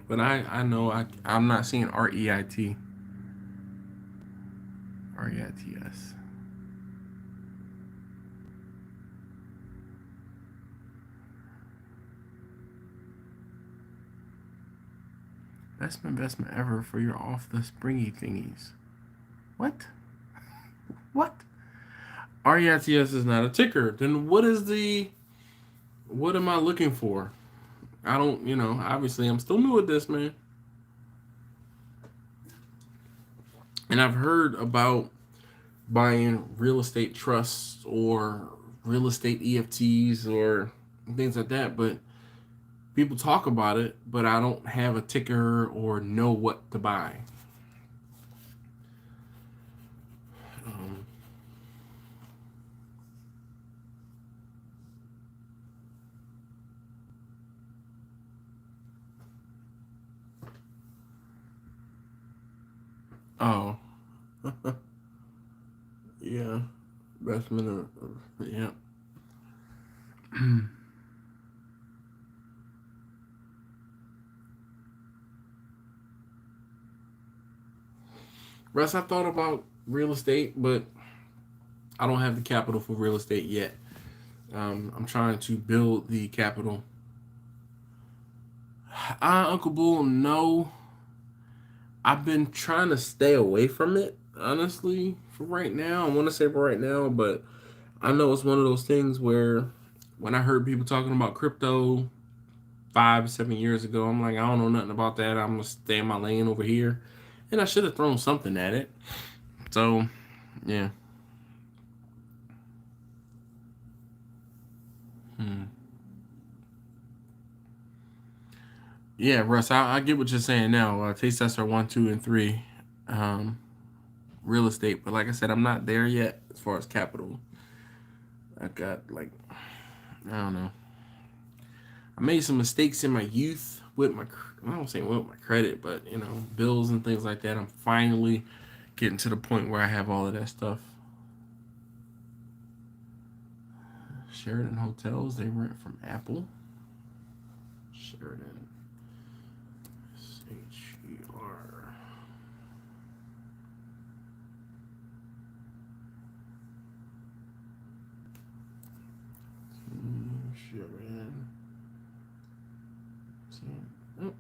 But I know I'm not seeing REIT. REITs. Best investment ever for your off the springy thingies. What? What? REITs is not a ticker. Then what is the? What am I looking for? I don't. Obviously I'm still new at this, man. And I've heard about buying real estate trusts or real estate EFTs or things like that, but people talk about it, but I don't have a ticker or know what to buy. Oh, yeah, investment. Yeah. Russ, I thought about real estate, but I don't have the capital for real estate yet. I'm trying to build the capital. Uncle Bull, no. I've been trying to stay away from it, honestly, for right now. I want to say for right now, but I know it's one of those things where when I heard people talking about crypto 5, 7 years ago, I'm like, I don't know nothing about that. I'm going to stay in my lane over here. And I should have thrown something at it. So, yeah. Yeah, Russ, I get what you're saying now. Taste tester 1, 2, and 3, real estate. But like I said, I'm not there yet as far as capital. I got like, I don't know. I made some mistakes in my youth with my, I don't say with my credit, but bills and things like that. I'm finally getting to the point where I have all of that stuff. Sheraton Hotels, they rent from Apple. Sheraton. SHER. Sheraton. Oh.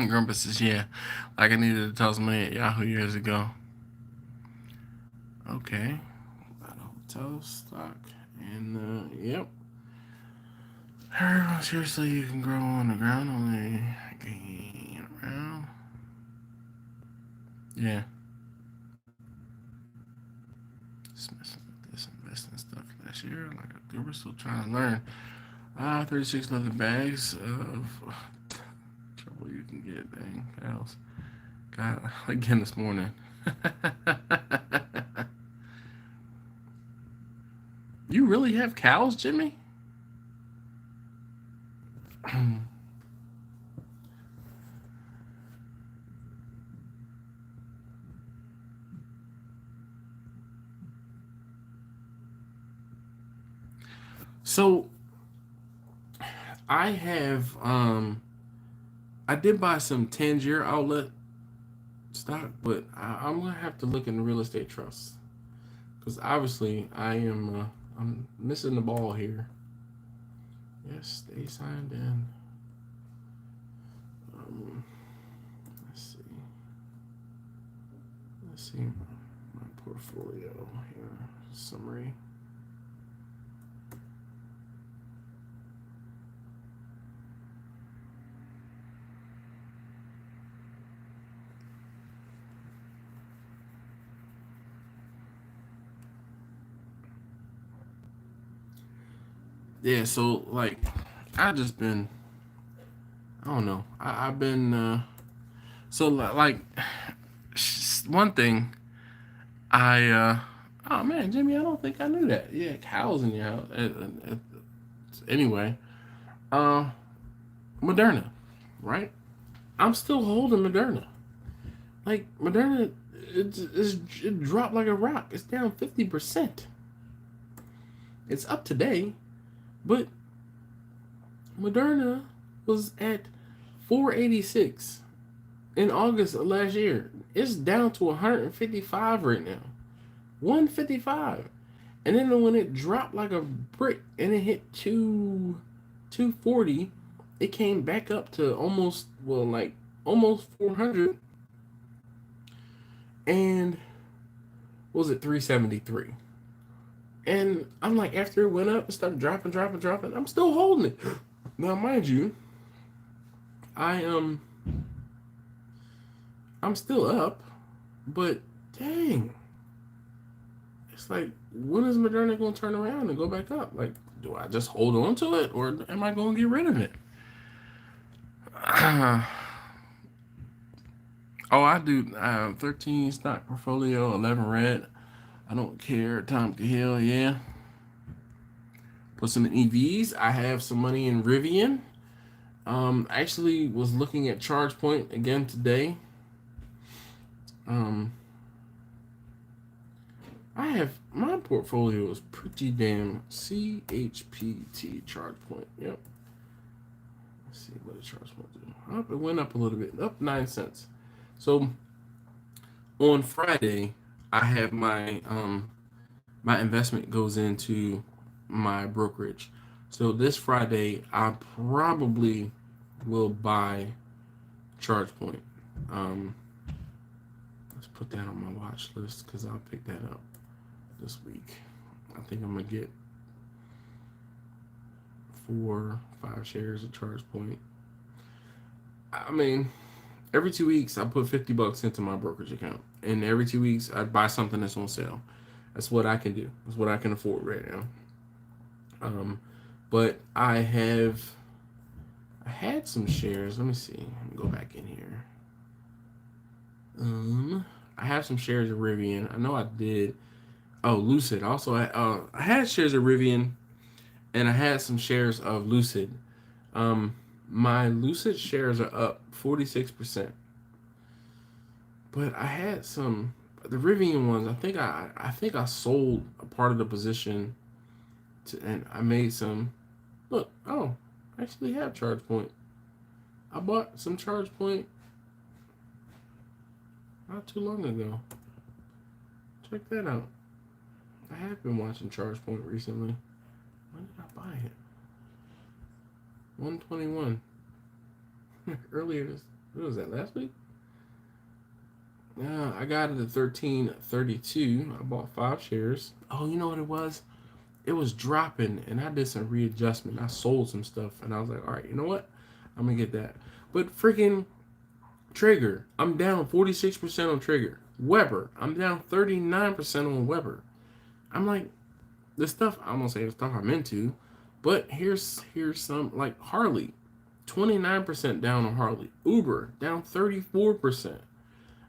Grumpus says, yeah, like I needed to tell somebody at Yahoo years ago. Okay. Hotel stock. And, yep. Seriously, you can grow on the ground only gain around. Yeah. Just messing with this investing stuff last year. Like, we're still trying to learn. 36 leather bags of trouble you can get, dang, pals. God, again this morning. You really have cows, Jimmy? So I have I did buy some Tangier outlet stock, but I'm gonna have to look in the real estate trust because obviously I'm missing the ball here. Yes, they signed in. Let's see. Let's see my portfolio here. Summary. Yeah, so like I just been I don't know. I've been so like one thing oh man, Jimmy, I don't think I knew that. Yeah, cows in your house. Anyway, uh Moderna, right? I'm still holding Moderna. Like Moderna, it dropped like a rock. It's down 50%. It's up today, but Moderna was at 486 in August of last year. It's down to 155 right now. 155. And then when it dropped like a brick and it hit 240, it came back up to almost 400. And what was it 373? And I'm like, after it went up, it started dropping. I'm still holding it. Now, mind you, I'm still up, but dang, it's like, when is Moderna going to turn around and go back up? Like, do I just hold on to it, or am I going to get rid of it? Oh, I do. 13 stock portfolio, 11 red. I don't care. Time to heal, yeah. Put some in EVs. I have some money in Rivian. Actually was looking at ChargePoint again today. I have my portfolio is pretty damn CHPT ChargePoint. Yep. Let's see what the ChargePoint do. Oh, it went up a little bit, up 9 cents. So on Friday, I have my investment goes into my brokerage. So this Friday, I probably will buy ChargePoint. Let's put that on my watch list because I'll pick that up this week. I think I'm gonna get 4-5 shares of ChargePoint. I mean, every 2 weeks I put $50 into my brokerage account, and every 2 weeks I buy something that's on sale. That's what I can do. That's what I can afford right now. But I had some shares. Let me see. Let me go back in here. I have some shares of Rivian. I know I did. Oh, Lucid. Also, I had shares of Rivian, and I had some shares of Lucid. My Lucid shares are up 46%. But I had some the Rivian ones. I think I sold a part of the position, and I made some. Look, I actually have ChargePoint. I bought some ChargePoint not too long ago. Check that out. I have been watching ChargePoint recently. When did I buy it? 121. Earlier this. What was that, last week? Yeah, I got it at 13.32. I bought 5 shares. Oh, you know what it was? It was dropping, and I did some readjustment. I sold some stuff, and I was like, all right, you know what? I'm gonna get that. But freaking Traeger, I'm down 46% on Traeger. Weber, I'm down 39% on Weber. I'm like, the stuff, I'm gonna say the stuff I'm into, but here's some, like Harley, 29% down on Harley. Uber, down 34%.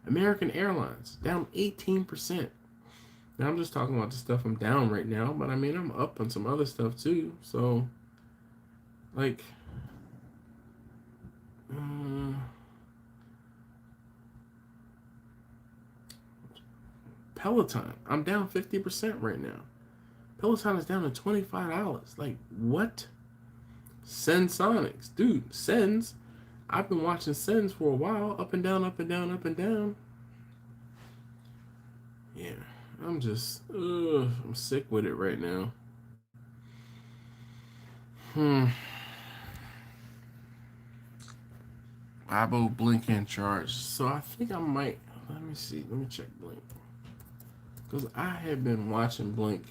American Airlines, down 18%. Now, I'm just talking about the stuff I'm down right now, but I mean, I'm up on some other stuff too. So, like, Peloton, I'm down 50% right now. Peloton is down to $25. Like, what? Sensonics. Dude, Sens. I've been watching Sens for a while. Up and down, up and down, up and down. Yeah, I'm just, I'm sick with it right now. Bibo, Blink, and Charge. So I think I might, let me see. Let me check Blink. Because I have been watching Blink.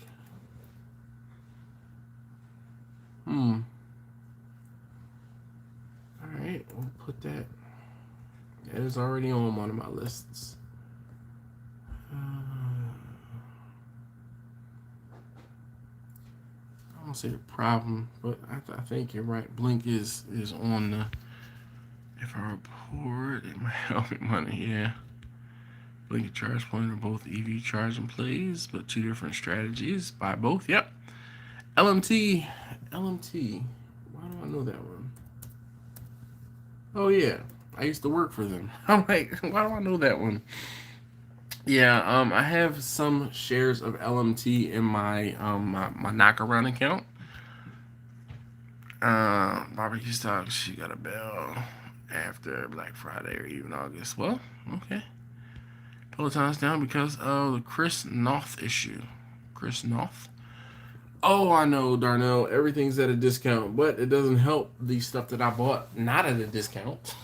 Alright, we'll put that. That is already on one of my lists. I don't see the problem, but I think you're right. Blink is on the. If I report, it might help me money. Yeah. Blink and Charge Point are both EV charging plays, but two different strategies. Buy both. Yep. LMT. Why do I know that one? Oh yeah, I used to work for them. I'm like, why do I know that one? Yeah, I have some shares of LMT in my my knockaround account. Barbecue stocks. She got a bell after Black Friday or even August. Well, okay. Peloton's down because of the Chris Noth issue. Chris Noth. Oh, I know, Darnell. Everything's at a discount, but it doesn't help the stuff that I bought not at a discount.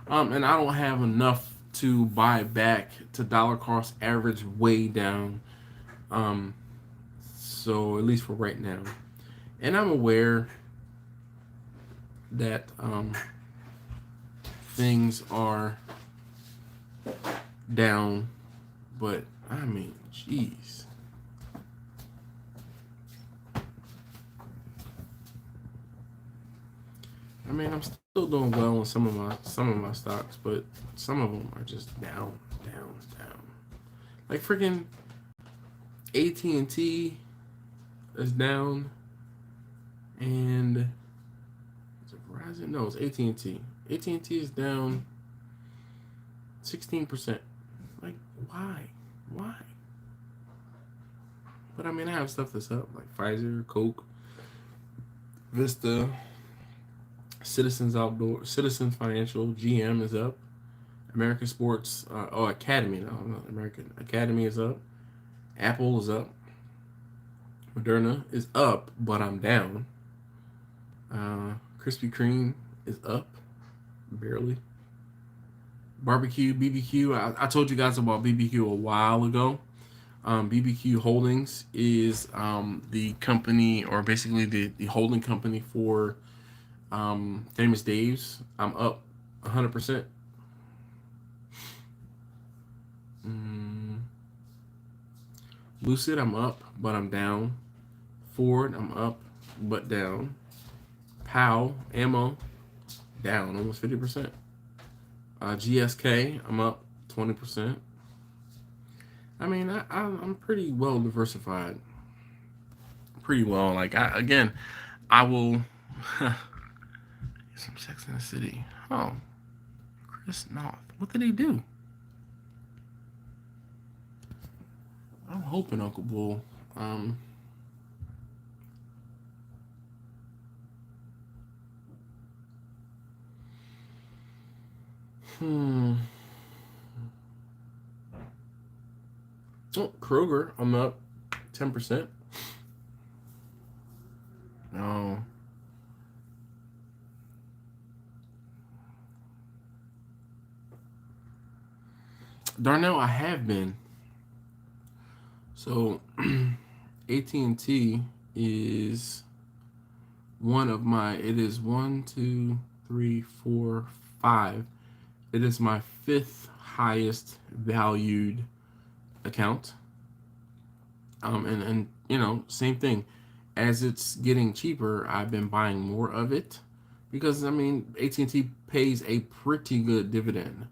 And I don't have enough to buy back to dollar cost average way down. So at least for right now. And I'm aware that things are down, but I mean, jeez. I mean, I'm still doing well on some of my stocks, but some of them are just down. Like freaking AT&T is down, and is it Verizon? No, it's AT&T. AT&T is down 16%. Like, why? But I mean, I have stuff that's up, like Pfizer, Coke, Vista, Citizens Financial, GM is up. American Sports, Academy, no, American Academy is up. Apple is up. Moderna is up, but I'm down. Krispy Kreme is up, barely. Barbecue, BBQ. I told you guys about BBQ a while ago. BBQ Holdings is the company, or basically the holding company for Famous Dave's. I'm up 100%. Lucid, I'm up, but I'm down. Ford, I'm up, but down. POW, Ammo, down almost 50%. GSK, I'm up 20%. I mean, I'm pretty well diversified. Pretty well. Like, I will. Some Sex in the City. Oh, Chris Noth. What did he do? I'm hoping Uncle Bull. Oh, Kroger, I'm up 10%. No. Darnell, I have been. So, AT&T is one of my. It is 1, 2, 3, 4, 5. It is my 5th highest valued account. And you know, same thing. As it's getting cheaper, I've been buying more of it because I mean, AT&T pays a pretty good dividend.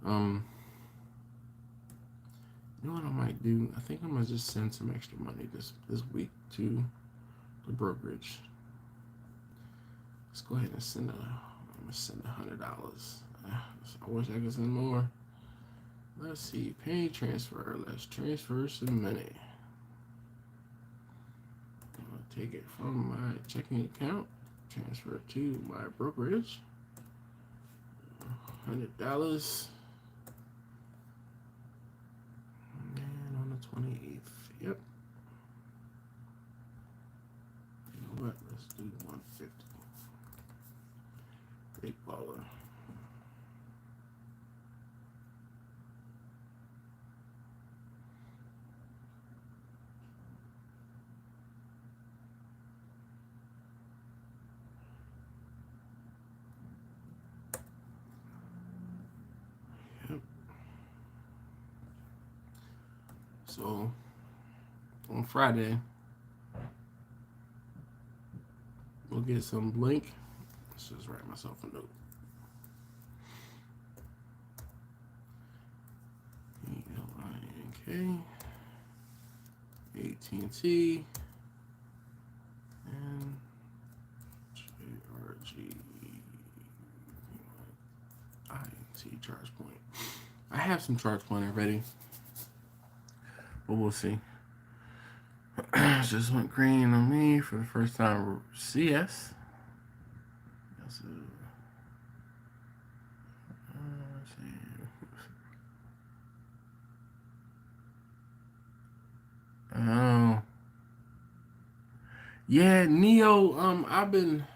You know what I might do? I think I'm gonna just send some extra money this week to the brokerage. Let's go ahead and send I'm gonna send $100. I wish I could send more. Let's see, pay transfer. Let's transfer some money. take it from my checking account, transfer it to my brokerage. $100. And on the 28th, yep. You know what? Let's do 150. Big baller. So on Friday, we'll get some Blink. Let's just write myself a note. ELINK, AT&T, and JRG INT charge point. I have some charge point already, but we'll see. Just went green on me for the first time. CS. That's oh, yeah, Neo. I've been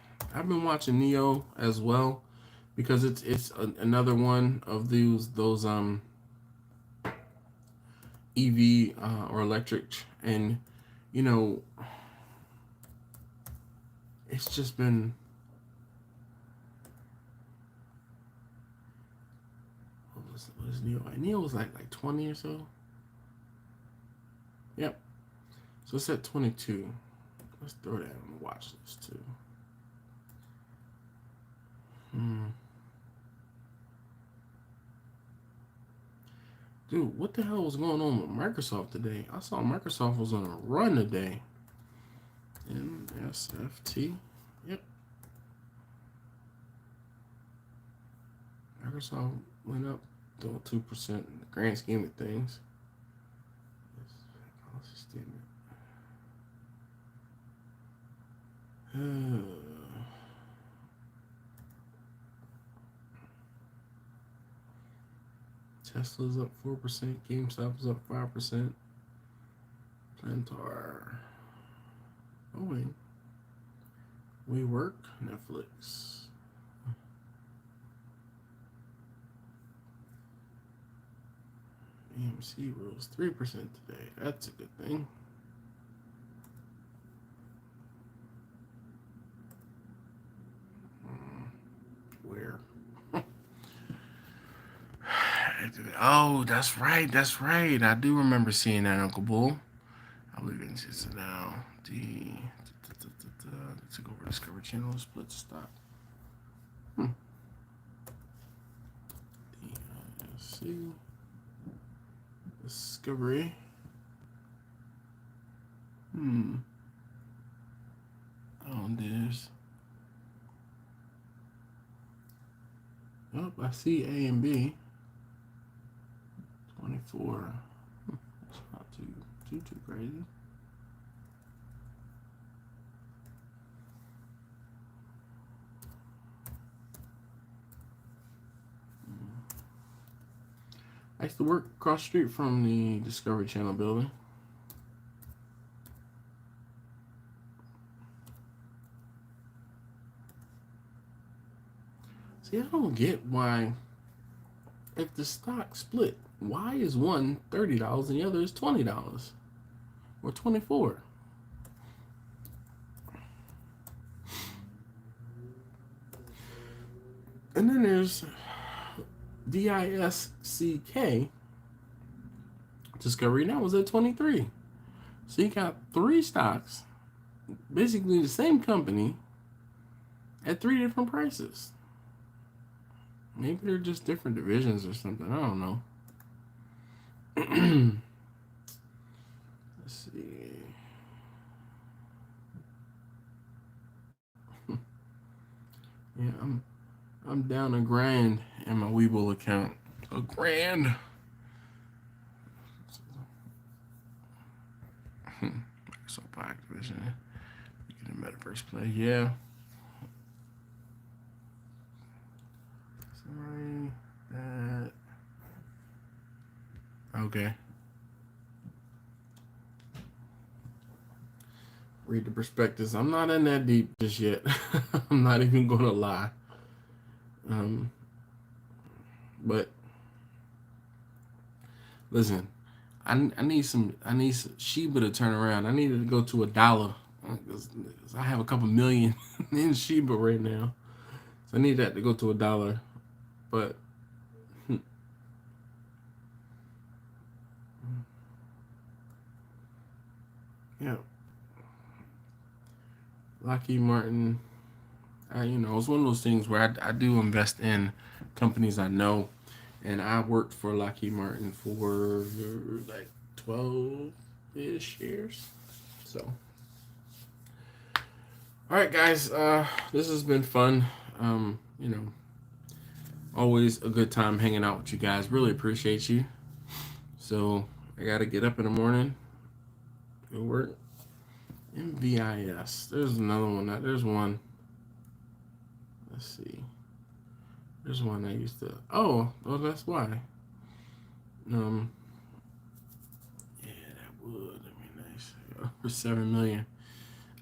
watching Neo as well because it's another one of those EV or electric, and you know, it's just been. What is Neo? Neo was like 20 or so. Yep. So it's at 22. Let's throw that on the watch list too. Dude, what the hell was going on with Microsoft today? I saw Microsoft was on a run today. MSFT. Yep. Microsoft went up to 2% in the grand scheme of things. Policy statement. Tesla's up 4%. GameStop's up 5%. Plantar. Boeing. WeWork. Netflix. AMC rose 3% today. That's a good thing. Where? Oh, that's right. That's right. I do remember seeing that, Uncle Bull. I believe it's just now. They took over Discovery Channel, split stock. DISC. Discovery. Oh, there's. Oh, I see A and B. 24. That's not too crazy. I used to work across the street from the Discovery Channel building. See, I don't get why, if the stock split, why is one $30 and the other is $20 or $24? And then there's DISCK Discovery, now was at 23. So you got three stocks, basically the same company, at three different prices. Maybe they're just different divisions or something. I don't know. Let's see. Yeah, I'm down $1,000 in my Webull account. $1,000. Microsoft Activision. Metaverse play, yeah. Sorry, that. Okay. Read the perspectives. I'm not in that deep just yet. I'm not even gonna lie. But listen, I need some Shiba to turn around. I need it to go to $1. I have a couple million in Shiba right now, so I need that to go to $1. But yeah, Lockheed Martin. It's one of those things where I do invest in companies I know, and I worked for Lockheed Martin for like 12-ish years. So, all right, guys, this has been fun. Always a good time hanging out with you guys. Really appreciate you. So I gotta get up in the morning, go work. MVIS. There's another one. There's one. Let's see. There's one I used to. Oh, that's why. Yeah, that would be nice. For 7 million.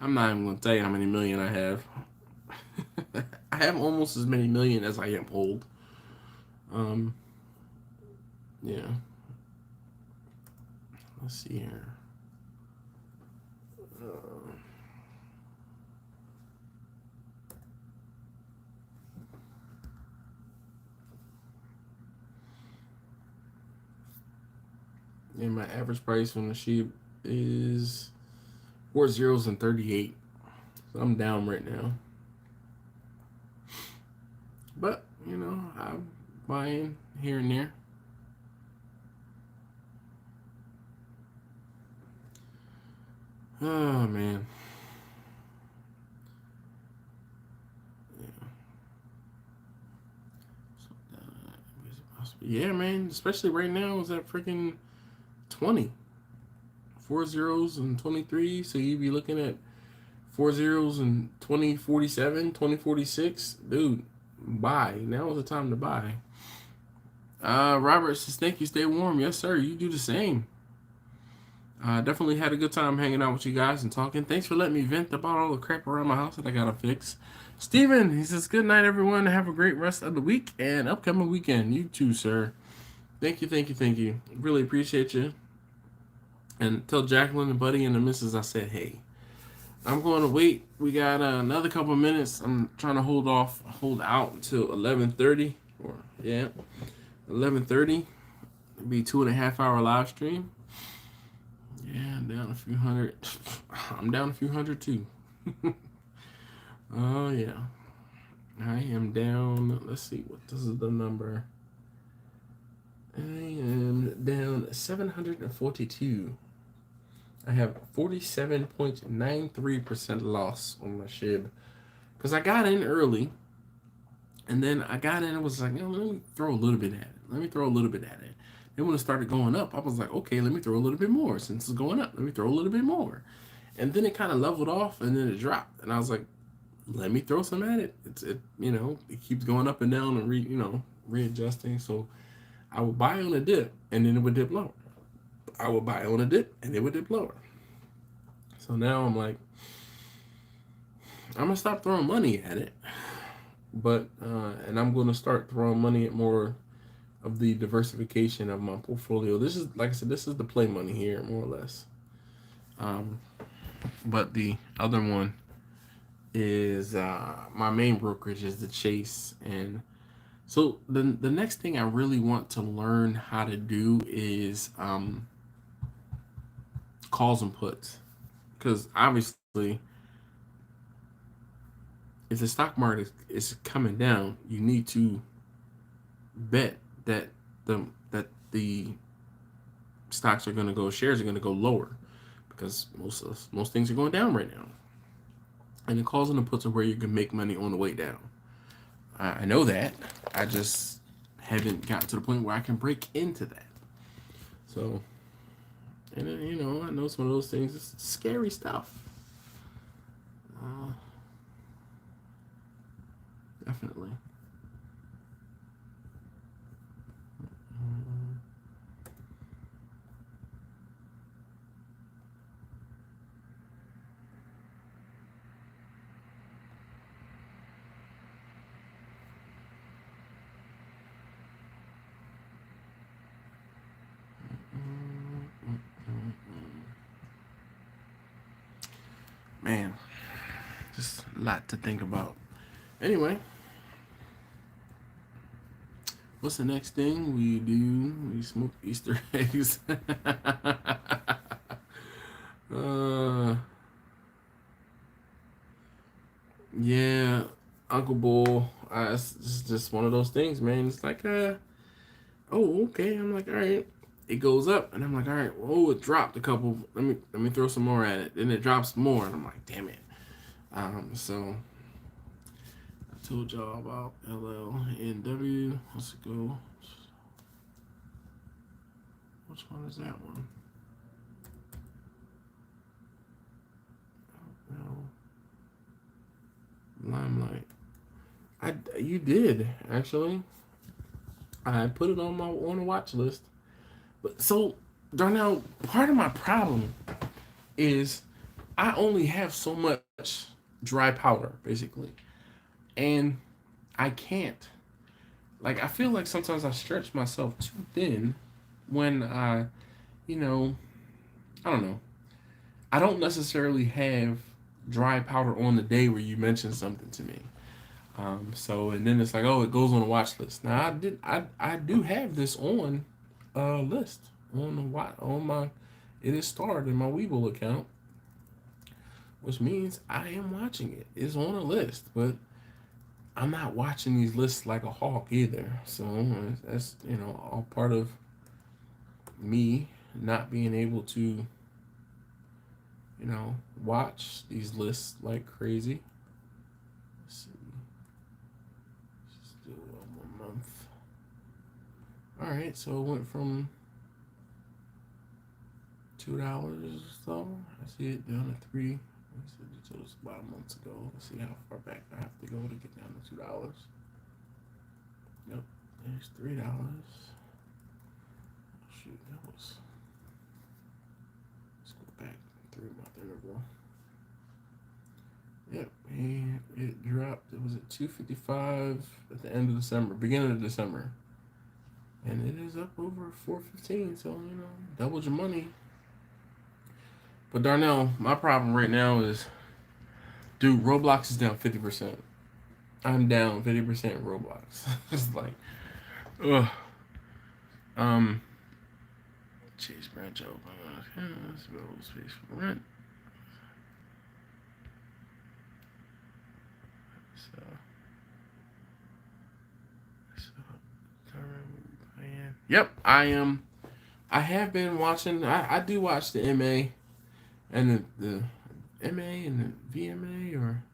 I'm not even gonna tell you how many million I have. I have almost as many million as I am old. Yeah. Let's see here. And my average price on the sheep is 4 zeros and 38. So I'm down right now. But, I'm buying here and there. Oh, man. Yeah, man. Especially right now, is that freaking 20. 4 zeros and 23. So you'd be looking at 4 zeros and 2047, 2046. Dude, buy. Now is the time to buy. Robert says, thank you. Stay warm. Yes, sir. You do the same. Definitely had a good time hanging out with you guys and talking. Thanks for letting me vent about all the crap around my house that I gotta fix. Steven, he says, good night, everyone. Have a great rest of the week and upcoming weekend. You too, sir. Thank you. Really appreciate you. And tell Jacqueline, the buddy, and the missus I said, hey. I'm going to wait. We got another couple minutes. I'm trying to hold out until 11:30. 11:30. It'll be 2.5-hour live stream. Yeah, I'm down a few hundred. I'm down a few hundred too. Oh yeah, I am down. Let's see what this is the number. I am down 742. I have 47.93% loss on my SHIB because I got in early, and then I got in and was like, let me throw a little bit at it. Then when it started going up, I was like, okay, let me throw a little bit more. Since it's going up, let me throw a little bit more. And then it kind of leveled off, and then it dropped. And I was like, let me throw some at it. It keeps going up and down and readjusting. So I would buy on a dip, and then it would dip lower. I would buy on a dip, and it would dip lower. So now I'm like, I'm gonna stop throwing money at it, but and I'm gonna start throwing money at more of the diversification of my portfolio. This is, like I said, this is the play money here, more or less. But the other one is my main brokerage is the Chase, and so the next thing I really want to learn how to do is calls and puts, because obviously if the stock market is coming down, you need to bet that the stocks are going to go, shares are going to go lower, because most things are going down right now. And the calls and the puts are where you can make money on the way down. I know that. I just haven't gotten to the point where I can break into that. So, and then, I know some of those things. It's scary stuff. Definitely. Man, just a lot to think about. Anyway, what's the next thing we do? We smoke Easter eggs. uh, yeah, Uncle Bull. It's just one of those things, man. It's like, oh, okay. I'm like, all right. It goes up, and I'm like, all right. Oh, it dropped a couple. Let me throw some more at it. Then it drops more, and I'm like, damn it. So I told y'all about LLNW. Let's go. Which one is that one? Oh, no. Limelight. You did actually. I put it on the watch list. But so Darnell, part of my problem is I only have so much dry powder, basically, and I can't. Like I feel like sometimes I stretch myself too thin when you know, I don't know. I don't necessarily have dry powder on the day where you mention something to me. So and then it's like, oh, it goes on a watch list. Now I do have this on a list on my it is starred in my Weeble account, which means I am watching it. It's on a list, but I'm not watching these lists like a hawk either. So that's all part of me not being able to watch these lists like crazy. Let's see. Let's do 1 month. All right, so it went from $2 so. I see it down to $3. So it's about a month ago. Let's see how far back I have to go to get down to $2. Yep, there's $3. Shoot, that was. Let's go back 3-month interval. Yep, and it dropped. It was at 255 at the end of December, beginning of December, and it is up over 415. So doubled your money. But Darnell, my problem right now is, dude, Roblox is down 50%. I'm down 50% Roblox. It's like, ugh. Chase branch open. Let's go space for rent. Yep, I am. I have been watching. I do watch the MA and the MA and the VMA, or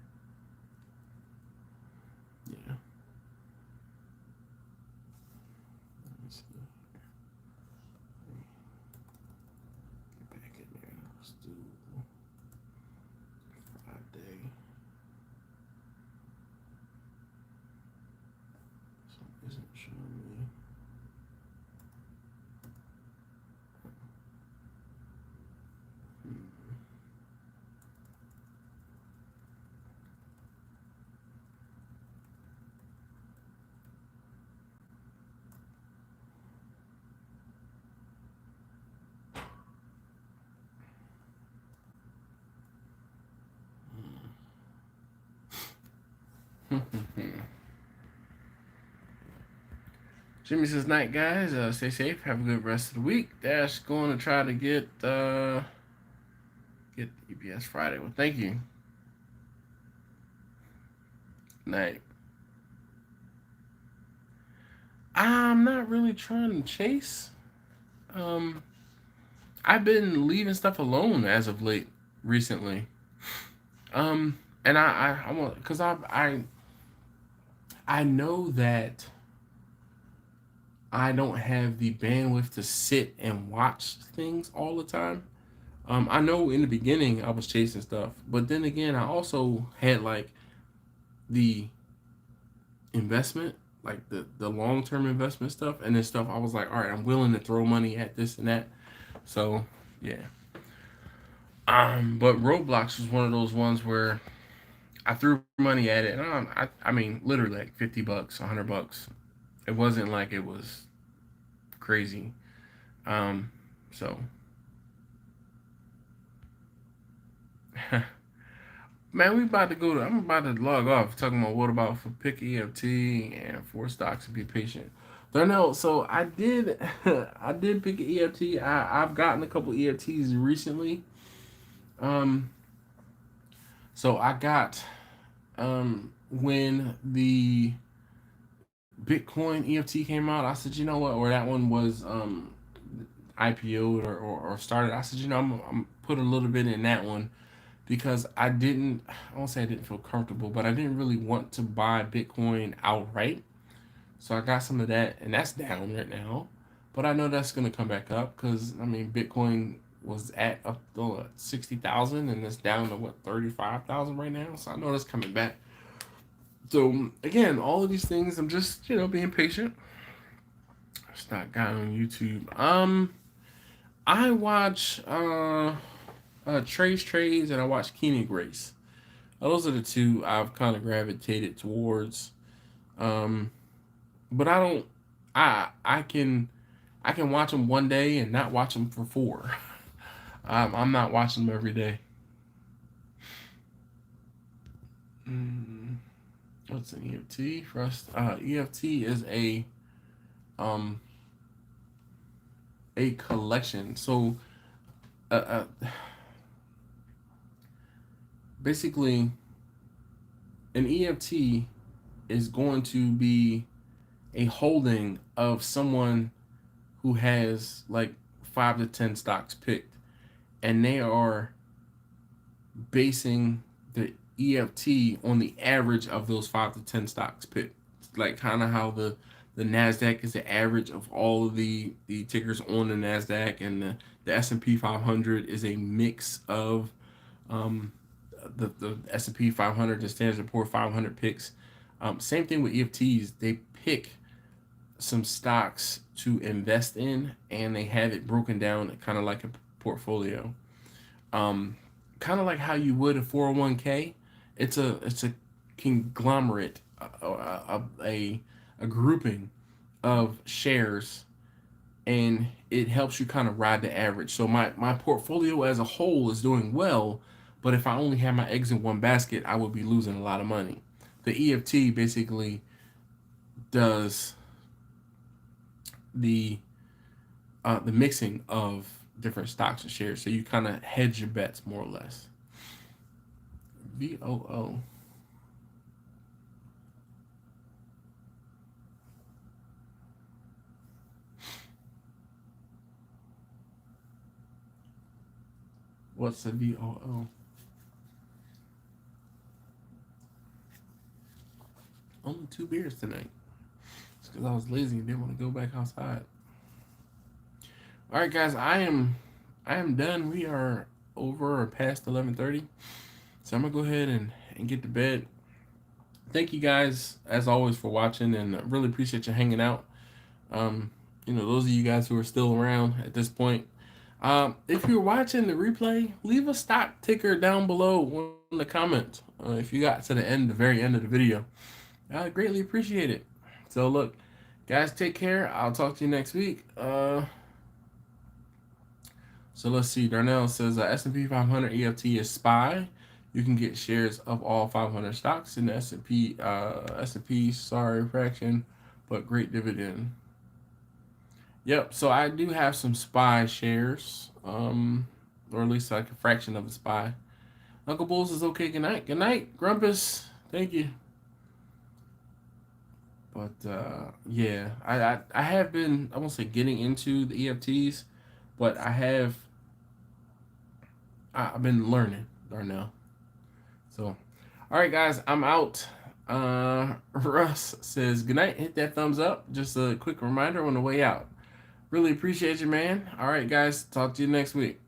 yeah. Let me see. Get back in there. Let's do Friday. Something isn't showing me. Jimmy says, night, guys. Stay safe. Have a good rest of the week. Dash going to try to get EBS Friday. Well, thank you. Night. I'm not really trying to chase. I've been leaving stuff alone as of late, recently. And I want, because I know that I don't have the bandwidth to sit and watch things all the time. I know in the beginning I was chasing stuff, but then again, I also had like the investment, like the long term investment stuff, and then stuff I was like, all right, I'm willing to throw money at this and that. So yeah. But Roblox was one of those ones where I threw money at it, and I mean, literally like $50, $100. It wasn't like it was crazy. So man, we about to go to. I'm about to log off talking about what about for pick EFT and for stocks and be patient. Darnell, so I did, I did pick an EFT. I've gotten a couple EFTs recently. Um, so I got when the Bitcoin EFT came out, I said, you know what, or that one was IPO'd or started. I said, you know, I'm put a little bit in that one because I won't say I didn't feel comfortable, but I didn't really want to buy Bitcoin outright. So I got some of that, and that's down right now. But I know that's going to come back up because, I mean, Bitcoin was at up to 60,000 and it's down to what, 35,000 right now. So I know that's coming back. So again, all of these things, I'm just, being patient. It's not guy on YouTube. I watch Trades and I watch Keenan Grace. Those are the two I've kind of gravitated towards. Um, but I don't. I can watch them one day and not watch them for four. I'm not watching them every day. What's an EFT for us? EFT is um a collection. So basically, an EFT is going to be a holding of someone who has like 5 to 10 stocks picked, and they are basing the EFT on the average of those 5 to 10 stocks picked. Like kind of how the Nasdaq is the average of all of the tickers on the Nasdaq, and the S&P 500 is a mix of um, the S&P 500, the Standard & Poor 500 picks. Same thing with EFTs. They pick some stocks to invest in, and they have it broken down kind of like a portfolio. Um, Kind of like how you would a 401k. It's a conglomerate, a grouping of shares, and it helps you kind of ride the average. So my portfolio as a whole is doing well, but if I only had my eggs in one basket, I would be losing a lot of money. The EFT basically does the the mixing of different stocks and shares, so you kind of hedge your bets more or less. VOO. What's the VOO? Only 2 beers tonight. It's because I was lazy and didn't want to go back outside. All right, guys, I am done. We are over or past 11:30, so I'm gonna go ahead and get to bed. Thank you guys as always for watching, and I really appreciate you hanging out. Um, those of you guys who are still around at this point. If you're watching the replay, leave a stock ticker down below in the comments. If you got to the very end of the video, I greatly appreciate it. So look, guys, take care. I'll talk to you next week. So let's see. Darnell says S&P 500 EFT is SPY. You can get shares of all 500 stocks in the S&P. S&P, sorry, fraction, but great dividend. Yep. So I do have some SPY shares, or at least like a fraction of a SPY. Uncle Bulls is okay. Good night. Good night, Grumpus. Thank you. But yeah, I have been, I won't say getting into the EFTs, but I've been learning Darnell. So, all right, guys, I'm out. Russ says good night. Hit that thumbs up. Just a quick reminder on the way out. Really appreciate you, man. All right, guys, talk to you next week.